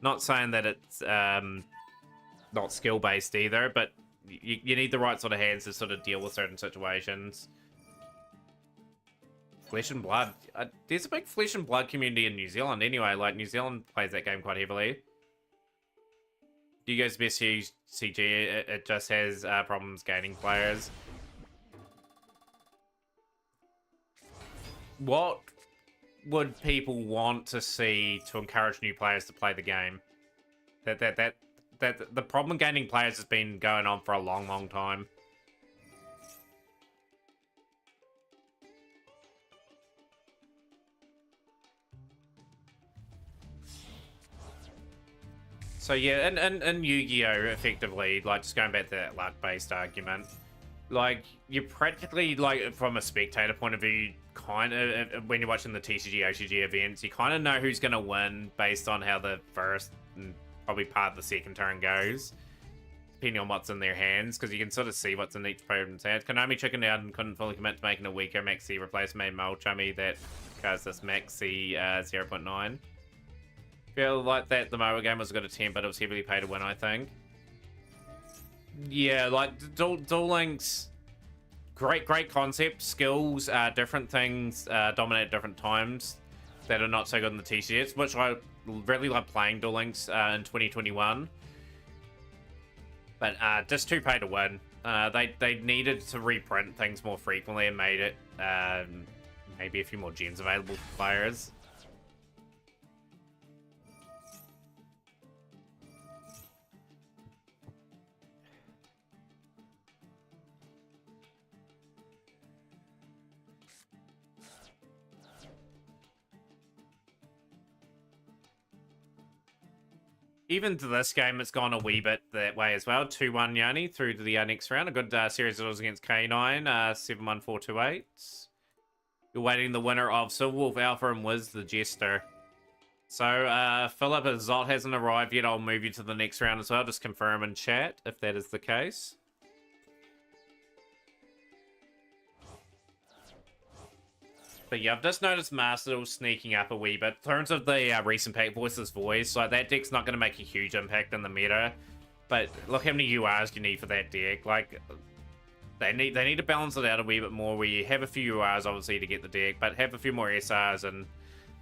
Not saying that it's not skill-based either, but you need the right sort of hands to sort of deal with certain situations. Flesh and Blood. There's a big Flesh and Blood community in New Zealand anyway. Like, New Zealand plays that game quite heavily. Yu-Gi-Oh's best CG, it just has problems gaining players. What would people want to see to encourage new players to play the game? That the problem gaining players has been going on for a long time. So yeah, and Yu-Gi-Oh! Effectively, like, just going back to that luck-based argument, like, you practically, like, from a spectator point of view, kind of, when you're watching the TCG, OCG events, you kind of know who's going to win based on how the first and probably part of the second turn goes, depending on what's in their hands, because you can sort of see what's in each opponent's hands. Konami chickened out and couldn't fully commit to making a weaker Maxi replacement, made Chummy that caused this Maxi 0.9. Feel like that the Moa game was a good attempt, but it was heavily pay to win, I think. Yeah, like, Duel Links, great concept, skills, different things dominate at different times that are not so good in the TCS, which I really love playing Duel Links in 2021. But just too pay to win. They needed to reprint things more frequently and made it maybe a few more gens available for players. Even to this game, it's gone a wee bit that way as well. 2-1 Yanni through to the next round. A good series of those against K9, 7-1-4-2-8. You're waiting the winner of Silverwolf, Alpha, and Wiz, the Jester. So, Philip, as Zot hasn't arrived yet, I'll move you to the next round as well. Just confirm in chat if that is the case. But yeah, I've just noticed Master Duel sneaking up a wee bit. In terms of the recent pack, Voiceless Voice, like, that deck's not going to make a huge impact in the meta. But look how many URs you need for that deck. Like, they need to balance it out a wee bit more, where you have a few URs, obviously, to get the deck, but have a few more SRs and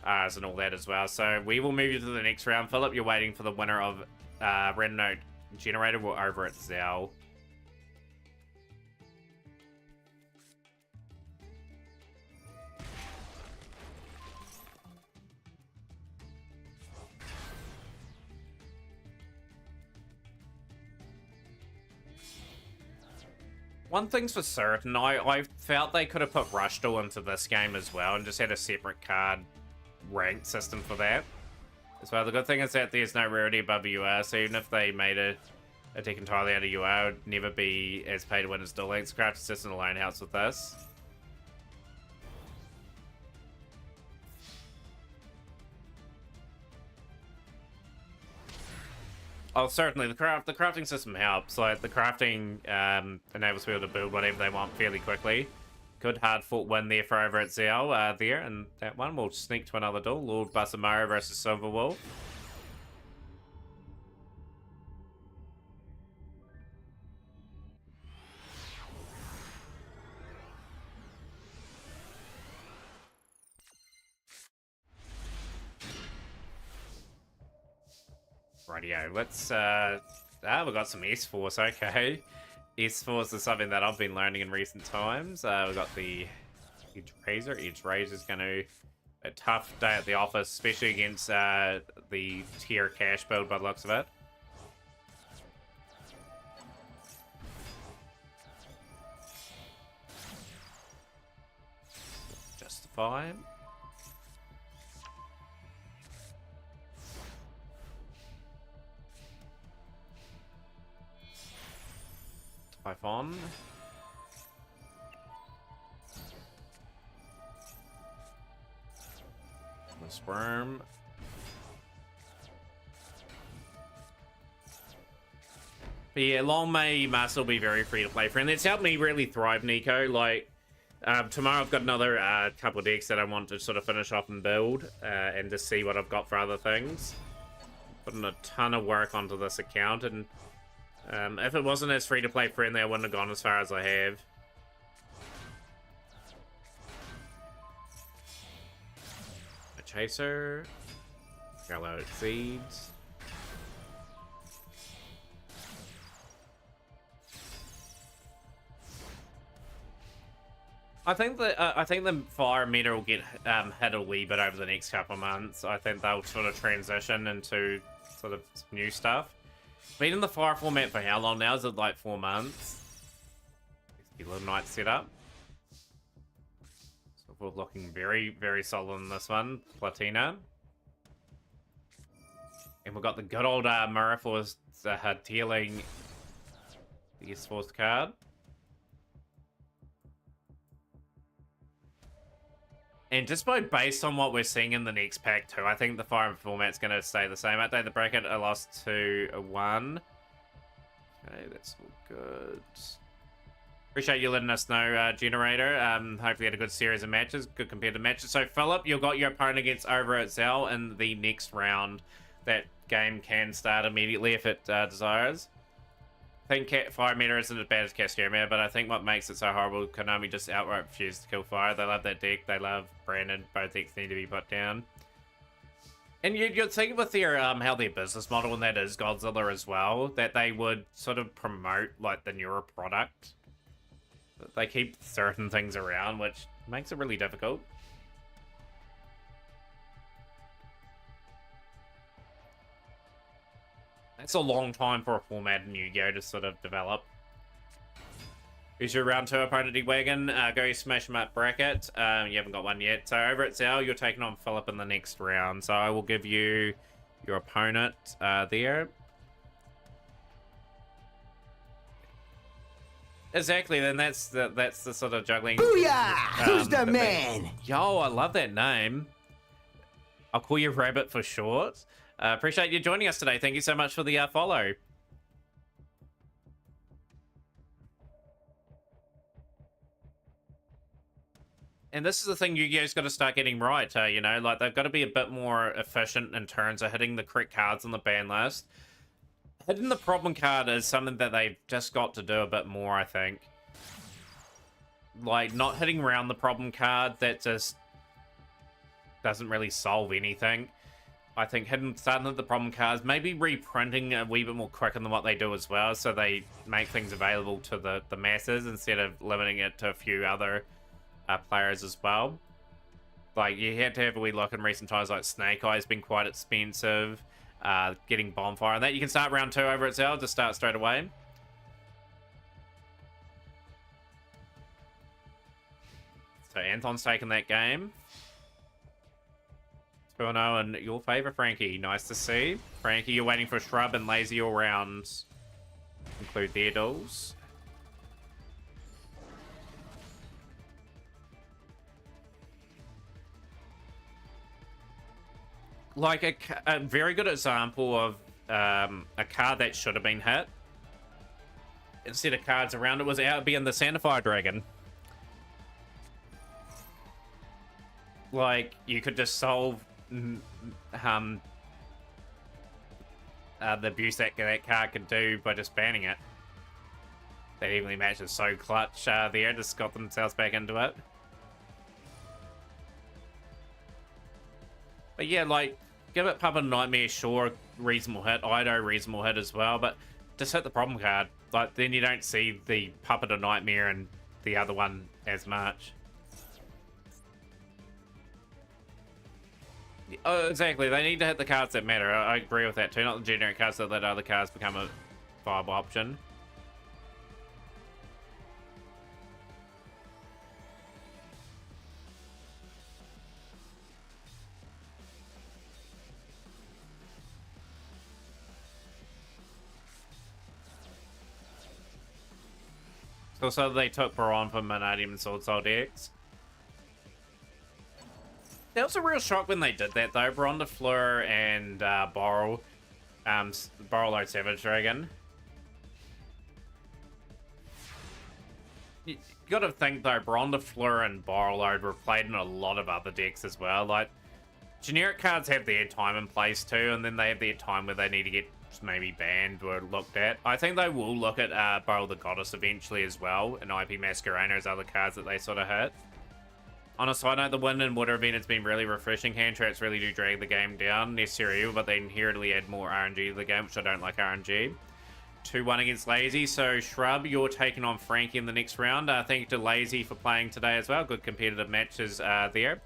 Rs and all that as well. So we will move you to the next round. Philip, you're waiting for the winner of Red Note Generator. We're over at Zell. One thing's for certain, I felt they could have put Rush Duel into this game as well and just had a separate card rank system for that. As well, the good thing is that there's no rarity above UR, so even if they made a deck entirely out of UR, it would never be as pay to win as Duel Links. Craft Assistant alone helps with this. Oh, certainly. The crafting system helps. Like, the crafting enables people to build whatever they want fairly quickly. Good hard-fought win there for over at Zell there, and that one will sneak to another duel. Lord Basamaro versus Silverwolf. Rightio, let's, we've got some S-Force, okay. S-Force is something that I've been learning in recent times. We've got the Edge Razor. Edge Razor's going to a tough day at the office, especially against the tier cash build by the looks of it. Justify. Typhon. The Sperm. But yeah, long may Master be very free-to-play friendly. It's helped me really thrive, Nico. Like, tomorrow I've got another couple of decks that I want to sort of finish off and build, and just see what I've got for other things. Putting a ton of work onto this account, and if it wasn't as free-to-play friendly, I wouldn't have gone as far as I have. A Chaser. Yellow Exceeds. I think the fire meta will get hit a wee bit over the next couple of months. I think they'll sort of transition into sort of new stuff. Been in the fire format for how long now? Is it like 4 months? Little night setup. So we're looking very, very solid in this one. Platina. And we've got the good old mirror for dealing the S-Force card. And just based on what we're seeing in the next pack too, I think the fire format's going to stay the same. Update the bracket, I lost to a 1. Okay, that's all good. Appreciate you letting us know, Generator. Hopefully you had a good series of matches, good competitive matches. So Philip, you've got your opponent against over at Zell in the next round. That game can start immediately if it desires. I think fire meta isn't as bad as Cascade meta, but I think what makes it so horrible, Konami just outright refused to kill fire. They love that deck, they love Brandon, both decks need to be put down. And you'd think with their how their business model, and that is Godzilla as well, that they would sort of promote like the newer product. They keep certain things around, which makes it really difficult. It's a long time for a format in Yu-Gi-Oh! To sort of develop. Who's your round 2 opponent, D-Wagon? Go smash him up bracket. You haven't got one yet. So over at Zao, you're taking on Philip in the next round. So I will give you your opponent there. Exactly, then that's the sort of juggling. Booyah! Who's the man? Yo, I love that name. I'll call you Rabbit for short. Appreciate you joining us today. Thank you so much for the follow. And this is the thing Yu-Gi-Oh's got to start getting right, you know? Like, they've got to be a bit more efficient in terms of hitting the correct cards on the ban list. Hitting the problem card is something that they've just got to do a bit more, I think. Like, not hitting around the problem card, that just doesn't really solve anything. I think starting with the problem cards, maybe reprinting a wee bit more quicker than what they do as well, so they make things available to the masses instead of limiting it to a few other players as well. Like, you had to have a wee look in recent times, like Snake Eye's been quite expensive, getting Bonfire and that. You can start round 2 over at Zell, just start straight away. So Anton's taking that game. 2-0 in your favor, Frankie. Nice to see. Frankie, you're waiting for Shrub and Lazy all round. Include their duels. Like a very good example of a card that should have been hit. Instead of cards around it was out being the Santa Fire Dragon. Like, you could just solve the abuse that card could do by just banning it. That evenly match is so clutch there, just got themselves back into it. But yeah, like, give it Puppet Nightmare, sure, reasonable hit. Ido, reasonable hit as well, but just hit the problem card. Like, then you don't see the Puppet of Nightmare and the other one as much. Oh, exactly. They need to hit the cards that matter. I agree with that too. Not the generic cards that let other cards become a viable option. Also, they took Baron from Vanadium and Sword Soul decks. That was a real shock when they did that, though. Baron de Fleur and Borrel. Borrel Lord Savage Dragon. you got to think though, Brondafleur and Borreload were played in a lot of other decks as well. Like, generic cards have their time and place too, and then they have their time where they need to get maybe banned or looked at. I think they will look at Burrow the Goddess eventually as well, and IP Masquerader's other cards that they sort of hit. On a side note, the Wind and Water event has been really refreshing. Hand traps really do drag the game down, necessary evil, but they inherently add more RNG to the game, which I don't like RNG. 2-1 against Lazy, so Shrub, you're taking on Frankie in the next round. Thank you to Lazy for playing today as well. Good competitive matches there.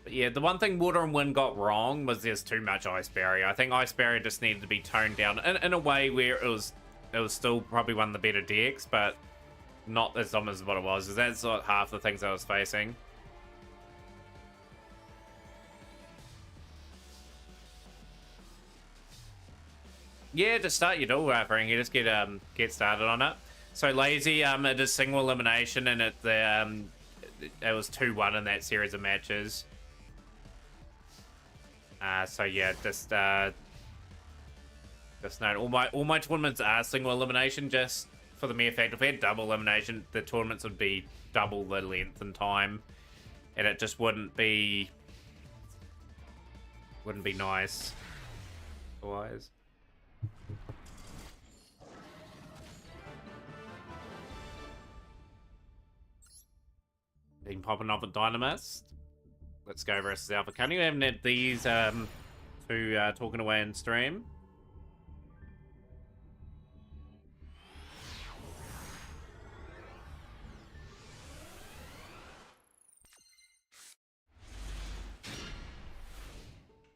But yeah, the one thing Water and Wind got wrong was there's too much Ice Barrier. I think Ice Barrier just needed to be toned down in a way where it was still probably one of the better decks, but not as dumb as what it was. That's not half the things I was facing. Yeah, just start your duel wrapping. You just get started on it. So Lazy, it is single elimination, and it was 2-1 in that series of matches. So yeah, just note all my tournaments are single elimination, just for the mere fact if we had double elimination, the tournaments would be double the length and time, and it just wouldn't be nice otherwise. Been popping off at Dynamist. Let's go versus Alpha Cunning. We haven't had these two talking away in stream.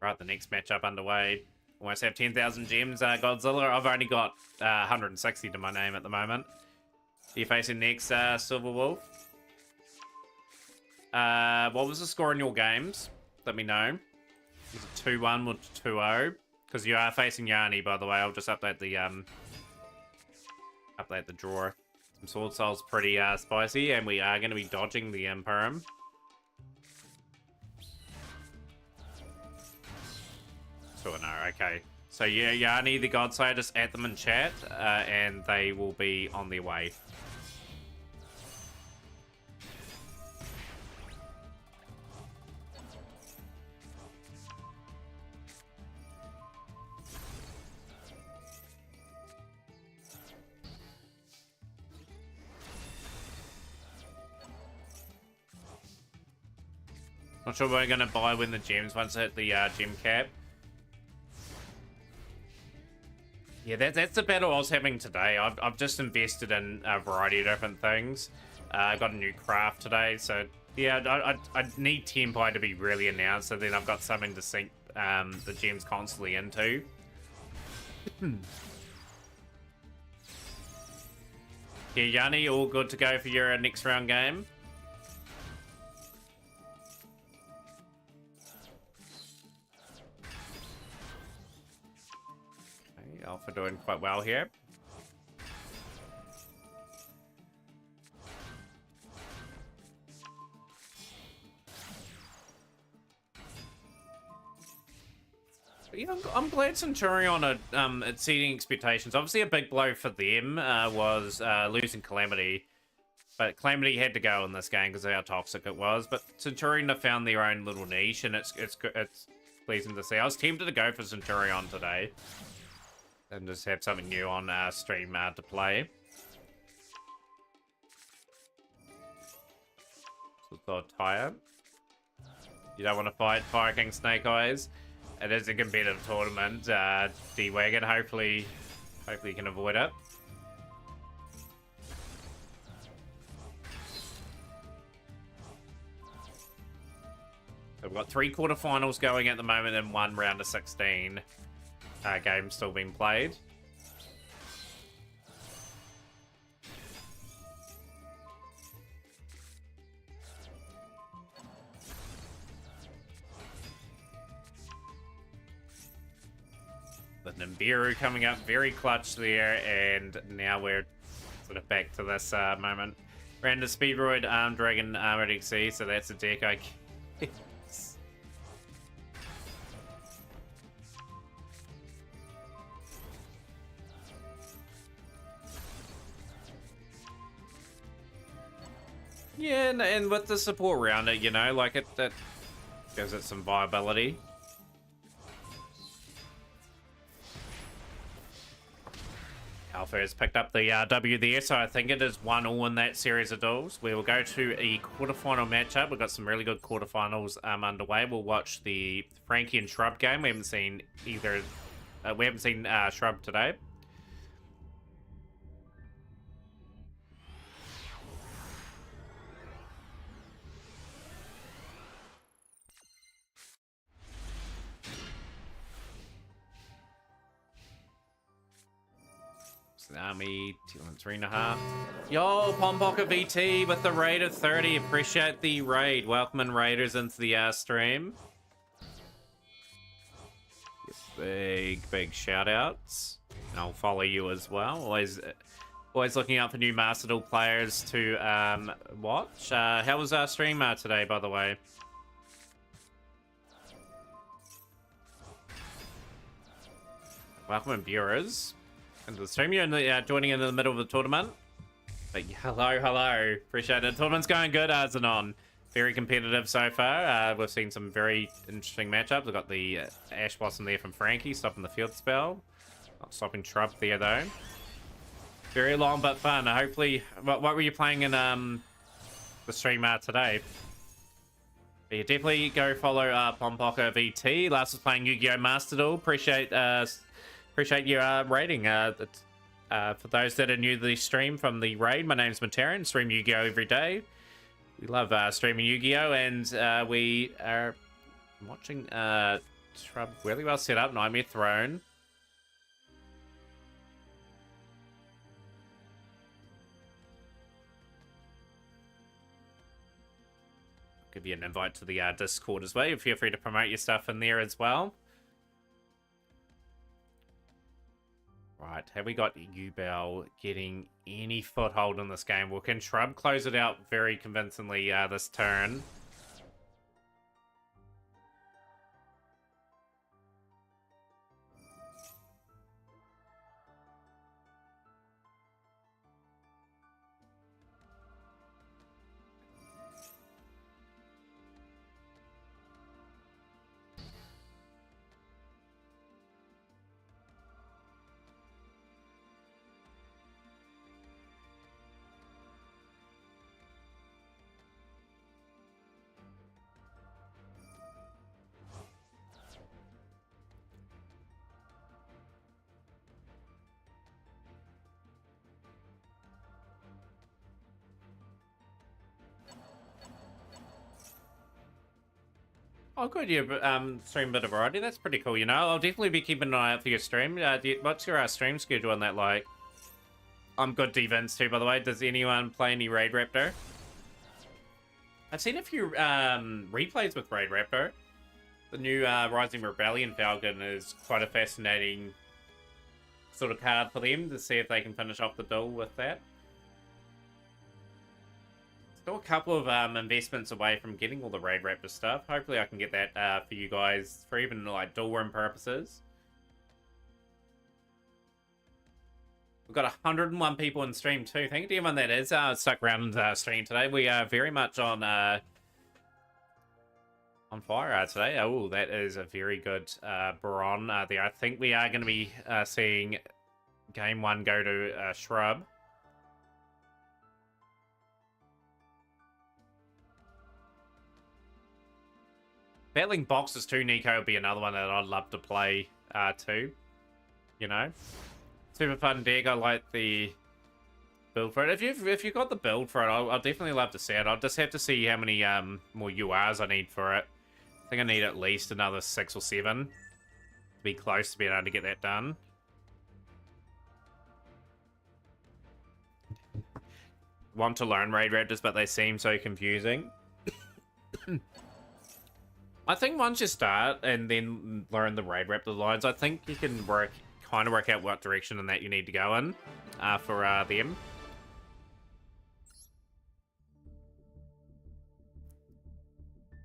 Right, the next matchup underway. Almost have 10,000 gems. Godzilla, I've only got 160 to my name at the moment. Are you facing next, Silver Wolf? What was the score in your games? Let me know. Was it 2-1 or 2-0? Because you are facing Yanni, by the way. I'll just update the drawer. Some Sword Soul's pretty spicy, and we are going to be dodging the Imperum. So no, okay. So yeah, Yanni, the Godslayer, just add them in chat, and they will be on their way. Not sure we're going to buy when the gems once I hit the gem cap. Yeah, that's the battle I was having today. I've just invested in a variety of different things. I got a new craft today, so yeah, I need Tempai to be really announced, so then I've got something to sink the gems constantly into. Yeah, Yanni, all good to go for your next round game? Alpha doing quite well here. But yeah, I'm glad Centurion are exceeding expectations. Obviously, a big blow for them was losing Calamity, but Calamity had to go in this game because of how toxic it was. But Centurion have found their own little niche, and it's pleasing to see. I was tempted to go for Centurion today and just have something new on stream to play. So thought tire. You don't want to fight Fire King Snake Eyes. It is a competitive tournament. D-Wagon, hopefully you can avoid it. So we've got 3 quarterfinals going at the moment and 1 round of 16. Game still being played. The Nibiru coming up very clutch there, and now we're sort of back to this moment. Random Speedroid Arm Dragon Armored XC, so that's a deck I guess. Yeah, and with the support around it, you know, like that gives it some viability. Alpha has picked up the W there, so I think it is 1-1 in that series of duels. We will go to a quarterfinal matchup. We've got some really good quarterfinals underway. We'll watch the Frankie and Shrub game. We haven't seen either. We haven't seen Shrub today. Tsunami, 3.5. Yo, Pompoka VT with the raid of 30. Appreciate the raid. Welcoming raiders into the stream. Big shout outs. I'll follow you as well. Always looking out for new Master Duel players to watch. How was our stream today, by the way? Welcome viewers. And the stream, you're in the, joining in the middle of the tournament. But hello. Appreciate it. Tournament's going good, Zanon. Very competitive so far. We've seen some very interesting matchups. We've got the Ash Blossom there from Frankie, stopping the field spell. Not stopping Shrub there, though. Very long but fun. Hopefully, what were you playing in the stream today? But yeah, definitely go follow Pompoka VT. Last was playing Yu-Gi-Oh! Master Duel. Appreciate your rating. For those that are new to the stream from the raid, my name's Themataurian. Stream Yu-Gi-Oh! Every day. We love streaming Yu-Gi-Oh! And we are watching Shrub really well set up. Nightmare Throne. Give you an invite to the Discord as well. You feel free to promote your stuff in there as well. Right, have we got Ubel getting any foothold in this game? Well, can Shrub close it out very convincingly this turn? Oh, good. You stream a bit of variety. That's pretty cool. You know, I'll definitely be keeping an eye out for your stream. What's your stream schedule on that like? I'm good D-Vince too, by the way. Does anyone play any Raid Raptor? I've seen a few replays with Raid Raptor. The new Rising Rebellion Falcon is quite a fascinating sort of card for them to see if they can finish off the duel with that. Still a couple of investments away from getting all the Raid Raptor stuff. Hopefully I can get that for you guys for even like dual room purposes. We've got 101 people in stream too. Thank you to everyone that is stuck around stream today. We are very much on fire today. Oh, that is a very good Baron there. I think we are going to be seeing game one go to Shrub. Battling boxes too, Nico, would be another one that I'd love to play too. You know, super fun deck. I like the build for it. If you've got the build for it, I'll definitely love to see it. I'll just have to see how many more URs I need for it. I think I need at least another 6 or 7 to be close to being able to get that done. Want to learn Raid Raptors, but they seem so confusing. I think once you start and then learn the Raid Raptor lines, I think you can kind of work out what direction and that you need to go in for them.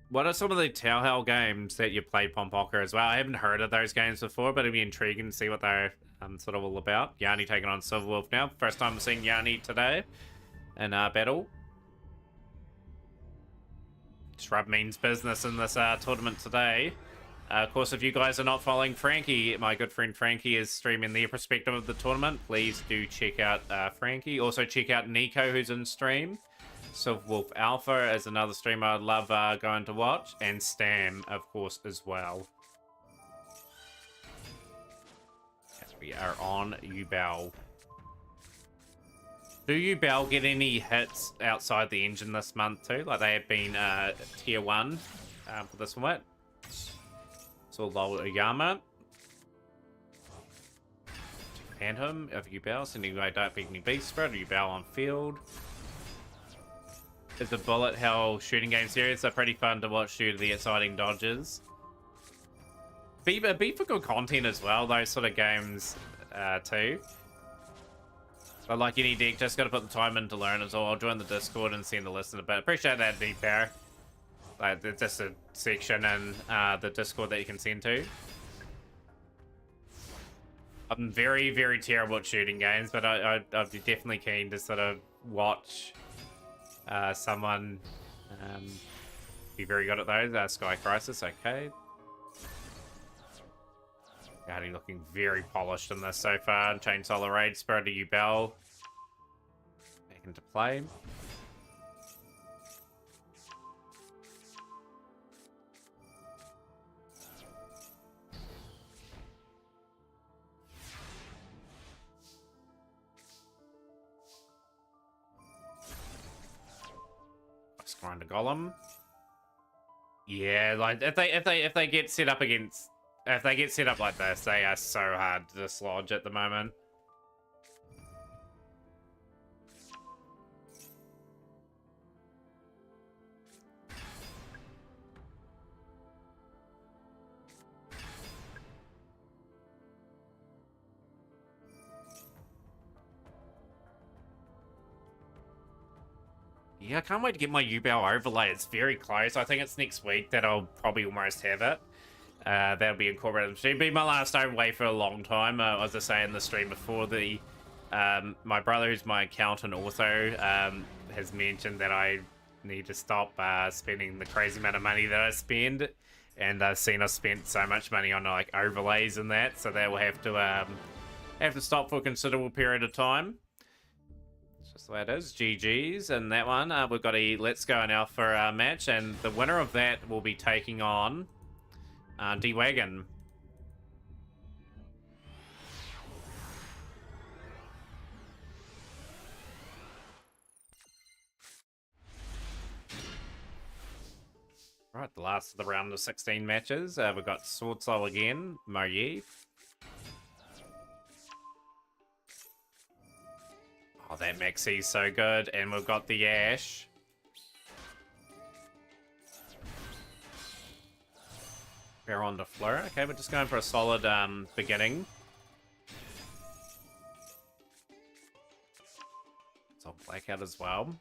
What are some of the Telltale games that you played, Pompoka, as well? I haven't heard of those games before, but it'd be intriguing to see what they're sort of all about. Yanni taking on Silverwolf now. First time seeing Yanni today in battle. Shrub means business in this tournament today. Of course, if you guys are not following Frankie, my good friend Frankie is streaming their perspective of the tournament. Please do check out Frankie. Also check out Nico, who's in stream. Silver Wolf Alpha is another streamer I'd love going to watch. And Stam, of course, as well. As we are on Yubel. Do Yubel get any hits outside the engine this month too? Like they have been tier 1 for this one. So Lol Oyama. Phantom of Yubel, sending away Dark Beacon Beast Spread, Yubel on field. Is the bullet hell shooting game series? They're pretty fun to watch due to the exciting dodges. Be for good content as well, those sort of games too. But like any deck, just got to put the time in to learn as well. I'll join the Discord and send the list in a bit. Appreciate that, Deep Power. Like, there's just a section in the Discord that you can send to. I'm very, very terrible at shooting games, but I'd be definitely keen to sort of watch someone be very good at those. Sky Crisis, okay. Guardy looking very polished in this so far. Chainsaw Raid, Spirit of Yubel. Back into play. Grind a Golem. Yeah, like if they get set up against, if they get set up like this, they are so hard to dislodge at the moment. Yeah, I can't wait to get my Yubel overlay. It's very close. I think it's next week that I'll probably almost have it. That'll be incorporated in the stream. Be my last overlay for a long time. As I say in the stream before, my brother, who's my accountant, also has mentioned that I need to stop spending the crazy amount of money that I spend. And I've seen I spent so much money on like overlays and that, so that will have to stop for a considerable period of time. Just the way it is. GG's. And that one, we've got a Let's Go and Alpha match, and the winner of that will be taking on D-Wagon. Right, the last of the round of 16 matches. We've got Sword Soul again, Moyev. Oh, that Maxie's so good. And we've got the Ash. Baron de Fleur. Okay, we're just going for a solid beginning. It's all Blackout as well.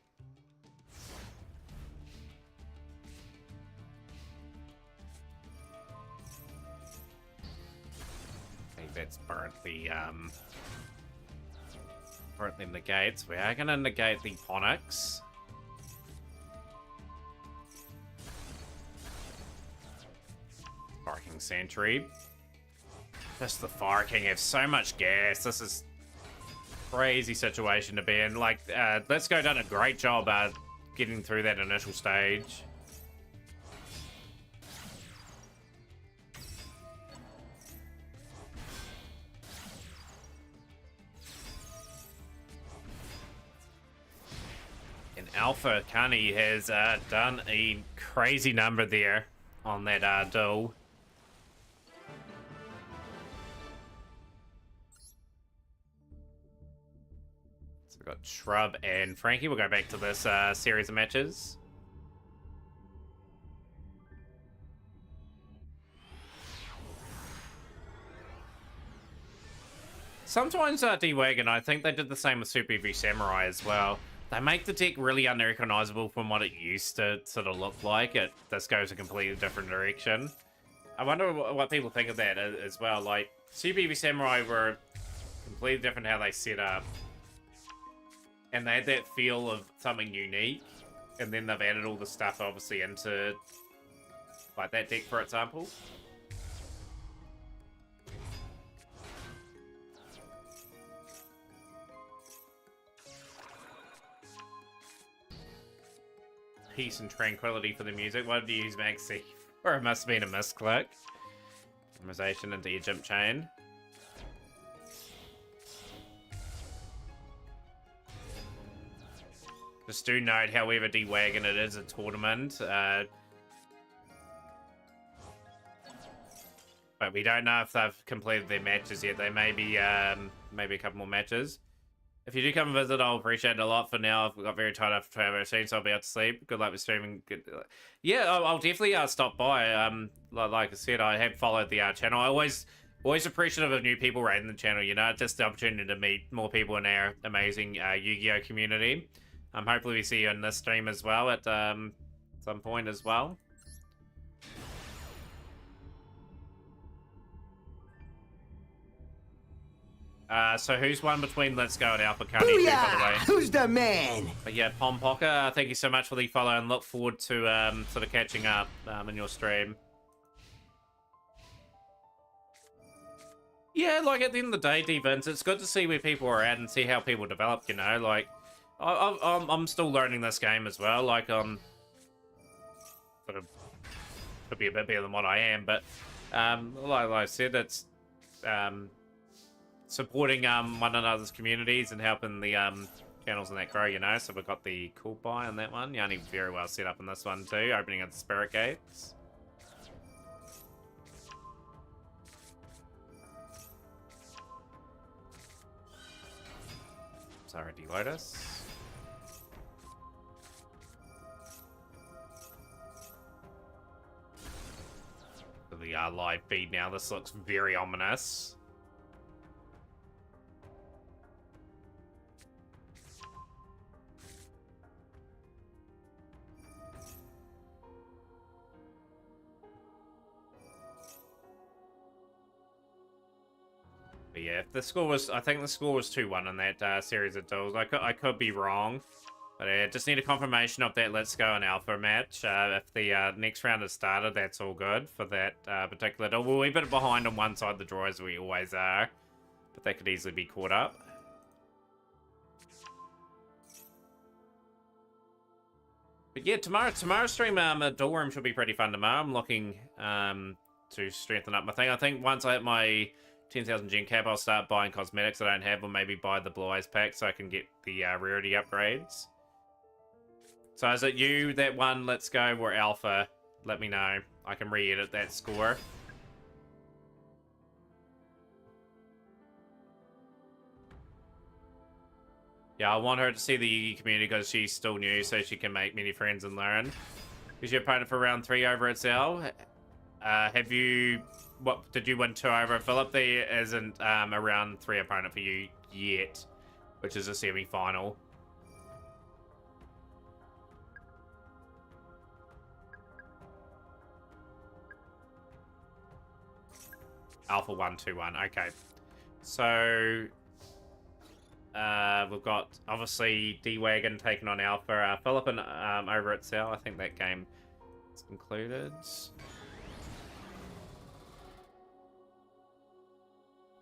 Okay, that's burnt the currently negates. We are going to negate the Ponyx. Fire King Sentry. Just the Fire King have so much gas. This is a crazy situation to be in. Like, Let's Go done a great job getting through that initial stage. Alpha Kani has done a crazy number there on that duel. So we've got Shrub and Frankie. We'll go back to this series of matches. Sometimes D-Wagon, I think they did the same with Super Heavy Samurai as well. They make the deck really unrecognizable from what it used to sort of look like. This goes a completely different direction. I wonder what people think of that as well. Like, Super Heavy Samurai were completely different how they set up. And they had that feel of something unique. And then they've added all the stuff, obviously, into, like, that deck, for example. Peace and tranquility for the music. What did you use Maxi? Or it must have been a misclick. Optimization into Egypt chain. Just do note, however, D-Wagon, it is a tournament. But we don't know if they've completed their matches yet. They may be, maybe a couple more matches. If you do come and visit, I'll appreciate it a lot. For now, I've got very tired after 12 hours soon, so I'll be able to sleep. Good luck with streaming. Yeah, I'll definitely stop by. Like I said, I have followed the channel. I always appreciative of new people raiding the channel, you know, just the opportunity to meet more people in our amazing Yu-Gi-Oh community. Hopefully we see you in this stream as well at some point as well. So who's won between Let's Go and Alpha County 2, by the way? Who's the man? But yeah, Pompoka, thank you so much for the follow and look forward to sort of catching up in your stream. Yeah, like at the end of the day, D-Vince, it's good to see where people are at and see how people develop, you know, like I'm still learning this game as well, like sort of could be a bit better than what I am, but like I said, it's supporting one another's communities and helping the channels and that grow, you know. So we've got the cool buy on that one. Yanni very well set up in this one too, opening up the spirit gates. Sorry, Lotus. The live feed now. This looks very ominous. But yeah, if the score was, I think the score was 2-1 in that series of duels. I could be wrong, but I just need a confirmation of that Let's Go and Alpha match. If the next round has started, that's all good for that particular duel. We're a bit behind on one side of the draw, as we always are, but that could easily be caught up. But yeah, tomorrow's stream, duel room should be pretty fun tomorrow. I'm looking to strengthen up my thing. I think once I hit my 10,000 gen cap, I'll start buying cosmetics I don't have, or maybe buy the Blue Eyes pack so I can get the rarity upgrades. So is it you that won Let's Go or Alpha? Let me know. I can re-edit that score. Yeah, I want her to see the Yugi community because she's still new, so she can make many friends and learn. Who's your opponent for round 3 over at Cell? Have you... What, did you win 2 over Philip? There isn't a round 3 opponent for you yet, which is a semi-final. Alpha 1-2-1. Okay. So we've got obviously D-Wagon taking on Alpha. Philip and over at Cell. I think that game is concluded.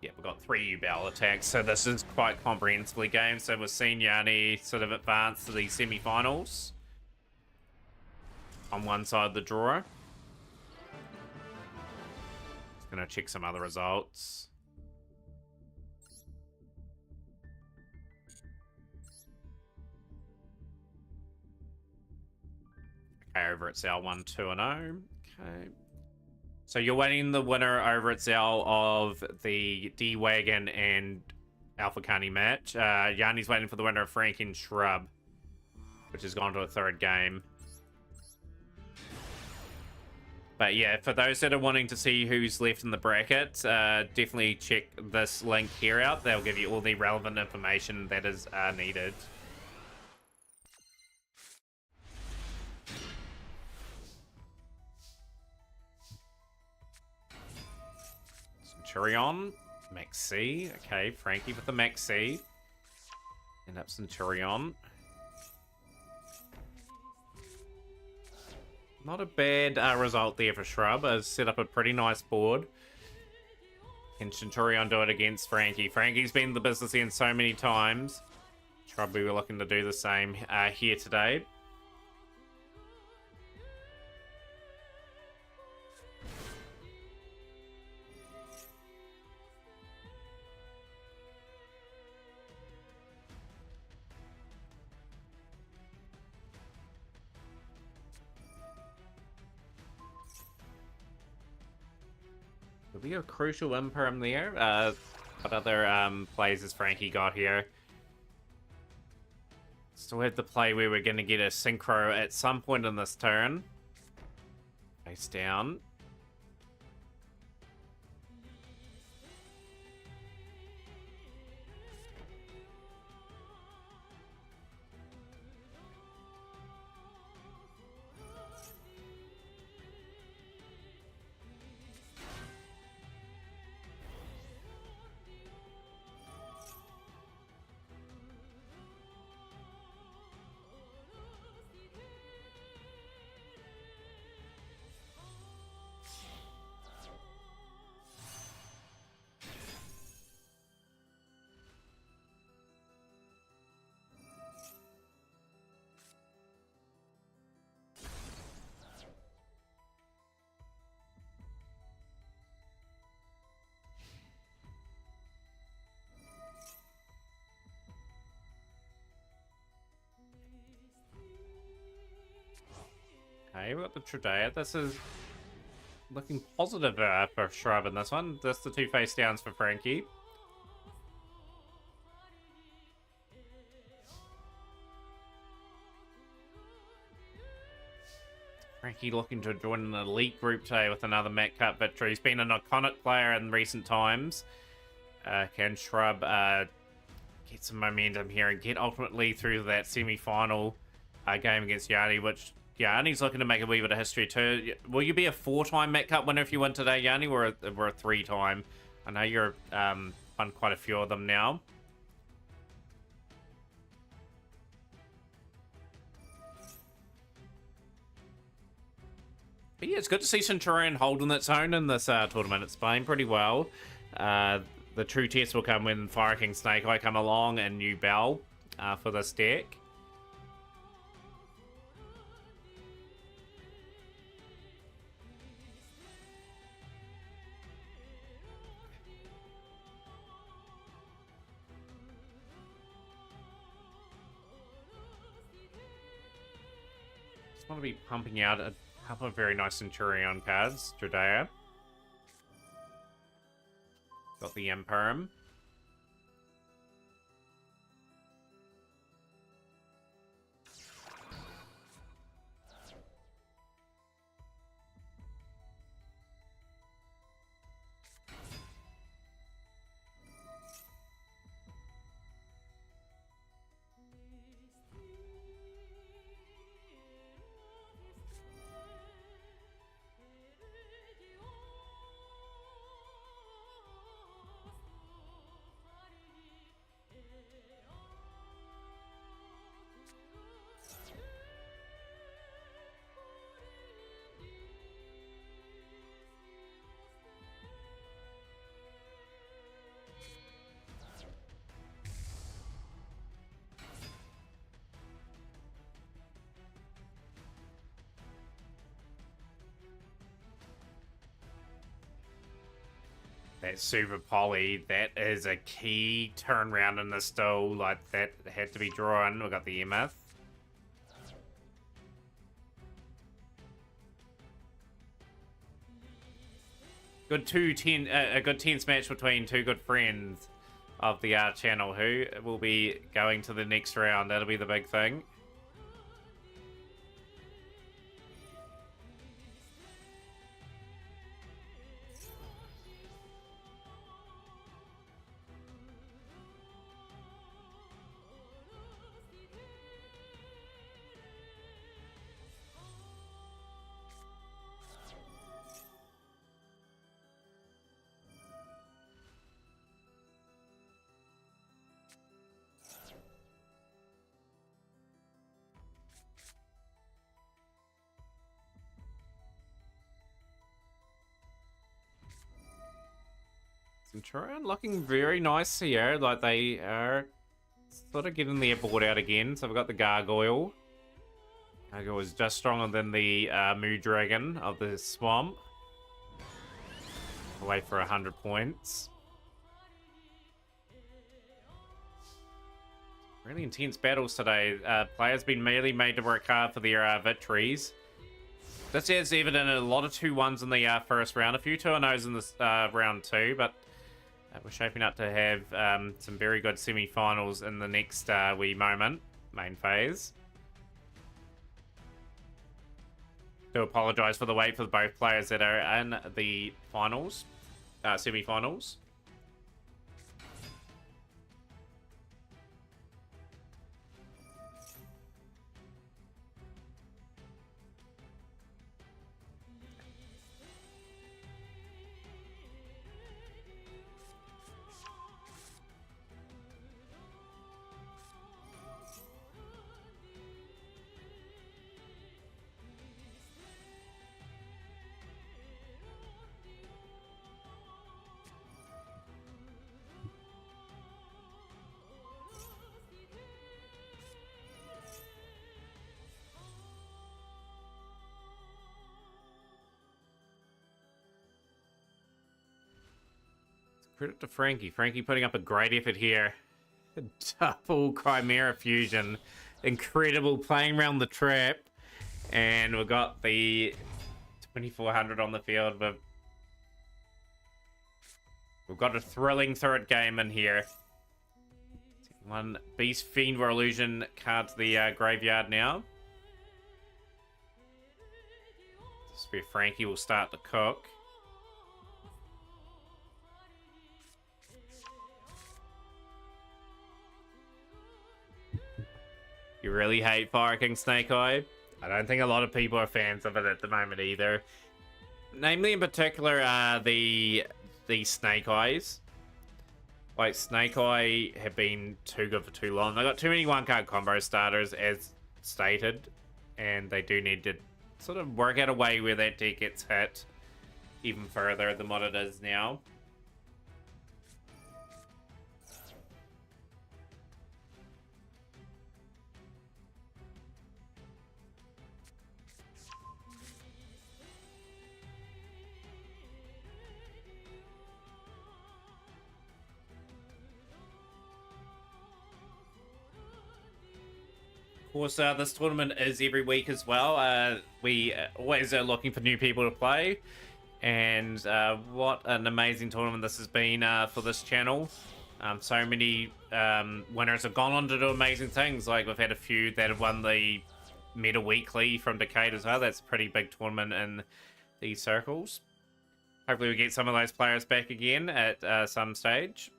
Yeah, we've got 3 U-Bell attacks, so this is quite comprehensively game. So we're seeing Yanni sort of advance to the semi-finals on one side of the draw. Just gonna check some other results. Okay, over at Cell 1-2-0. Okay. So you're waiting the winner over at Zell of the D-Wagon and Alpha County match. Yanni's waiting for the winner of Frank and Shrub, which has gone to a 3rd game. But yeah, for those that are wanting to see who's left in the bracket, definitely check this link here out. They'll give you all the relevant information that is needed. Centurion, Maxi. Okay, Frankie with the Maxi. And up Centurion. Not a bad result there for Shrub. Has set up a pretty nice board. Can Centurion do it against Frankie? Frankie's been the business end so many times. Shrub, we were looking to do the same here today. There'll be a crucial imperm there. What other plays has Frankie got here? Still have the play where we're going to get a synchro at some point in this turn. Face down. Okay, we've got the Trudea. This is looking positive for Shrub in this one. That's the two face downs for Frankie. Frankie looking to join an elite group today with another Mat Cup victory. He's been an iconic player in recent times. Can Shrub get some momentum here and get ultimately through that semi-final game against Yanni, which Yanni's looking to make a wee bit of history too. Will you be a 4-time Mat Cup winner if you win today, Yanni, or a 3-time? I know you're won quite a few of them now. But yeah, it's good to see Centurion holding its own in this tournament. It's playing pretty well. The true test will come when Fire King Snake Eye come along and New Bell for this deck. Just want to be pumping out a couple of very nice Centurion cards. Trudea. Got the Imperm. That super poly, that is a key turnaround in the stall. Like, that had to be drawn. We got the Emeth. Good a good tense match between two good friends of the channel who will be going to the next round. That'll be the big thing. Themataurian looking very nice here. Like they are sort of getting their board out again. So we've got the Gargoyle. Gargoyle is just stronger than the Moo Dragon of the Swamp. Away for 100 points. Really intense battles today. Players been merely made to work hard for their victories. This is evident in a lot of 2-1s in the first round. A few 2-0s in this round 2, but we're shaping up to have some very good semi-finals in the next wee moment, main phase. Do apologise for the wait for both players that are in the finals, semi-finals. Credit to Frankie. Frankie putting up a great effort here. Double Chimera Fusion. Incredible, playing around the trap. And we've got the 2400 on the field. We've got a thrilling third game in here. One Beast Fiend or Illusion card to the graveyard now. This is where Frankie will start to cook. You really hate Fire King Snake Eye? I don't think a lot of people are fans of it at the moment either. Namely, in particular, the Snake Eyes. Like, Snake Eye have been too good for too long. They got too many one-card combo starters, as stated. And they do need to sort of work out a way where that deck gets hit even further than what it is now. Of course, this tournament is every week as well. We always are looking for new people to play. And what an amazing tournament this has been for this channel. So many winners have gone on to do amazing things. Like, we've had a few that have won the Meta Weekly from Decade as well. That's a pretty big tournament in these circles. Hopefully we get some of those players back again at some stage.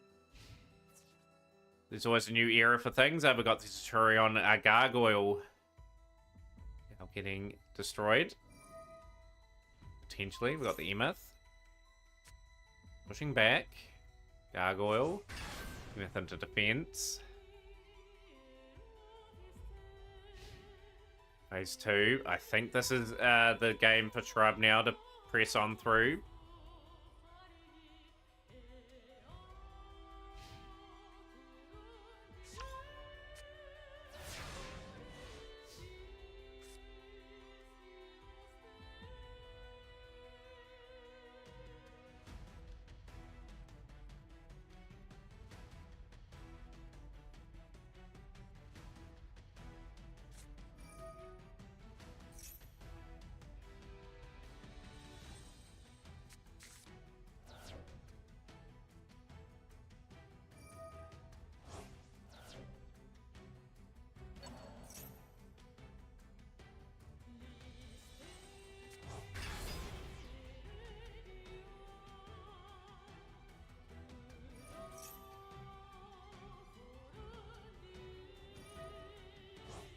There's always a new era for things. We've got the Themataurian Gargoyle now getting destroyed. Potentially. We've got the Emeth. Pushing back. Gargoyle. Emeth into defense. Phase 2. I think this is the game for Shrub now to press on through.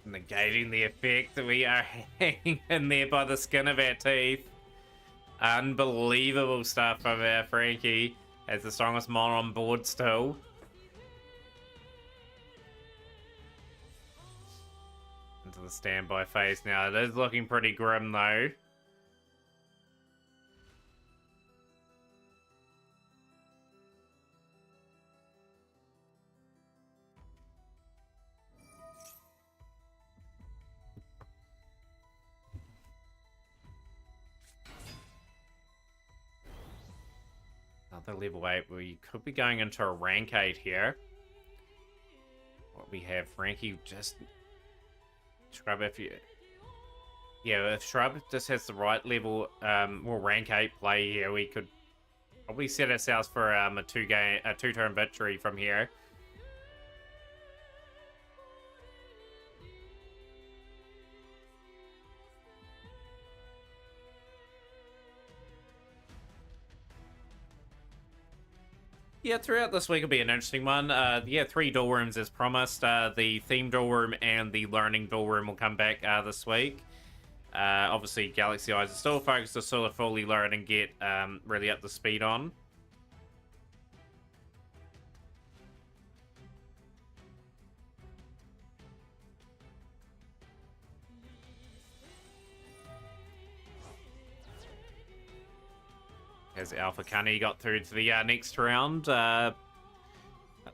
Negating the effect that we are hanging in there by the skin of our teeth. Unbelievable stuff from our Frankie. As the strongest mon on board still. Into the standby phase now. It is looking pretty grim though. another level 8. We could be going into a rank 8 here. What we have, Frankie, just... Shrub, if you... Yeah, if Shrub just has the right level, more rank 8 play here, we could probably set ourselves for a two-turn victory from here. Yeah, throughout this week will be an interesting one. Yeah, 3 duel rooms as promised. The theme duel room and the learning duel room will come back this week. Obviously, Galaxy Eyes are still focused to sort of fully learn and get really up to speed on. As Alpha Cunny got through to the next round up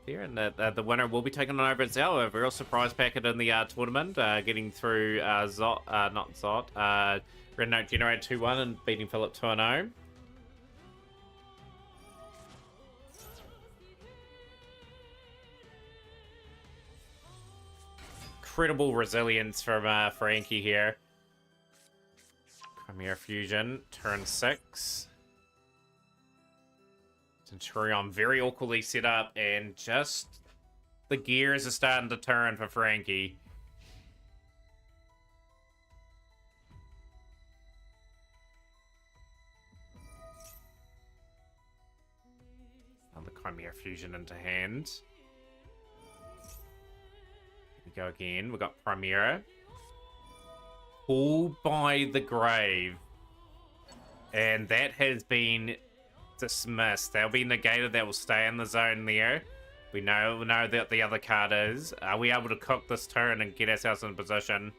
there, and the winner will be taken on over at Zell. A real surprise packet in the tournament, getting through not Zot, Red Note Generator 2-1 and beating Philip 2-0. Incredible resilience from Frankie here. Chimera Fusion, turn 6. Themataurian very awkwardly set up, and just the gears are starting to turn for Frankie. And the Chimera Fusion into hand. Here we go again. We've got Chimera. Pulled by the grave. And that has been dismissed. They'll be negated. That will stay in the zone there. We know that the other card is. Are we able to cook this turn and get ourselves in position?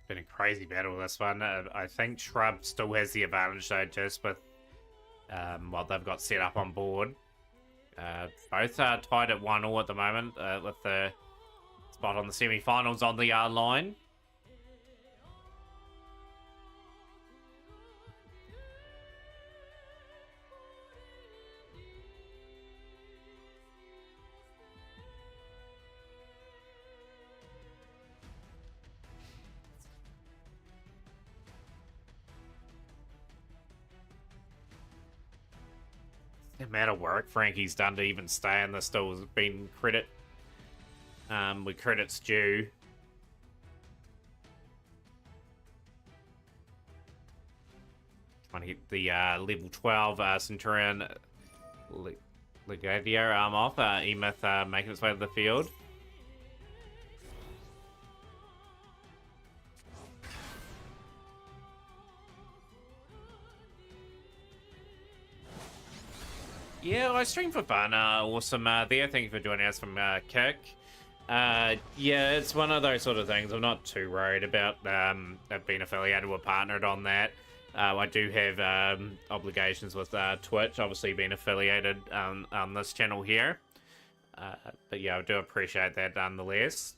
Been a crazy battle this one. I think Shrub still has the advantage though, just with what they've got set up on board. Both are tied at 1-1 at the moment, with the spot on the semi-finals on the line. The amount of work Frankie's done to even stay in this still has been credit. With credits due. Trying to get the level 12 Centurion Legadio arm off. Emeth making its way to the field. Yeah, I stream for fun. Awesome there. Thank you for joining us from Kick. Yeah, it's one of those sort of things. I'm not too worried about being affiliated or partnered on that. I do have obligations with Twitch, obviously being affiliated on this channel here. But yeah, I do appreciate that nonetheless.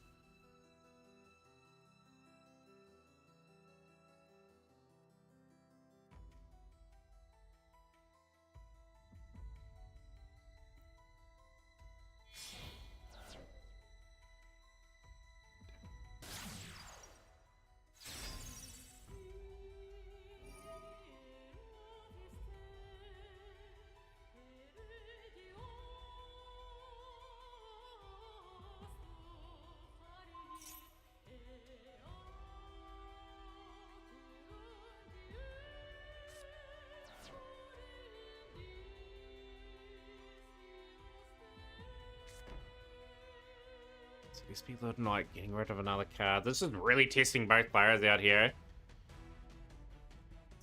SP Lord Knight getting rid of another card. This is really testing both players out here.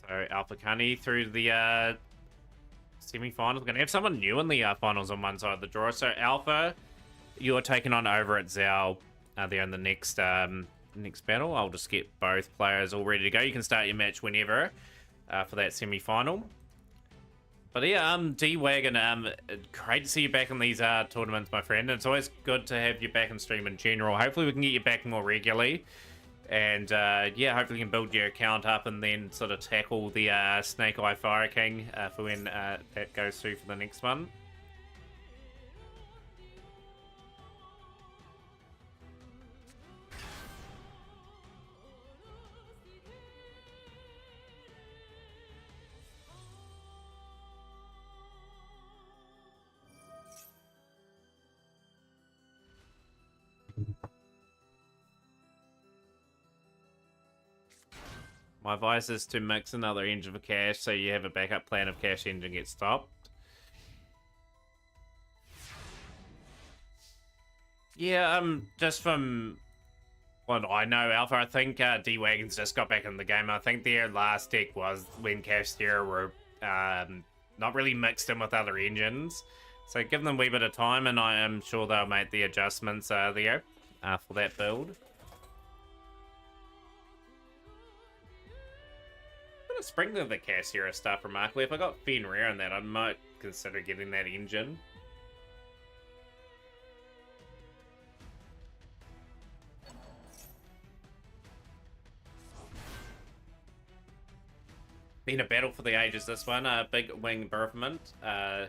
So Alpha Cunny through the semi-finals. We're going to have someone new in the finals on one side of the draw. So Alpha, you're taking on over at Zhao there in the next battle. I'll just get both players all ready to go. You can start your match whenever for that semi-final. But yeah, D-Wagon, great to see you back in these tournaments, my friend. It's always good to have you back in stream in general. Hopefully we can get you back more regularly. And yeah, hopefully you can build your account up and then sort of tackle the Snake Eye Fire King for when that goes through for the next one. My advice is to mix another engine for cash so you have a backup plan if cash engine gets stopped. Yeah, just from what I know, Alpha, I think D-Wagon's just got back in the game. I think their last deck was when Cash Terror were not really mixed in with other engines. So give them a wee bit of time and I am sure they'll make the adjustments there for that build. Sprinkle the Cassiera stuff remarkably. If I got Fenrir in that, I might consider getting that engine. Been a battle for the ages, this one. Big Wing Bereavement. Added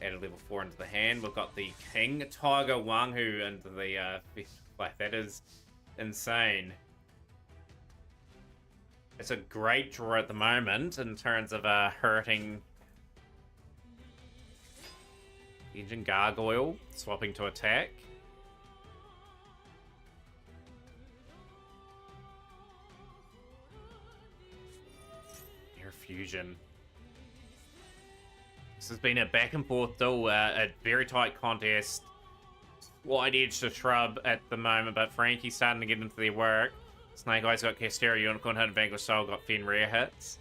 level 4 into the hand. We've got the King Tiger Wanghu into the like, that is insane. It's a great draw at the moment in terms of hurting Engine Gargoyle, swapping to attack. Air Fusion. This has been a back and forth duel, a very tight contest. Wide edge to Shrub at the moment, but Frankie's starting to get into their work. Snake Eyes got Castera, Unicorn Hit, Vanquish Soul got Fenrir hits.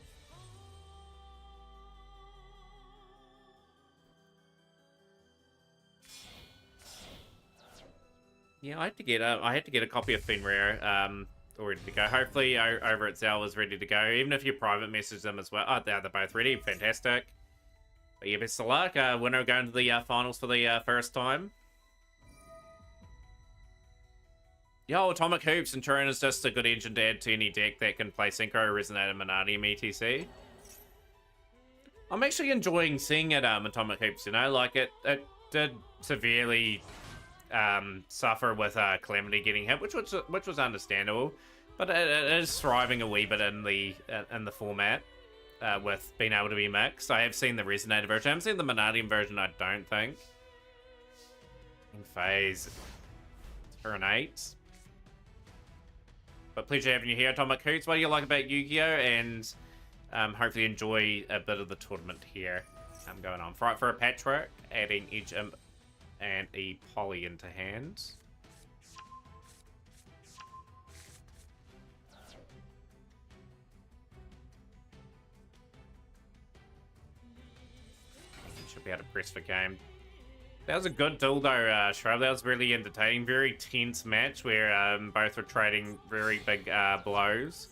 Yeah, I had to get a copy of Fenrir all ready to go. Hopefully over at Zell is ready to go. Even if you private message them as well. Oh, they're both ready. Fantastic. But yeah, best of luck. Winner going to the finals for the first time. Yo, Atomic Hoops and Turin is just a good engine to add to any deck that can play Synchro, Resonator, Manadium, etc. I'm actually enjoying seeing it, Atomic Hoops, you know, like it did severely suffer with Calamity getting hit, which was understandable, but it is thriving a wee bit in the format with being able to be mixed. I have seen the Resonator version. I haven't seen the Manadium version, I don't think. In phase, turn 8. But pleasure having you here, Atomic Hoots. What do you like about Yu-Gi-Oh? And hopefully enjoy a bit of the tournament here going on. Fright for a Patchwork, adding Edge Imp and a Poly into hand. Should be able to press for game. That was a good duel though, Shrub. That was really entertaining. Very tense match where both were trading very big blows.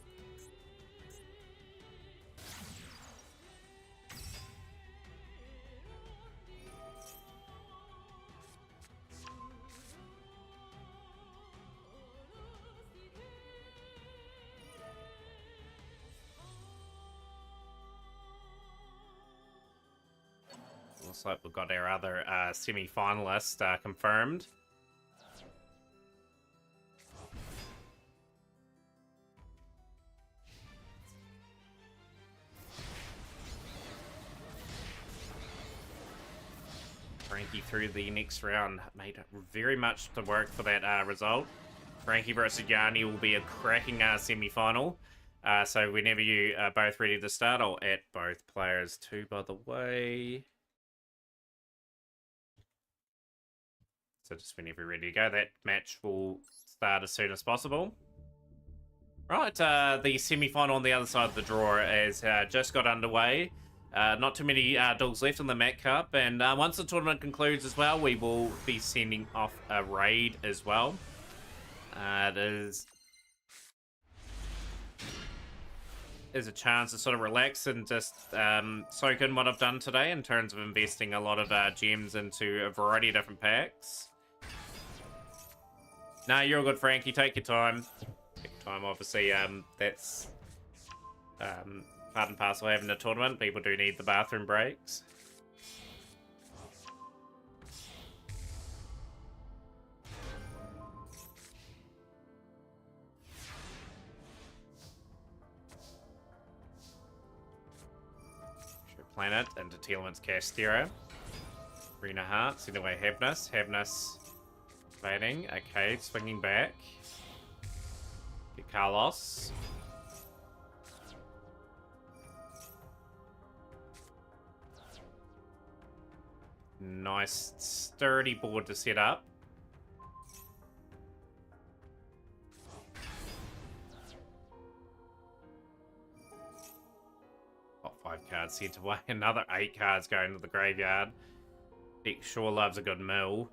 Looks like we've got our other semi-finalist confirmed. Frankie through the next round made very much to work for that result. Frankie versus Yanni will be a cracking semi-final. So whenever you are both ready to start, I'll add both players too, by the way. So just whenever you're ready to go, that match will start as soon as possible. Right, the semi-final on the other side of the draw has just got underway. Not too many dogs left in the Mat Cup, and once the tournament concludes as well, we will be sending off a raid as well. It is a chance to sort of relax and just soak in what I've done today in terms of investing a lot of gems into a variety of different packs. No, you're all good, Frankie. Take your time. Take your time, obviously. That's part and parcel of having a tournament. People do need the bathroom breaks. Planet into Tealman's Castera. Rena Heart, send away Havnus. Havnus plating. Okay, swinging back. Get Carlos. Nice sturdy board to set up. Got 5 cards sent away. Another 8 cards going to the graveyard. Dick sure loves a good mill.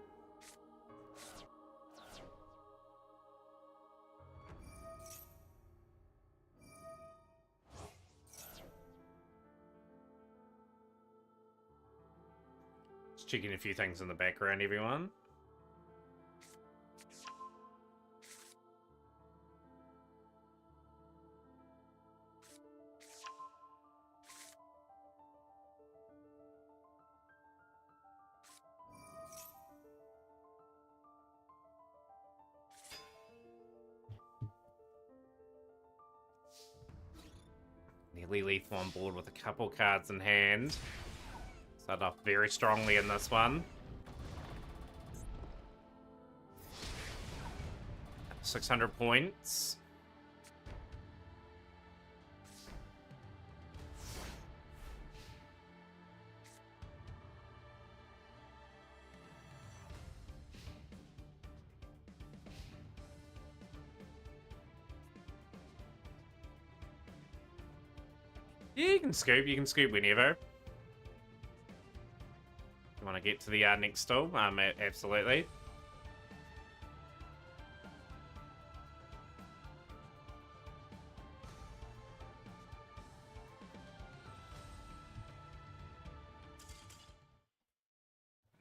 Just checking a few things in the background, everyone. Nearly lethal on board with a couple cards in hand. Start off very strongly in this one. 600 points. Yeah, you can scoop whenever. You want to get to the next stall? Absolutely.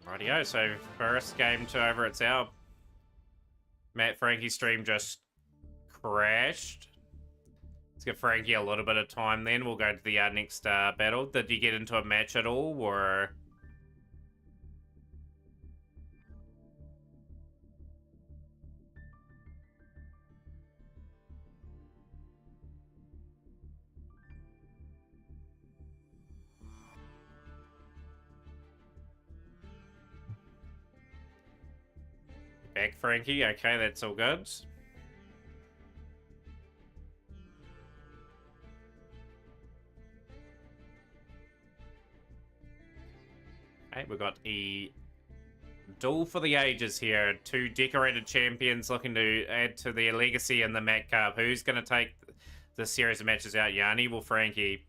Rightio, so first game to over, it's our Matt Frankie stream just crashed. Let's give Frankie a little bit of time then. We'll go to the next battle. Did you get into a match at all, or...? Back, Frankie. Okay, that's all good. Okay, we've got a duel for the ages here. 2 decorated champions looking to add to their legacy in the Mat Cup. Who's going to take the series of matches out, Yanni or Frankie?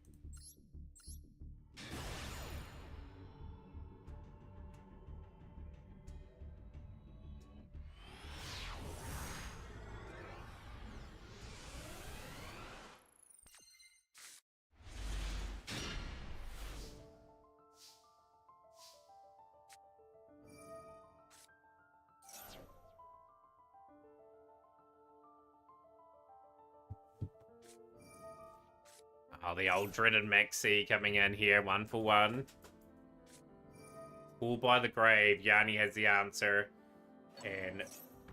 Oh, the old dreaded Maxi coming in here, 1 for 1. Pulled by the grave. Yanni has the answer. And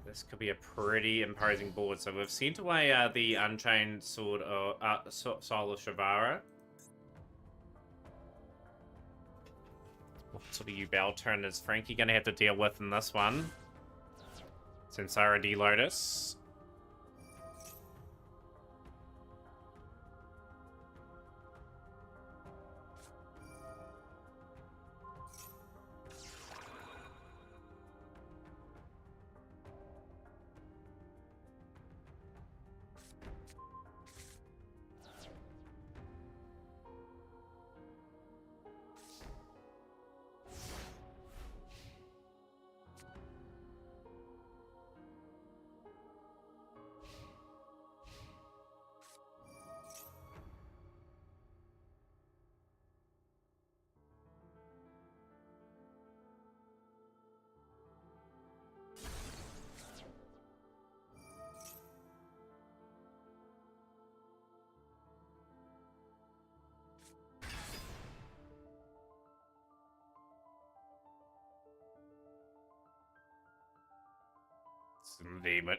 this could be a pretty imposing board. So we've sent away the Unchained Sword of Soul of Shavara. What sort of U-Bell turn is Frankie going to have to deal with in this one? Samsara D Lotus.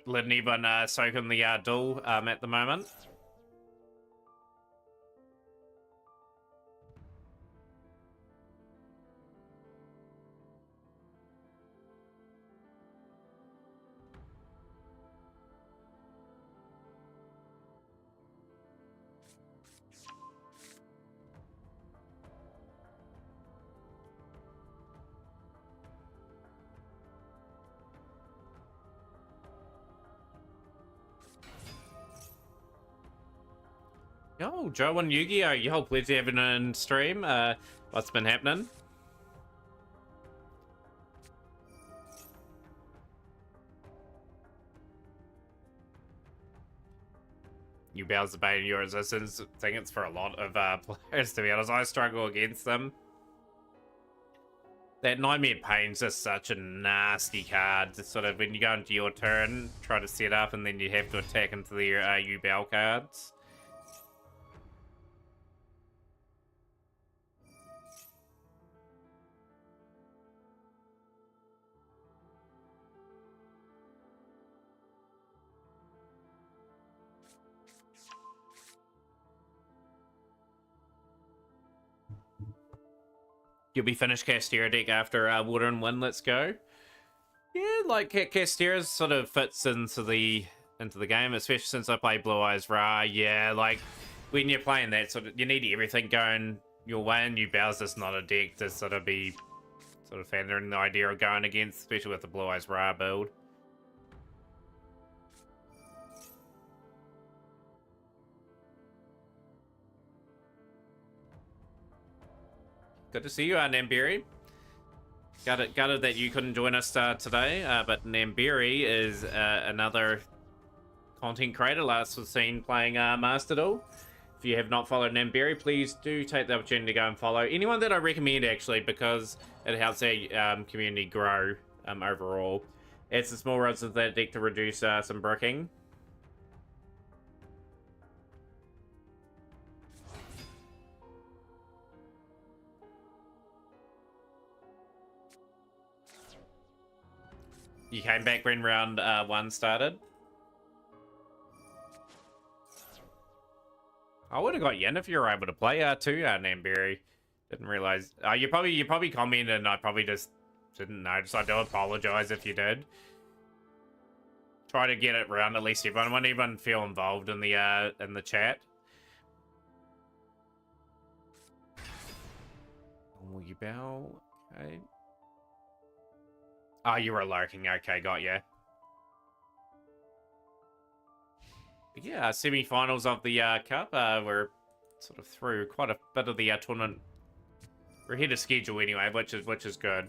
letting everyone soak in the duel at the moment. Yo, Joe and Yu-Gi-Oh! Yo, pleasure having in stream. What's been happening? You bows the bane of your resistance. I think it's for a lot of players, to be honest. I struggle against them. That Nightmare Pain's just such a nasty card. Just sort of when you go into your turn, try to set up, and then you have to attack into their U-Bow cards. You'll be finished Castera deck after Water and Wind. Let's go. Yeah, like Castera sort of fits into the game, especially since I play Blue Eyes Ra. Yeah, like when you're playing that sort of, you need everything going your way, and U-Bow's just not a deck to sort of be fandering the idea of going against, especially with the Blue Eyes Ra build. Good to see you, Namberi. Gutted that you couldn't join us today, but Namberi is another content creator last was seen playing Master Duel. If you have not followed Namberi, please do take the opportunity to go and follow anyone that I recommend, actually, because it helps our community grow overall. It's the small roads of that deck to reduce some bricking. You came back when round 1 started. I would have got Yen if you were able to play too, Namberi. Didn't realize. You probably commented, and I probably just didn't notice. I do apologize if you did. Try to get it around at least everyone. I want everyone to feel involved in the chat. Oh, you bow. Okay. Oh, you were lurking. Okay, got ya. Yeah, semi-finals of the cup. We're sort of through quite a bit of the tournament. We're ahead of schedule anyway, which is good.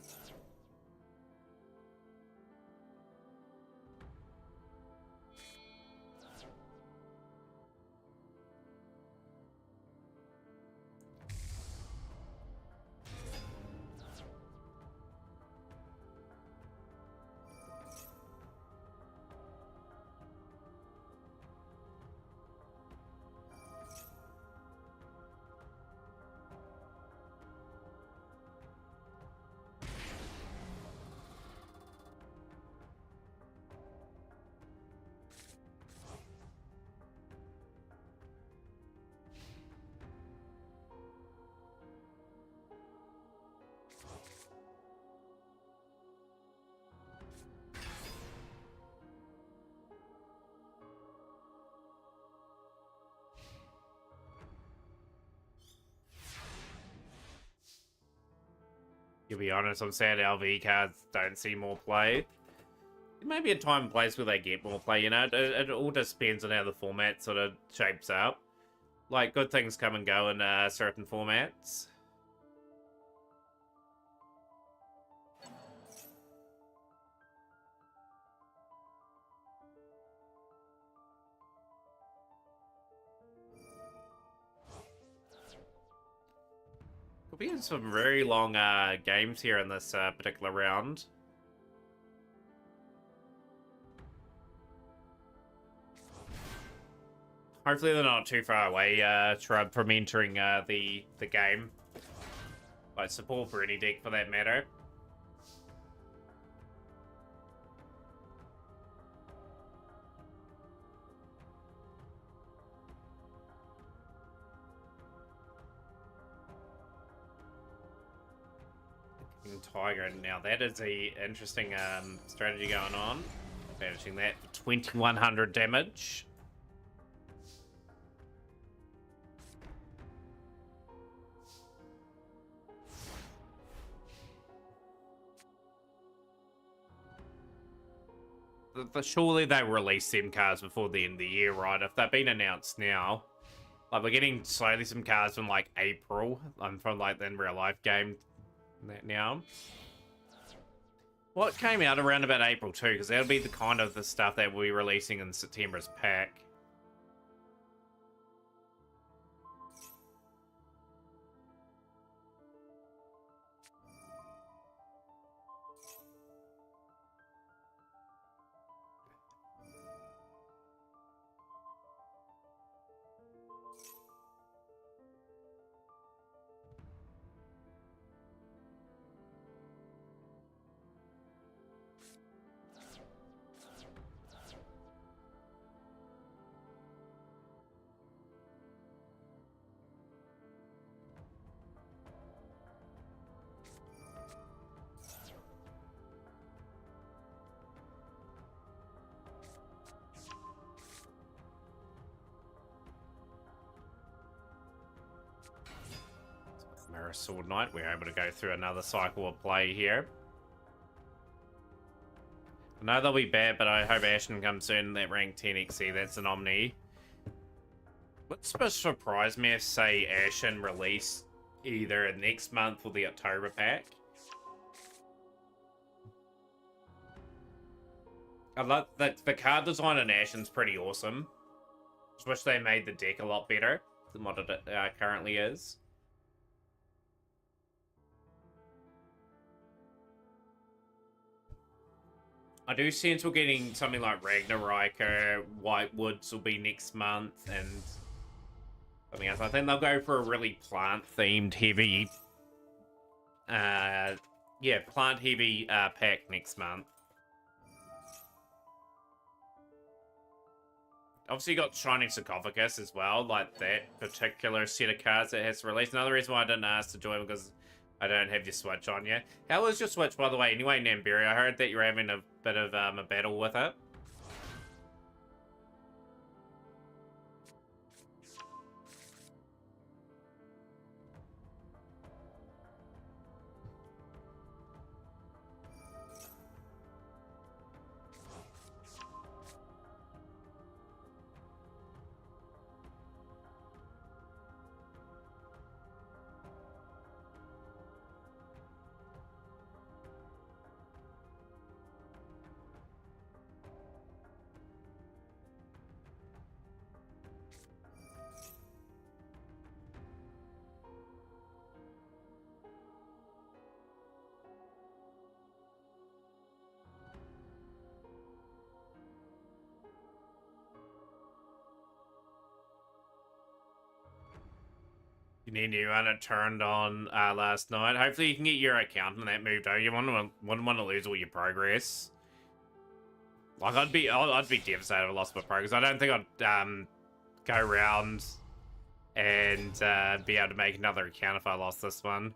To be honest, I'm sad LV cards don't see more play. It may be a time and place where they get more play, you know? It all just depends on how the format sort of shapes up. Like, good things come and go in certain formats. Could be in some very long games here in this particular round. Hopefully they're not too far away from entering the game. Like support for any deck for that matter. Tiger. Now that is a interesting strategy going on. Banishing that for 2100 damage. Surely they release them cards before the end of the year, right? If they've been announced now, like we're getting slowly some cards from like April, from like the in real life game now. What came out around about April too, because that'll be the kind of the stuff that we'll be releasing in September's pack. Mirror Sword Knight, we're able to go through another cycle of play here. I know they'll be bad, but I hope Ashen comes soon. That rank 10 XE, that's an Omni. Wouldn't surprise me if, say, Ashen release either next month or the October pack. I love that the card design in Ashen's pretty awesome. Just wish they made the deck a lot better than what it currently is. I do sense we're getting something like Ragnarok or White Woods will be next month and something else. I think they'll go for a really plant-themed heavy plant heavy pack next month. Obviously you got Shining Sarcophagus as well, like that particular set of cards that has released. Another reason why I didn't ask to join because I don't have your Switch on yet. How was your Switch, by the way? Anyway, Namberi, I heard that you're having a bit of a battle with it. You need to run it turned on last night. Hopefully you can get your account and that moved over. You wouldn't want to lose all your progress. Like I'd be devastated if I lost my progress. I don't think I'd go around and be able to make another account if I lost this one.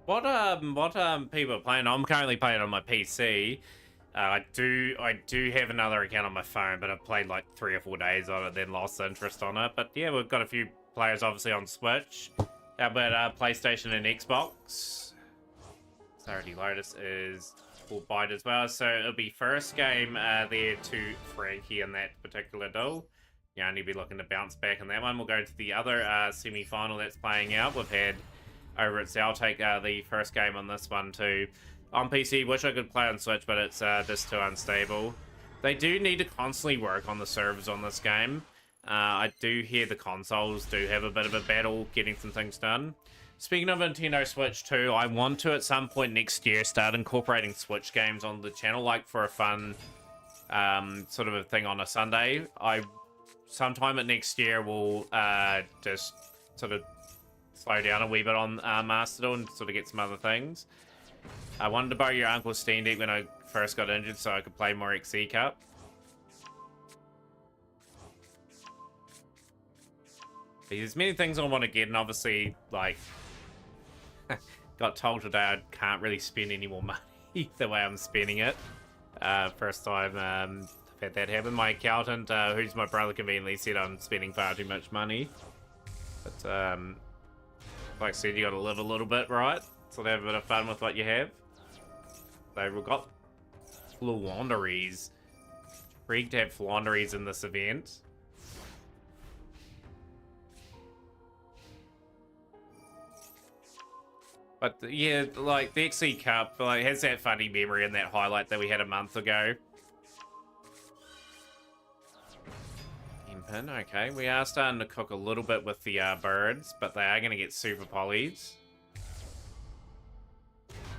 What people are playing? I'm currently playing on my PC. I do have another account on my phone, but I've played like 3 or 4 days on it, then lost interest on it. But yeah, we've got a few players obviously on Switch. How about PlayStation and Xbox? Clarity Lotus is full bite as well, so it'll be first game there to Frankie in that particular duel. you only be looking to bounce back in that one. We'll go to the other semi-final that's playing out. We've had over at I'll take the first game on this one too. On PC, wish I could play on Switch, but it's just too unstable. They do need to constantly work on the servers on this game. I do hear the consoles do have a bit of a battle getting some things done. Speaking of Nintendo Switch 2, I want to at some point next year start incorporating Switch games on the channel, like for a fun sort of a thing on a Sunday. Sometime at next year will just sort of slow down a wee bit on Mastodon and sort of get some other things. I wanted to borrow your uncle's Steam Deck when I first got injured so I could play more XC Cup. There's many things I want to get, and obviously, like, got told today I can't really spend any more money the way I'm spending it. First time I've had that happen. My accountant, who's my brother, conveniently said I'm spending far too much money. But, like I said, you got to live a little bit, right? So have a bit of fun with what you have. So we've got Flaunderies. Intrigued to have Flaunderies in this event. But yeah, like the XC Cup, like has that funny memory and that highlight that we had a month ago. Pin, okay, we are starting to cook a little bit with the birds, but they are going to get super polys.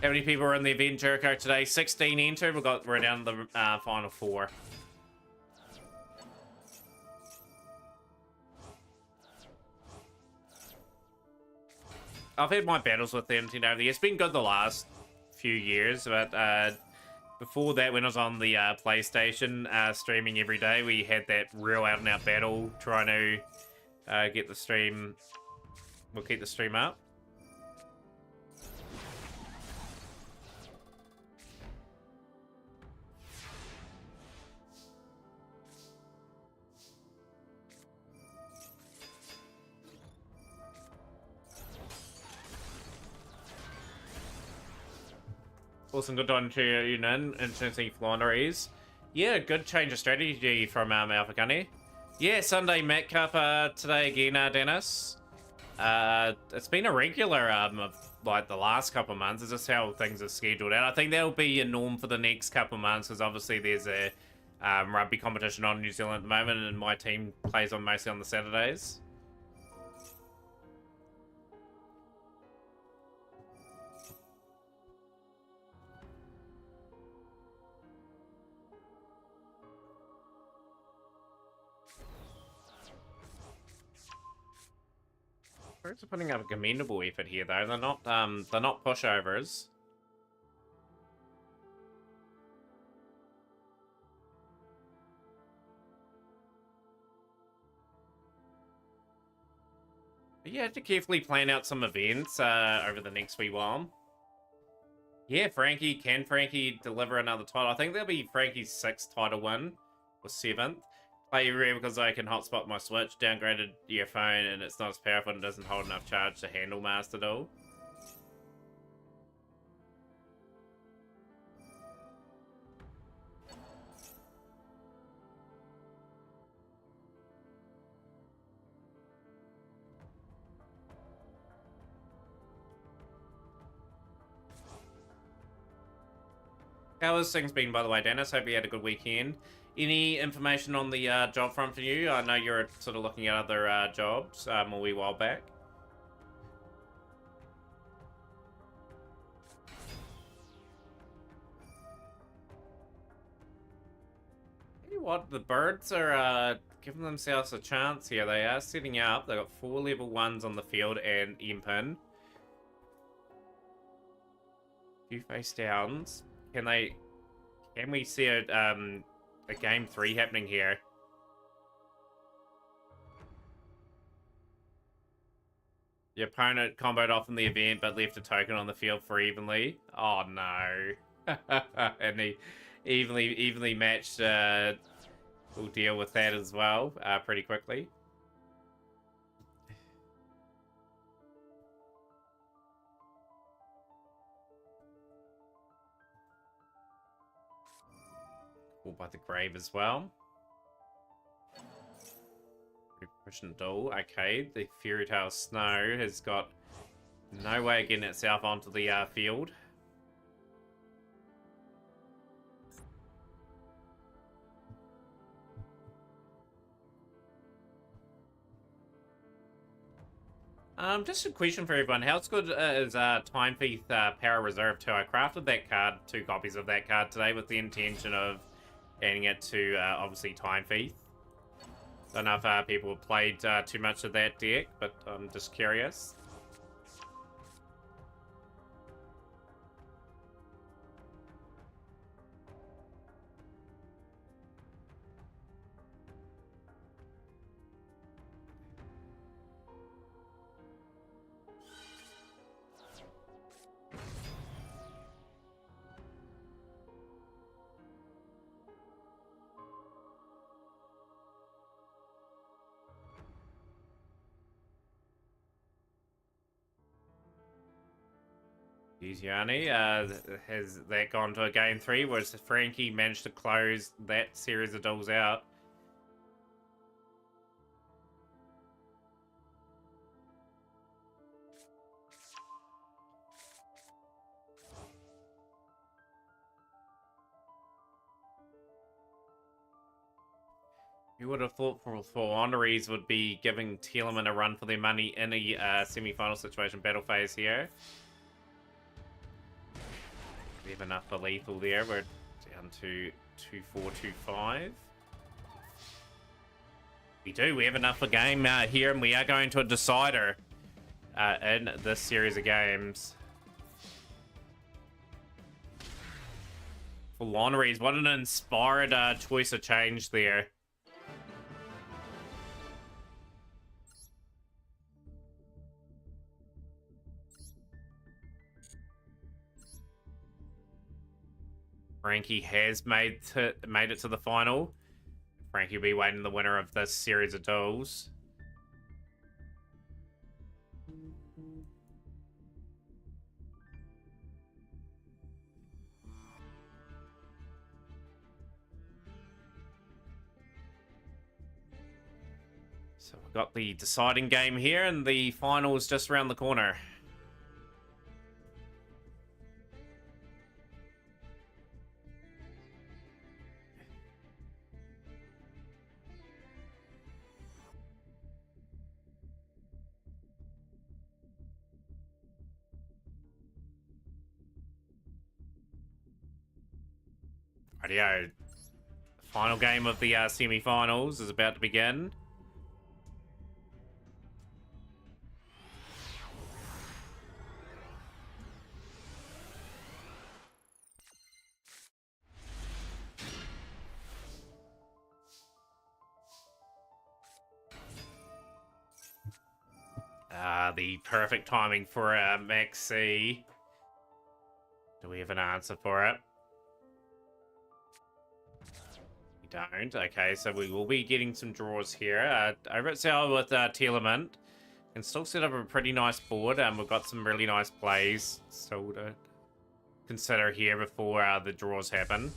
How many people are in the event, Jericho, today? 16 entered. We're down to the final 4. I've had my battles with them, you know. It's been good the last few years, but before that, when I was on the PlayStation streaming every day, we had that real out-and-out battle trying to get the stream. We'll keep the stream up. Awesome, good on to you, Nin. Interesting Flaunderies. Yeah, good change of strategy from Alpha Gunny. Yeah, Sunday Mac Cup today again, Dennis. It's been a regular of like the last couple of months. It's just how things are scheduled out. I think that'll be a norm for the next couple of months because obviously there's a rugby competition on in New Zealand at the moment, and my team plays on mostly on the Saturdays. Birds are putting up a commendable effort here, though. They're not pushovers. But you have to carefully plan out some events over the next wee while. Yeah, can Frankie deliver another title? I think that'll be Frankie's 6th title win, or 7th. Play rare because I can hotspot my Switch, downgraded your phone, and it's not as powerful and doesn't hold enough charge to handle Master Duel. How has things been, by the way, Dennis? Hope you had a good weekend. Any information on the job front for you? I know you're sort of looking at other jobs a wee while back. Tell you what, the birds are giving themselves a chance here. They are setting up. They've got 4 level 1s on the field and Impin. Few face downs. Can we see a game 3 happening here? The opponent comboed off in the event, but left a token on the field for evenly. Oh no! And he evenly matched. We'll deal with that as well pretty quickly. By the grave as well. Christian Duel. Okay, the Fairy Tale Snow has got no way of getting itself onto the field. Just a question for everyone. How good is Time Thief Power Reserve 2? I crafted that card, 2 copies of that card today with the intention of adding it to, obviously, Time Thief. Don't know if people have played too much of that deck, but I'm just curious. Gianni, has that gone to a game 3, whereas Frankie managed to close that series of duels out? Who would have thought for Honorees would be giving Telemann a run for their money in a semi-final situation battle phase here? We have enough for lethal there. We're down to 2425. We do. We have enough for game here, and we are going to a decider in this series of games. For Honorees, what an inspired choice of change there. Frankie has made it to the final. Frankie will be waiting the winner of this series of duels. So we've got the deciding game here, and the final is just around the corner. Rightio. Final game of the semi-finals is about to begin. The perfect timing for Maxi. Do we have an answer for it? We don't. Okay, so we will be getting some draws here. Over at Sour with Telemann. Can still set up a pretty nice board. We've got some really nice plays still to consider here before the draws happen.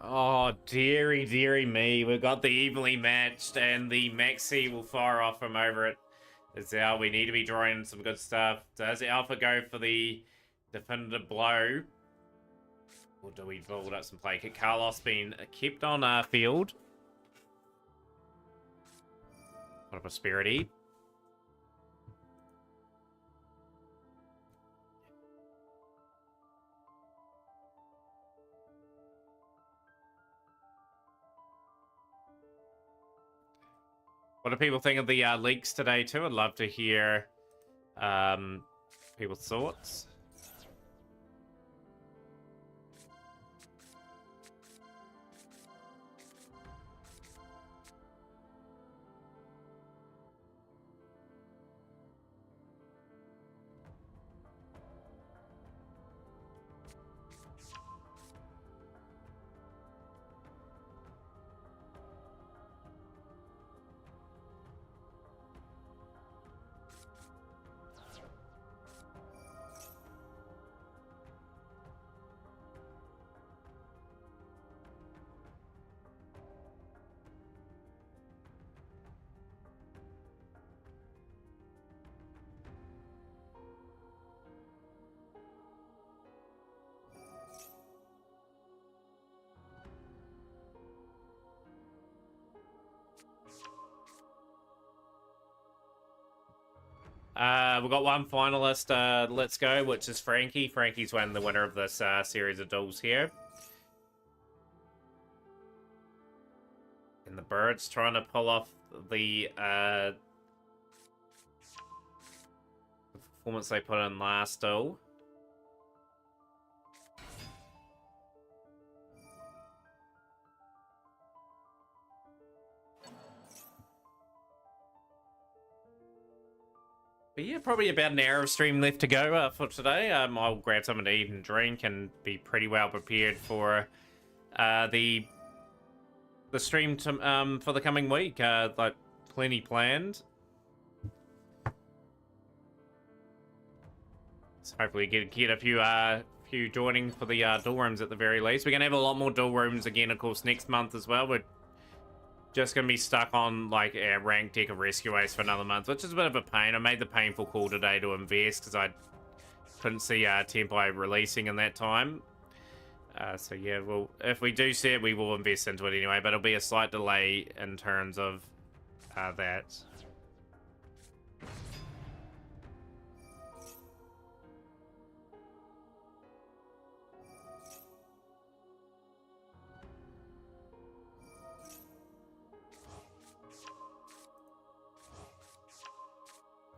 Oh, dearie me. We've got the evenly matched, and the Maxi will fire off from over it as well. We need to be drawing some good stuff. Does Alpha go for the definitive blow? Or do we build up some play? Carlos being kept on field. What a prosperity. What do people think of the leaks today, too? I'd love to hear people's thoughts. We've got one finalist, let's go, which is Frankie. Frankie's the winner of this series of duels here. And the Birds trying to pull off the performance they put in last duel. But yeah, probably about an hour of stream left to go for today. I'll grab something to eat and drink and be pretty well prepared for the stream to, for the coming week. Like plenty planned. So hopefully get a few joining for the duel rooms at the very least. We're gonna have a lot more duel rooms again, of course, next month as well. We're just gonna be stuck on like a ranked deck of Rescue Ace for another month, which is a bit of a pain. I made the painful call today to invest because I couldn't see Tempo releasing in that time. So yeah, well, if we do see it, we will invest into it anyway, but it'll be a slight delay in terms of that.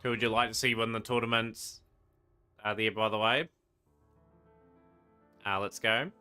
Who would you like to see win the tournaments there, by the way? Let's go.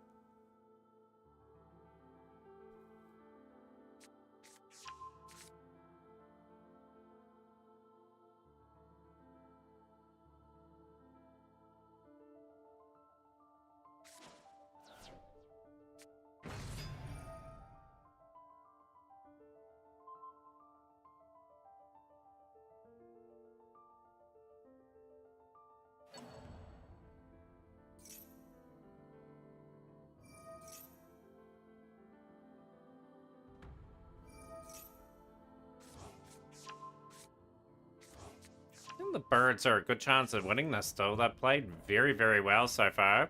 I think the Birds are a good chance of winning this, though. They've played very, very well so far.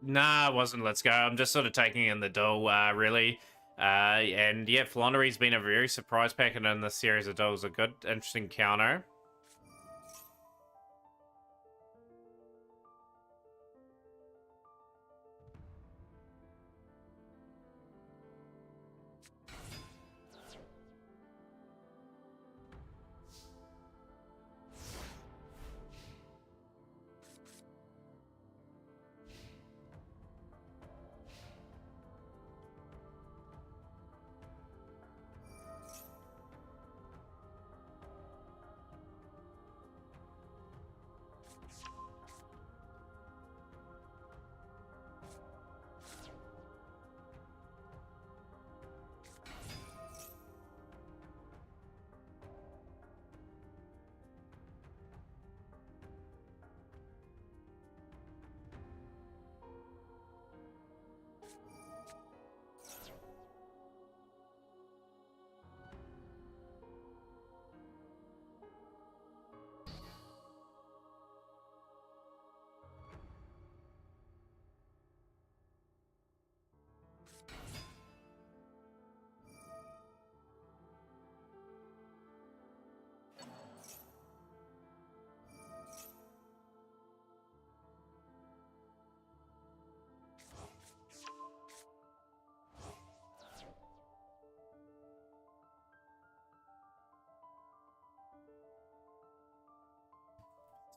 Nah, it wasn't Let's Go. I'm just sort of taking in the duel, really. And yeah, Flonnery's been a very surprise packet in this series of duels. A good, interesting counter.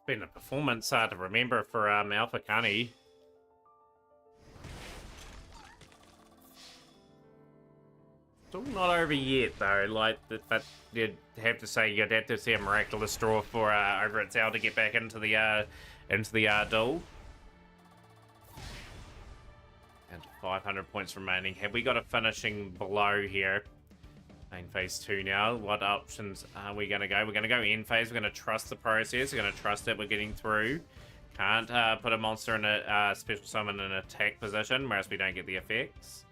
Been a performance to remember for Alpha Kani. Still not over yet though. Like, but you'd have to say you'd have to see a miraculous draw for over at Zao to get back into the duel. And 500 points remaining. Have we got a finishing blow here? Main phase 2 now. What options are we going to go? We're going to go end phase. We're going to trust the process. We're going to trust that we're getting through. Can't put a monster in a special summon in an attack position, whereas we don't get the effects.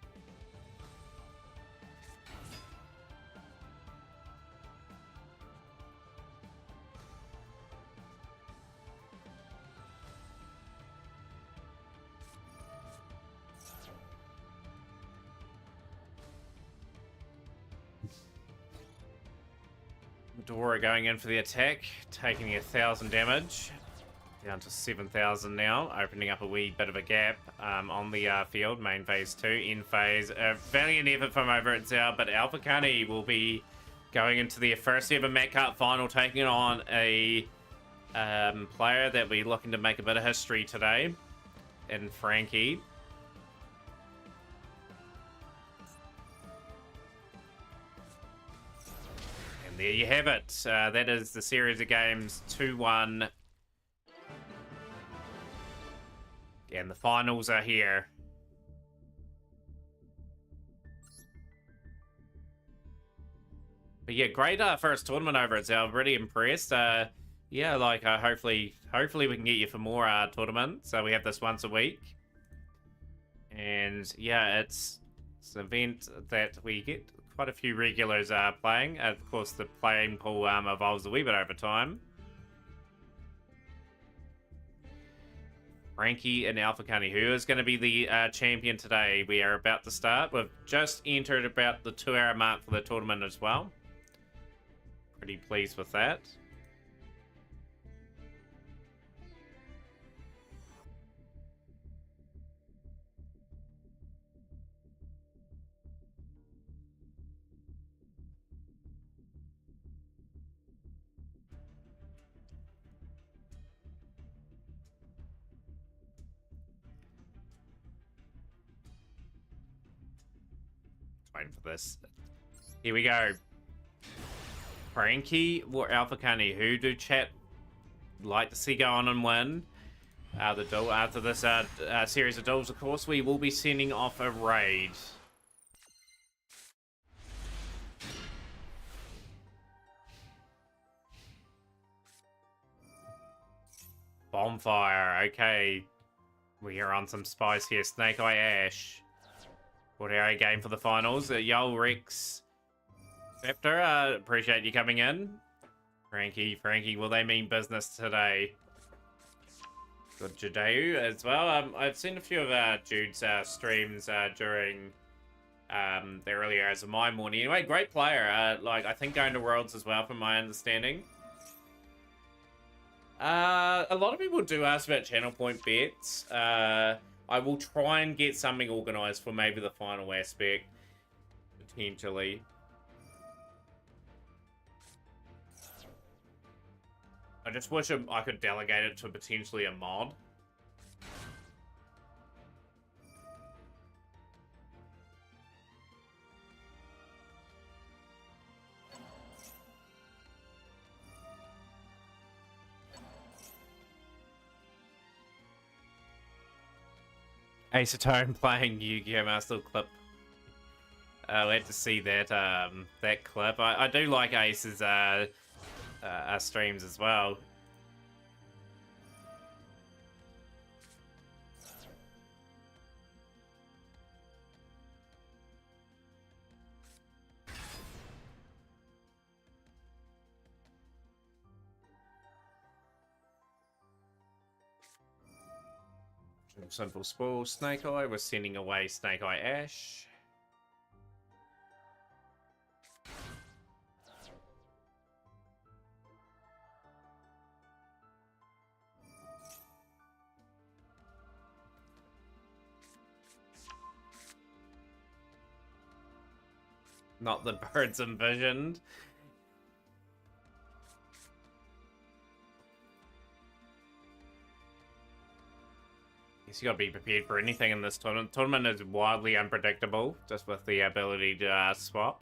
Dora going in for the attack, taking 1,000 damage, down to 7,000 now, opening up a wee bit of a gap on the field. Main phase 2, in phase. A valiant effort from over at Zao, but Alpha Kani will be going into their first ever Met Cup final, taking on a player that we're looking to make a bit of history today, in Frankie. There you have it. That is the series of games 2-1. And the finals are here. But yeah, great first tournament over at Zao. Really impressed. Yeah, like hopefully we can get you for more tournaments. So we have this once a week. And yeah, it's an event that we get quite a few regulars are playing. Of course, the playing pool evolves a wee bit over time. Frankie and Alpha Kani, who is going to be the champion today. We are about to start. We've just entered about the 2-hour mark for the tournament as well. Pretty pleased with that. Waiting for this. Here we go. Frankie or Alpha Kani, who do chat like to see go on and win the duel? After this series of duels, of course, we will be sending off a raid. Bonfire, okay. We are on some spice here. Snake Eye Ash. What our game for the finals? Yo Rex Raptor, appreciate you coming in. Frankie, will they mean business today? Good Jadeu as well. I've seen a few of Jude's streams during the early hours of my morning. Anyway, great player. Like, I think going to Worlds as well, from my understanding. A lot of people do ask about channel point bets. I will try and get something organized for maybe the final aspect, potentially. I just wish I could delegate it to potentially a mod. Acetone playing Yu-Gi-Oh! Master clip. We'll have to see that that clip. I do like Ace's streams as well. Sinful Spoil, Snake Eye. We're sending away Snake Eye Ash. Not the birds envisioned. guess you gotta be prepared for anything in this tournament. Tournament is wildly unpredictable, just with the ability to swap.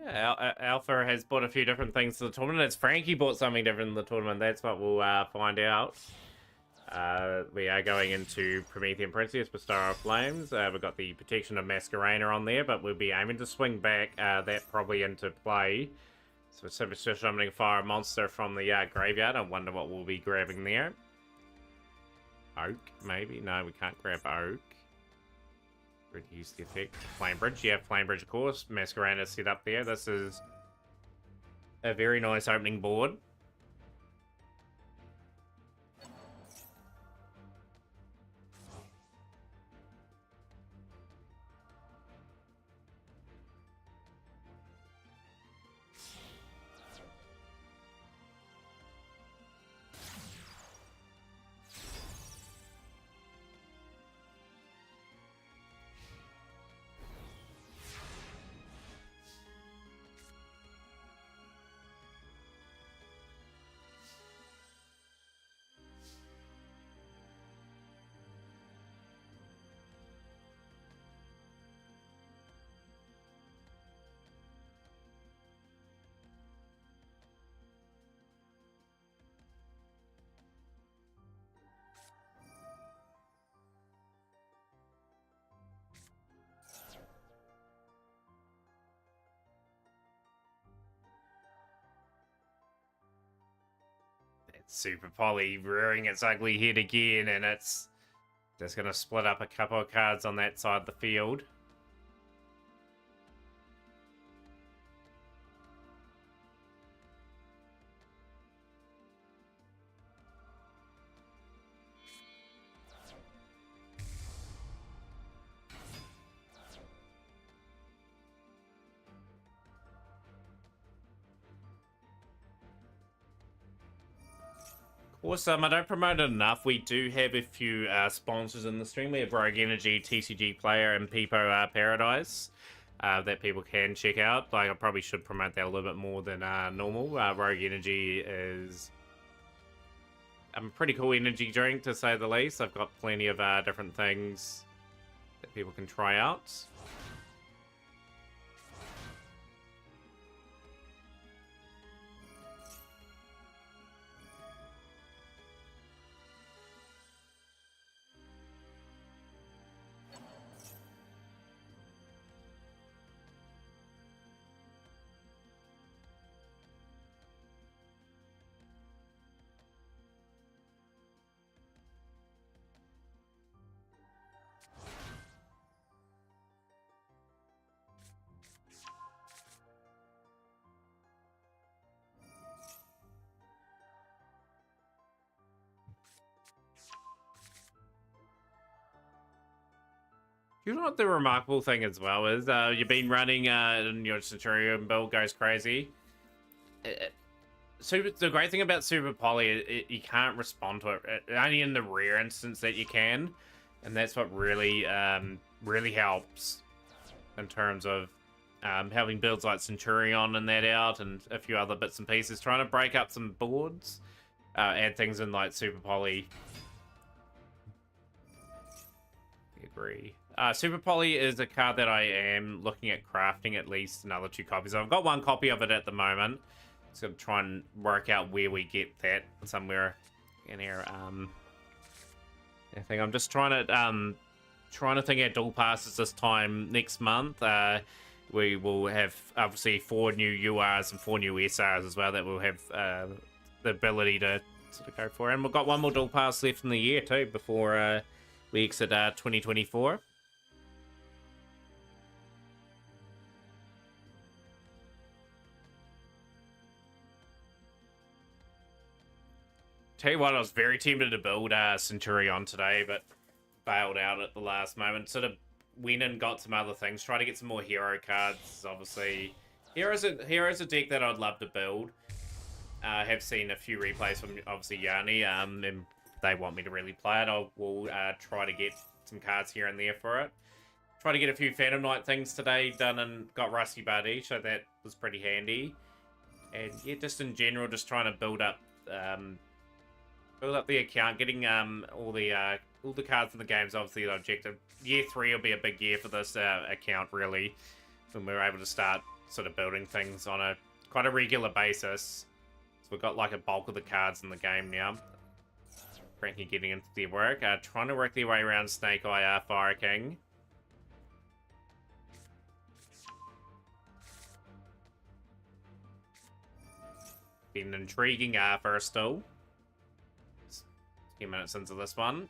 Yeah, Alpha has bought a few different things to the tournament. It's Frankie bought something different in the tournament. That's what we'll find out. We are going into Promethean Princess with Star of Flames. We've got the Protection of Masquerena on there, but we'll be aiming to swing back that probably into play. So we're simply summoning a fire monster from the graveyard. I wonder what we'll be grabbing there. Oak, maybe? No, we can't grab Oak. Reduce the effect. Flame Bridge, yeah, Flame Bridge, of course. Masquerena set up there. This is a very nice opening board. Super Poly rearing its ugly head again, and it's just going to split up a couple of cards on that side of the field. Awesome, I don't promote it enough. We do have a few sponsors in the stream. We have Rogue Energy, TCG Player, and Peepo Paradise that people can check out. Like, I probably should promote that a little bit more than normal. Rogue Energy is a pretty cool energy drink, to say the least. I've got plenty of different things that people can try out. You know what the remarkable thing as well is? You've been running and your Centurion build goes crazy. The great thing about Super Poly, you can't respond to it. Only in the rare instance that you can. And that's what really, really helps in terms of having builds like Centurion and that out, and a few other bits and pieces. Trying to break up some boards, add things in like Super Poly. I agree. Super Poly is a card that I am looking at crafting at least another 2 copies. I've got 1 copy of it at the moment. So I'm trying to work out where we get that somewhere in our I think I'm just trying to think our dual passes this time next month. We will have obviously 4 new URs and 4 new SRs as well that we'll have the ability to sort of go for. And we've got 1 more dual pass left in the year too before we exit 2024. Tell you what, I was very tempted to build Centurion today, but bailed out at the last moment. Sort of went and got some other things. Try to get some more hero cards. Obviously, hero's a deck that I'd love to build. I have seen a few replays from obviously Yanni, and they want me to really play it. I will try to get some cards here and there for it. Try to get a few Phantom Knight things today done and got Rusty Buddy, so that was pretty handy. And yeah, just in general, just trying to build up the account, getting all the cards in the game's obviously the objective. Year 3 will be a big year for this account, really, when we're able to start sort of building things on quite a regular basis. So we've got like a bulk of the cards in the game now. Frankie getting into their work, trying to work their way around Snake Eye, Fire King. Been an intriguing first duel. A few minutes into this one.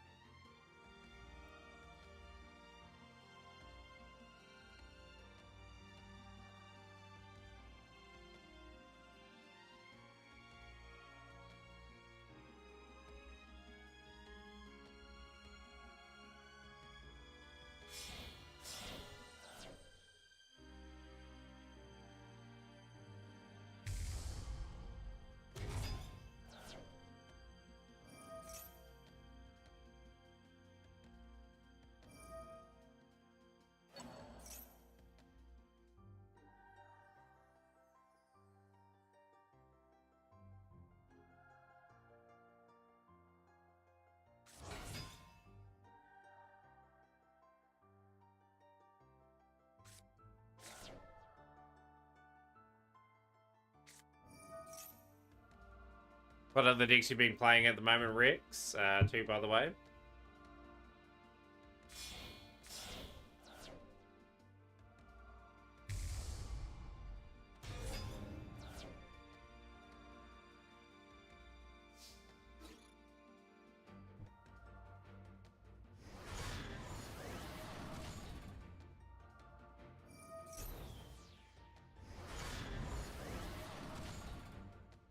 What other decks you've been playing at the moment, Rex? Too, by the way.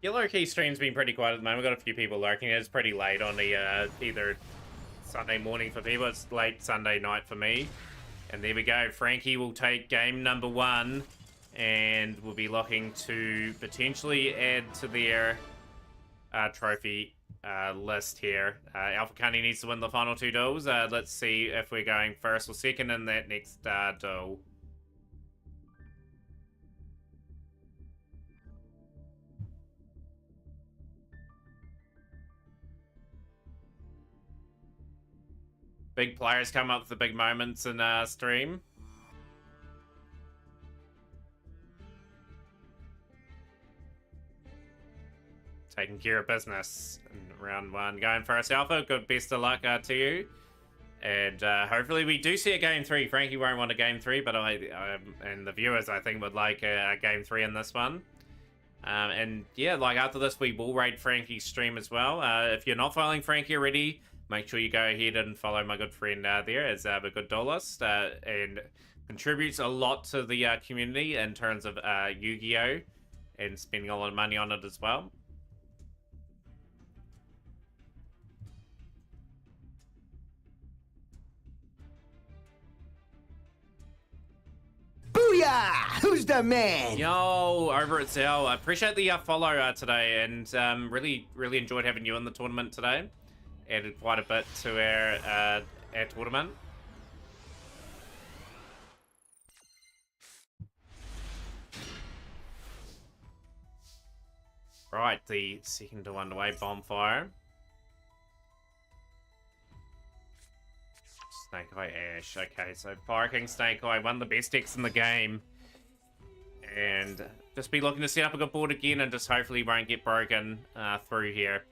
Your low-key stream's been pretty quiet at the moment. We've got a few people lurking. It's pretty late on the either Sunday morning for people. It's late Sunday night for me. And there we go. Frankie will take game number 1. And we'll be looking to potentially add to their trophy list here. Alpha Cunny needs to win the final 2 duels. Let's see if we're going first or second in that next duel. Big players come up with the big moments in stream. Taking care of business in round 1. Going first, Alpha. Good, best of luck to you. And hopefully we do see a game 3. Frankie won't want a game 3, but I and the viewers, I think, would like a game 3 in this one. And yeah, like after this, we will raid Frankie's stream as well. If you're not following Frankie already, make sure you go ahead and follow my good friend there as a good duelist, and contributes a lot to the community in terms of Yu-Gi-Oh! And spending a lot of money on it as well. Booyah! Who's the man? Yo, over at Zell. I appreciate the follow today, and really enjoyed having you in the tournament today. Added quite a bit to our tournament. Right, the second duel underway, Bonfire. Snake Eye Ash. Okay, so Fire King Snake Eye, one of the best decks in the game. And just be looking to set up a good board again and just hopefully won't get broken through here.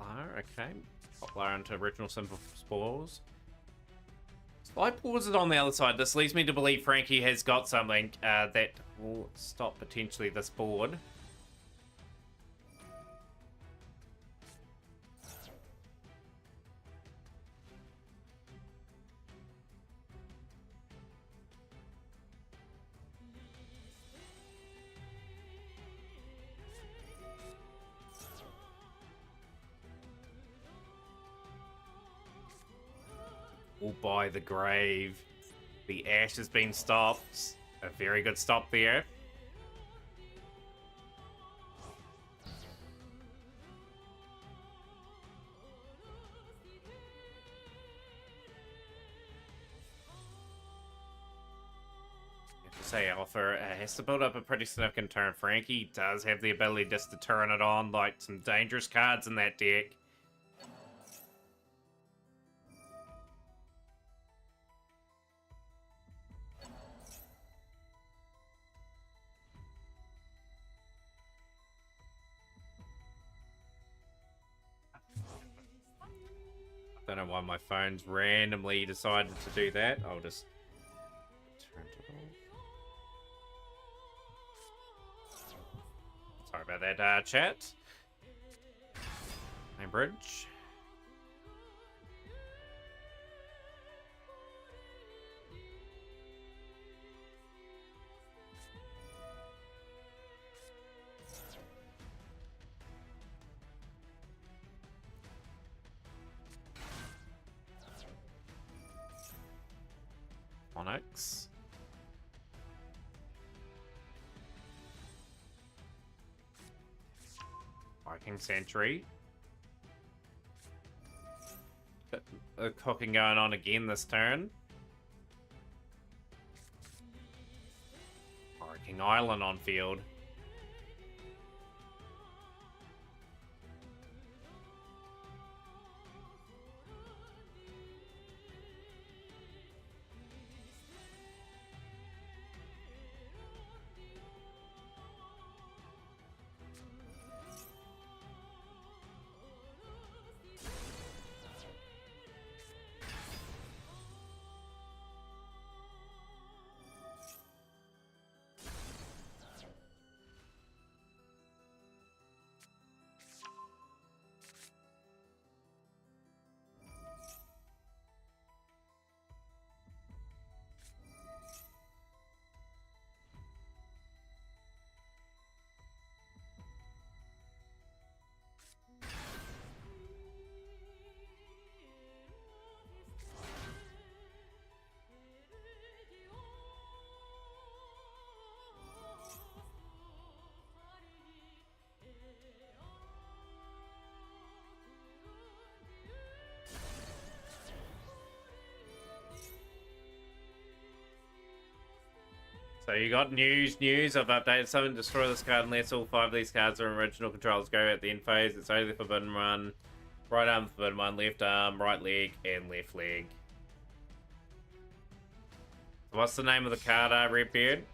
Poplar, okay. Poplar into original simple spores. Slight pauses on the other side. This leads me to believe Frankie has got something that will stop potentially this board. All by the grave. The ash has been stopped. A very good stop there. To say Alpha has to build up a pretty significant turn. Frankie does have the ability just to turn it on, like some dangerous cards in that deck. Don't know why my phone's randomly decided to do that. I'll just turn it off. Sorry about that, chat. Bridge. Onyx. Viking Sentry. Cooking going on again this turn. Viking Island on field. So you got news. I've updated something. Destroy this card unless all 5 of these cards are in original controls. Go at the end phase. It's only the forbidden one. Right arm, forbidden one. Left arm, right leg, and left leg. What's the name of the card, Redbeard?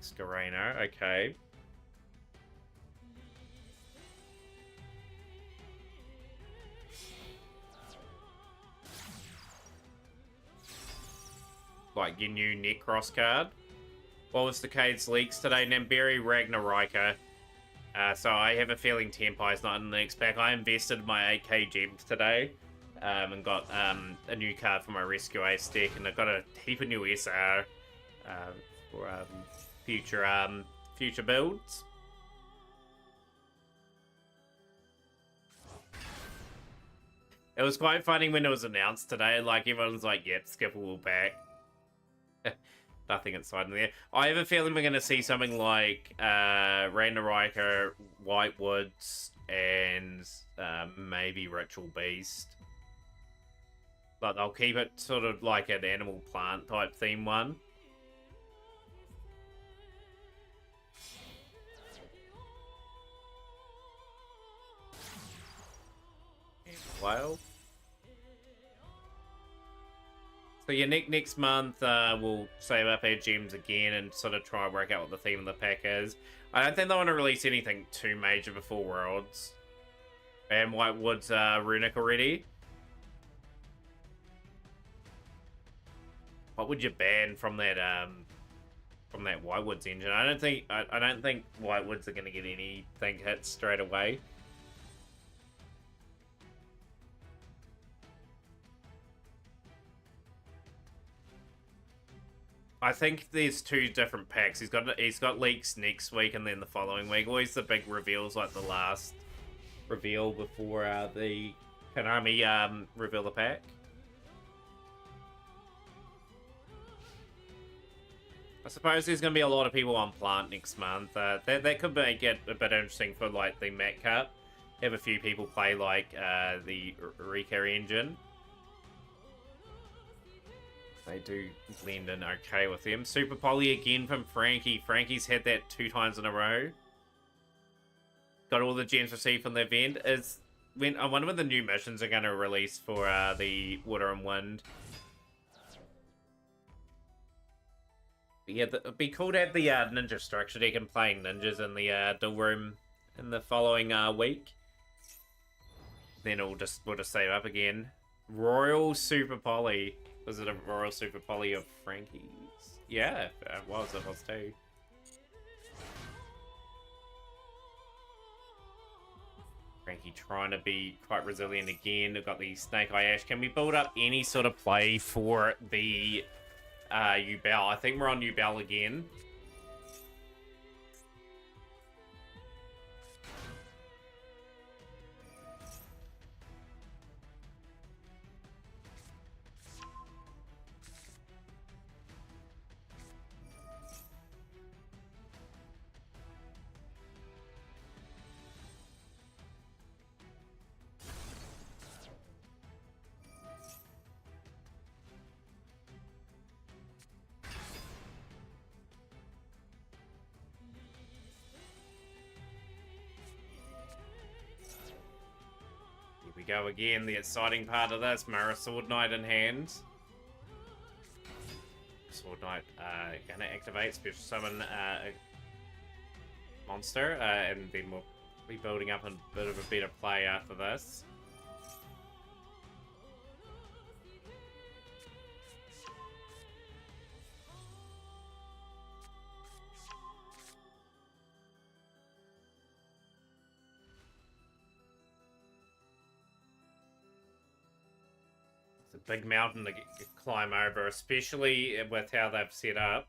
Scareno, okay. Like your new Necros card. What was the Cade's leaks today? Namberi Ragnarika. So I have a feeling Tempai's not in the next pack. I invested my 8k gems today. And got a new card for my Rescue Ace deck. And I've got a heap of new SR for future builds. It was quite funny when it was announced today. Like, everyone's like, yep, Skipper will back. Nothing inside in there. I have a feeling we're going to see something like Ragnarika, Whitewoods, and maybe Ritual Beast. But they'll keep it sort of like an animal plant type theme one. Whale. So yeah, next month we'll save up our gems again and sort of try and work out what the theme of the pack is. I don't think they want to release anything too major before Worlds. And Whitewood's runic already. What would you ban from that Whitewoods engine? I don't think Whitewoods are gonna get anything hit straight away. I think there's two different packs. He's got leaks next week and then the following week. Always the big reveals, like the last reveal before the Konami reveal the pack. I suppose there's going to be a lot of people on plant next month. That could make it a bit interesting for like the Mat Cup. Have a few people play like the Rika engine. They do blend in okay with them. Super Poly again from Frankie. Frankie's had that 2 times in a row. Got all the gems received from the event. I wonder when the new missions are going to release for the Water and Wind. But yeah, it'd be cool to have the ninja structure deck and playing ninjas in the duel room in the following week. Then we'll just save up again. Royal Super Poly. Was it a Royal Super Poly of Frankie's? Yeah, it was too. Frankie trying to be quite resilient again. We've got the Snake Eye Ash. Can we build up any sort of play for the Yubel? I think we're on Yubel again. We go again, the exciting part of this, Mara Sword Knight in hand. Sword Knight gonna activate, special summon a monster, and then we'll be building up a bit of a better play after this. Big mountain to climb over, especially with how they've set up.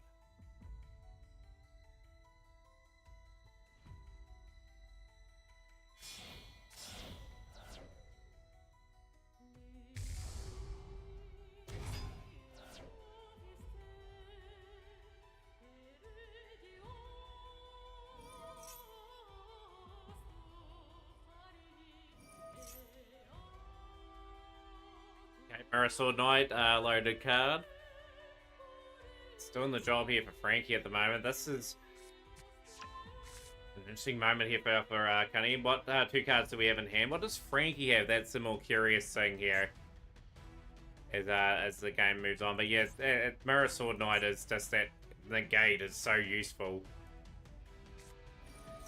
Mirror Sword Knight, loaded card. It's doing the job here for Frankie at the moment. This is an interesting moment here for Cunny. What 2 cards do we have in hand? What does Frankie have? That's the more curious thing here as the game moves on. But yeah, Mirror Sword Knight is just that the gate is so useful.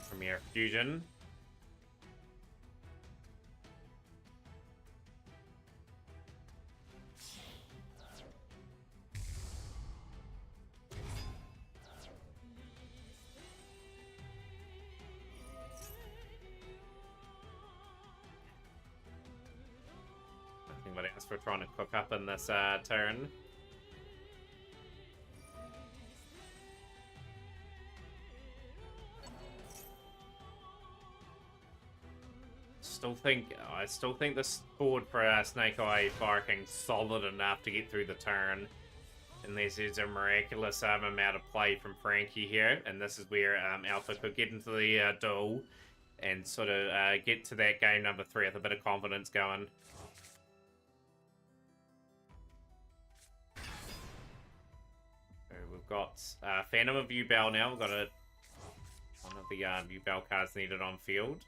Premier Fusion. What else we're trying to cook up in this turn. I still think this board for Snake Eye Fire King's solid enough to get through the turn. Unless there's a miraculous amount of play from Frankie here, and this is where Alpha could get into the duel and sort of get to that game number 3 with a bit of confidence going. We've got Phantom of Yubel now. We've got one of the Yubel cards needed on field.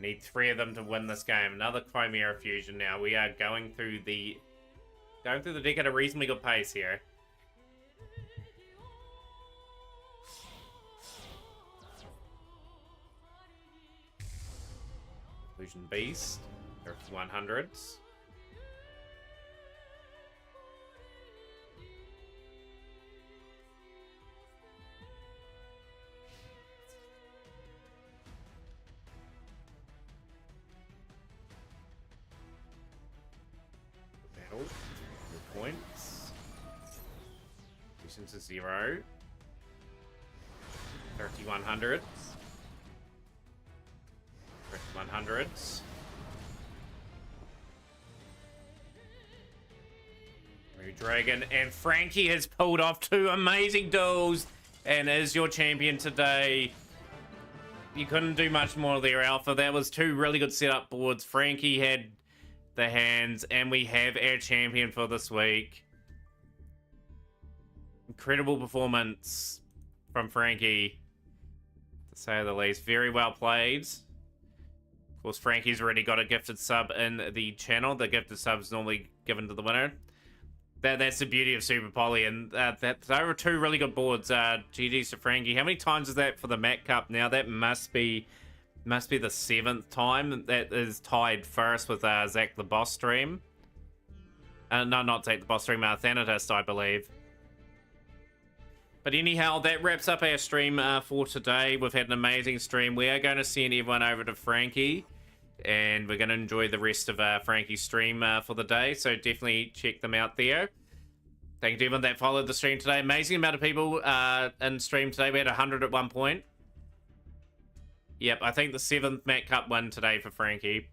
Need 3 of them to win this game. Another Chimera Fusion now. We are going through the Going through the deck at a reasonably good pace here. Illusion Beast. 100s. Battle. 2 points. Fusion to 0. 3100s. 100s. Dragon, and Frankie has pulled off 2 amazing duels and is your champion today. You couldn't do much more there, Alpha. That was 2 really good setup boards. Frankie had the hands, and we have our champion for this week. Incredible performance from Frankie, to say the least. Very well played. Of course, Frankie's already got a gifted sub in the channel. The gifted sub is normally given to the winner. That's the beauty of Super Poly, and there were 2 really good boards. GG's to Frankie. How many times is that for the Mac Cup now? That must be the 7th time. That is tied first with Zach the Boss stream. No, not Zach the Boss stream, Thanatos, I believe. But anyhow, that wraps up our stream for today. We've had an amazing stream. We are going to send everyone over to Frankie, and we're going to enjoy the rest of Frankie's stream for the day, so definitely check them out there. Thank you to everyone that followed the stream today. Amazing amount of people in stream today. We had 100 at one point. Yep, I think the 7th Mac Cup win today for Frankie.